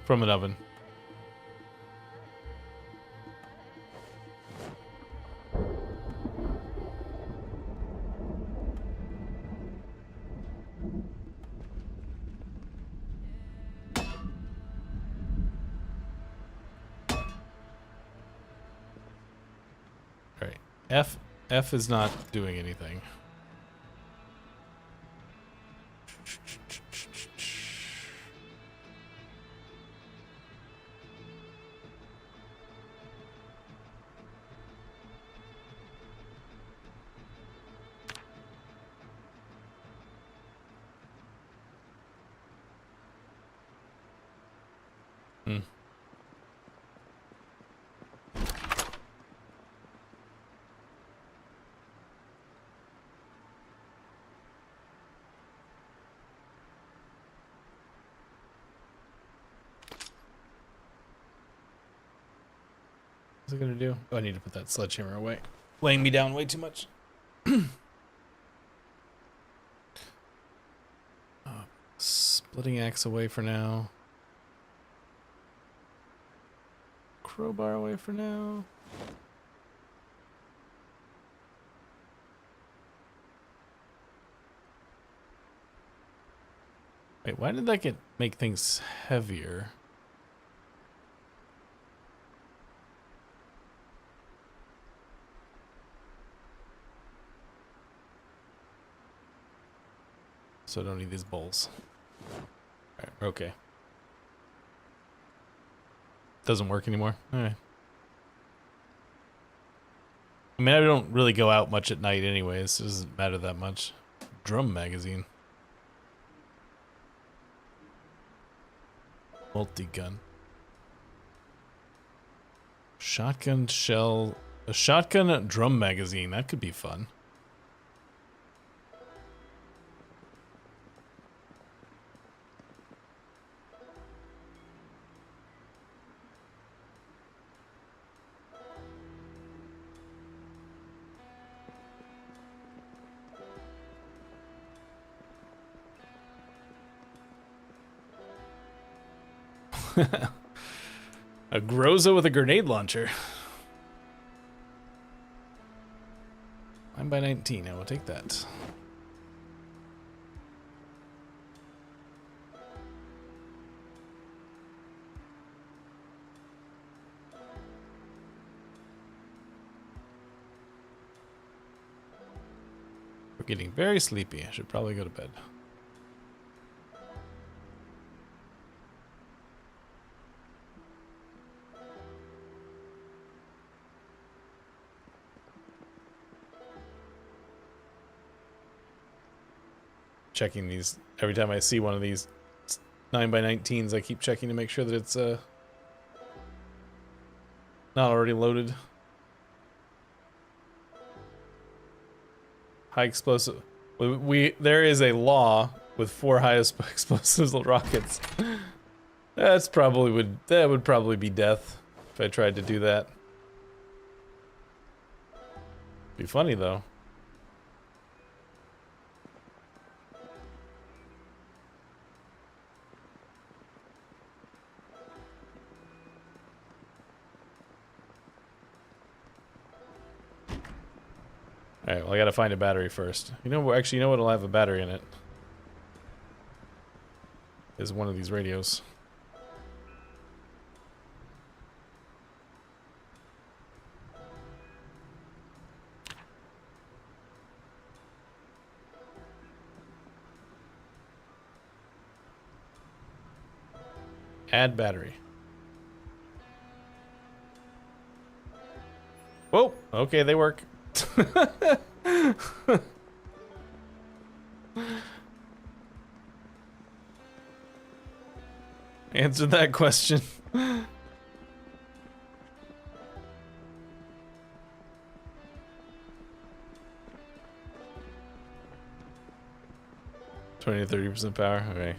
From an oven. Alright. F is not doing anything. What's it gonna do? Oh, I need to put that sledgehammer away. Weighing me down way too much. Splitting axe away for now. Crowbar away for now. Wait, why did that make things heavier? So I don't need these bowls. Alright, okay. Doesn't work anymore? Alright. I mean, I don't really go out much at night anyways. It doesn't matter that much. Drum magazine. Multi-gun. Shotgun shell. A shotgun drum magazine. That could be fun. A Groza with a grenade launcher. 9x19, I will take that. We're getting very sleepy. I should probably go to bed. Checking these every time I see one of these 9x19s. I keep checking to make sure that it's not already loaded. High explosive. There is a law with 4 high explosives rockets. That would probably be death if I tried to do that. Be funny though. Alright, well I gotta find a battery first. Actually, you know what'll have a battery in it? Is one of these radios. Add battery. Whoa, okay, they work. Answer that question. (20 to 30% power? Okay.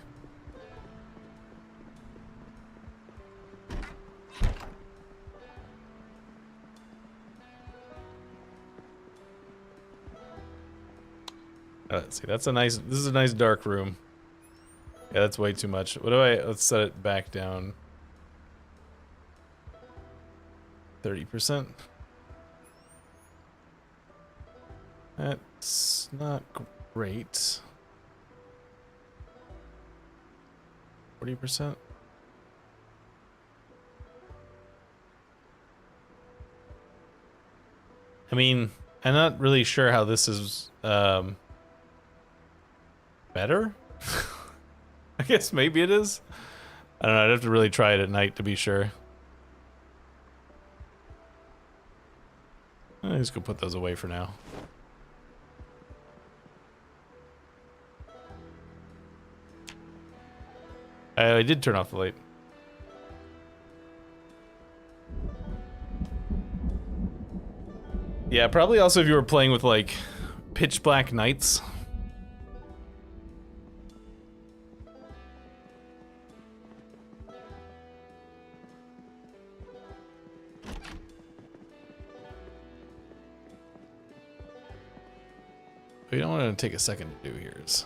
Let's see. That's a nice. This is a nice dark room. Yeah, that's way too much. What do I? Let's set it back down. 30%. That's not great. 40%. I mean, I'm not really sure how this is better. I guess maybe it is. I don't know. I'd have to really try it at night to be sure. I'm just gonna put those away for now. I did turn off the light. Yeah, probably also if you were playing with like pitch black nights. What you don't want to take a second to do here is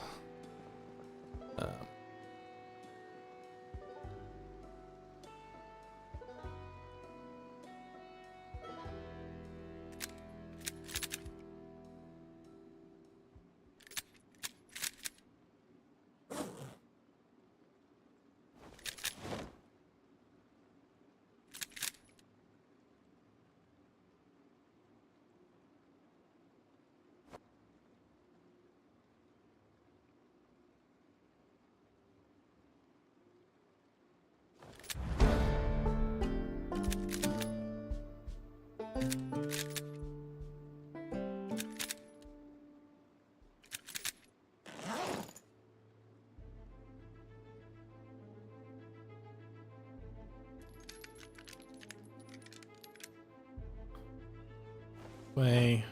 way.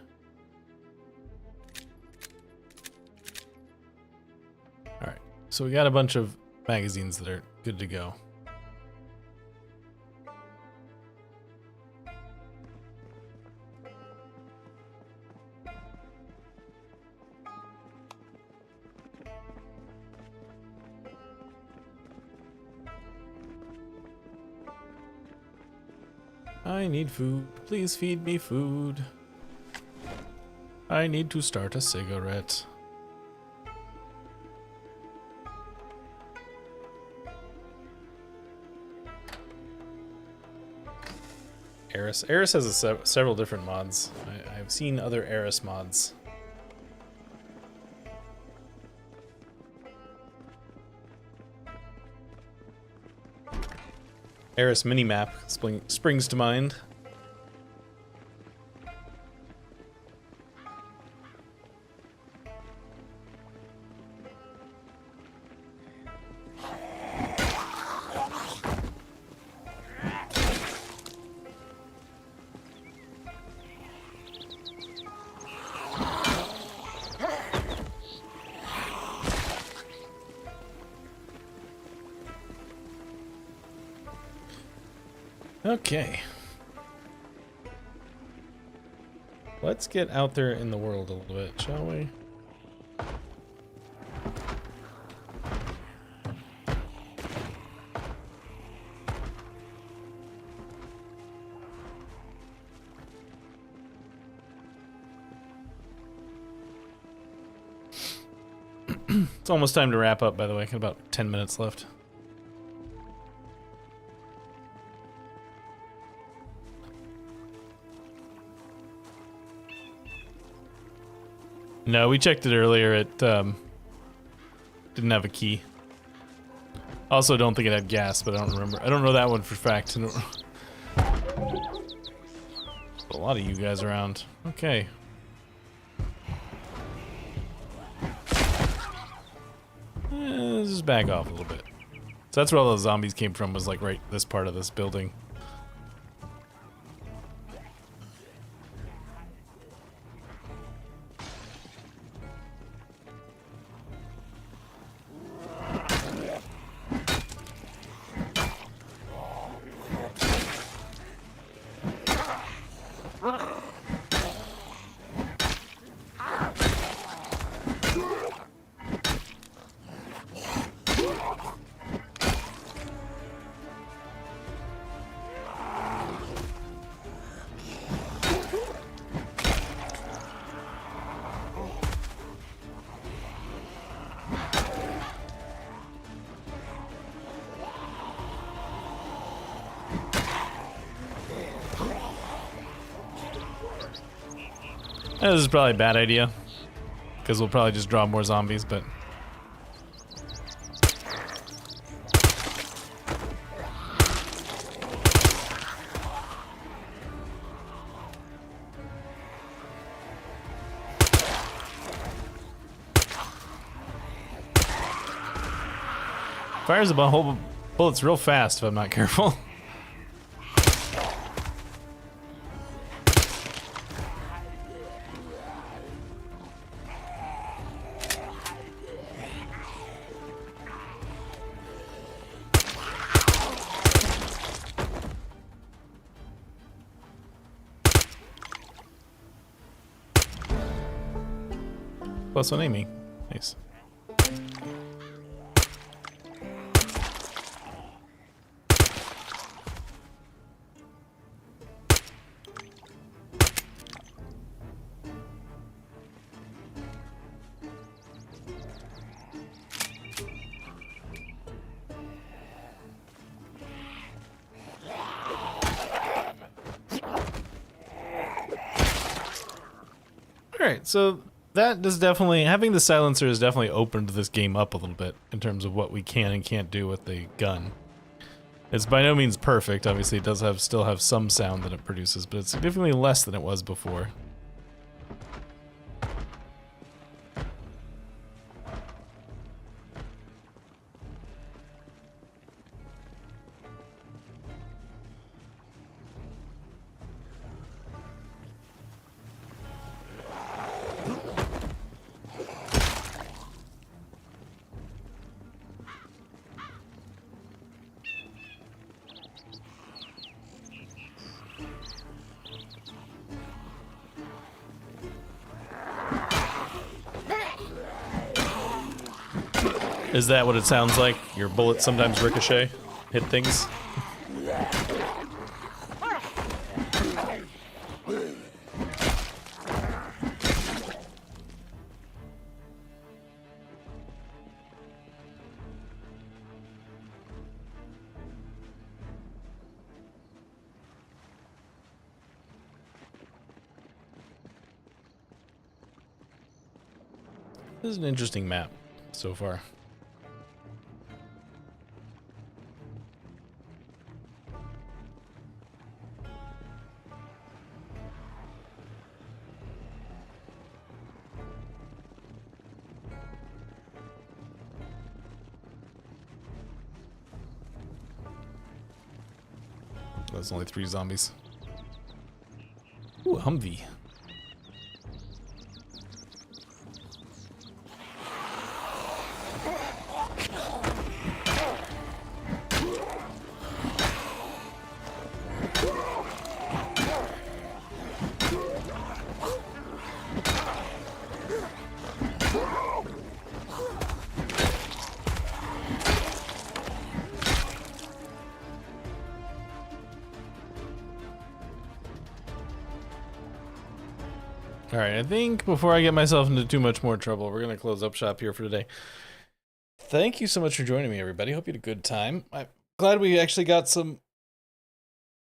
All right, so we got a bunch of magazines that are good to go. I need food. Please feed me food. I need to start a cigarette. Eris. Eris has several different mods. I've seen other Eris mods. Eris minimap springs to mind. Okay. Let's get out there in the world a little bit, shall we? It's almost time to wrap up, by the way. Got about 10 minutes left. No, we checked it earlier. It didn't have a key. Also, don't think it had gas, but I don't remember. I don't know that one for fact. A lot of you guys around. Okay. Let's just back off a little bit. So that's where all those zombies came from, was like right this part of this building. This is probably a bad idea, because we'll probably just draw more zombies, but... Fires a whole bullets real fast if I'm not careful. Plus one aiming. Nice. Alright, so that is definitely, having the silencer has definitely opened this game up a little bit in terms of what we can and can't do with the gun. It's by no means perfect, obviously it does still have some sound that it produces, but it's significantly less than it was before. Is that what it sounds like? Your bullets sometimes ricochet, hit things? This is an interesting map so far. There's only 3 zombies. Ooh, Humvee. Alright, I think before I get myself into too much more trouble, we're going to close up shop here for today. Thank you so much for joining me, everybody. Hope you had a good time. I'm glad we actually got some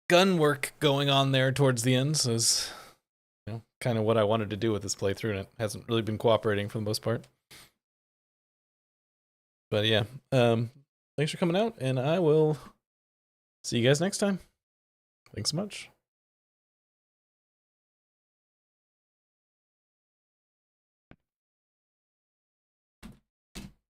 gun work going on there towards the end. So it's, you know, kind of what I wanted to do with this playthrough, and it hasn't really been cooperating for the most part. But yeah, thanks for coming out, and I will see you guys next time. Thanks so much.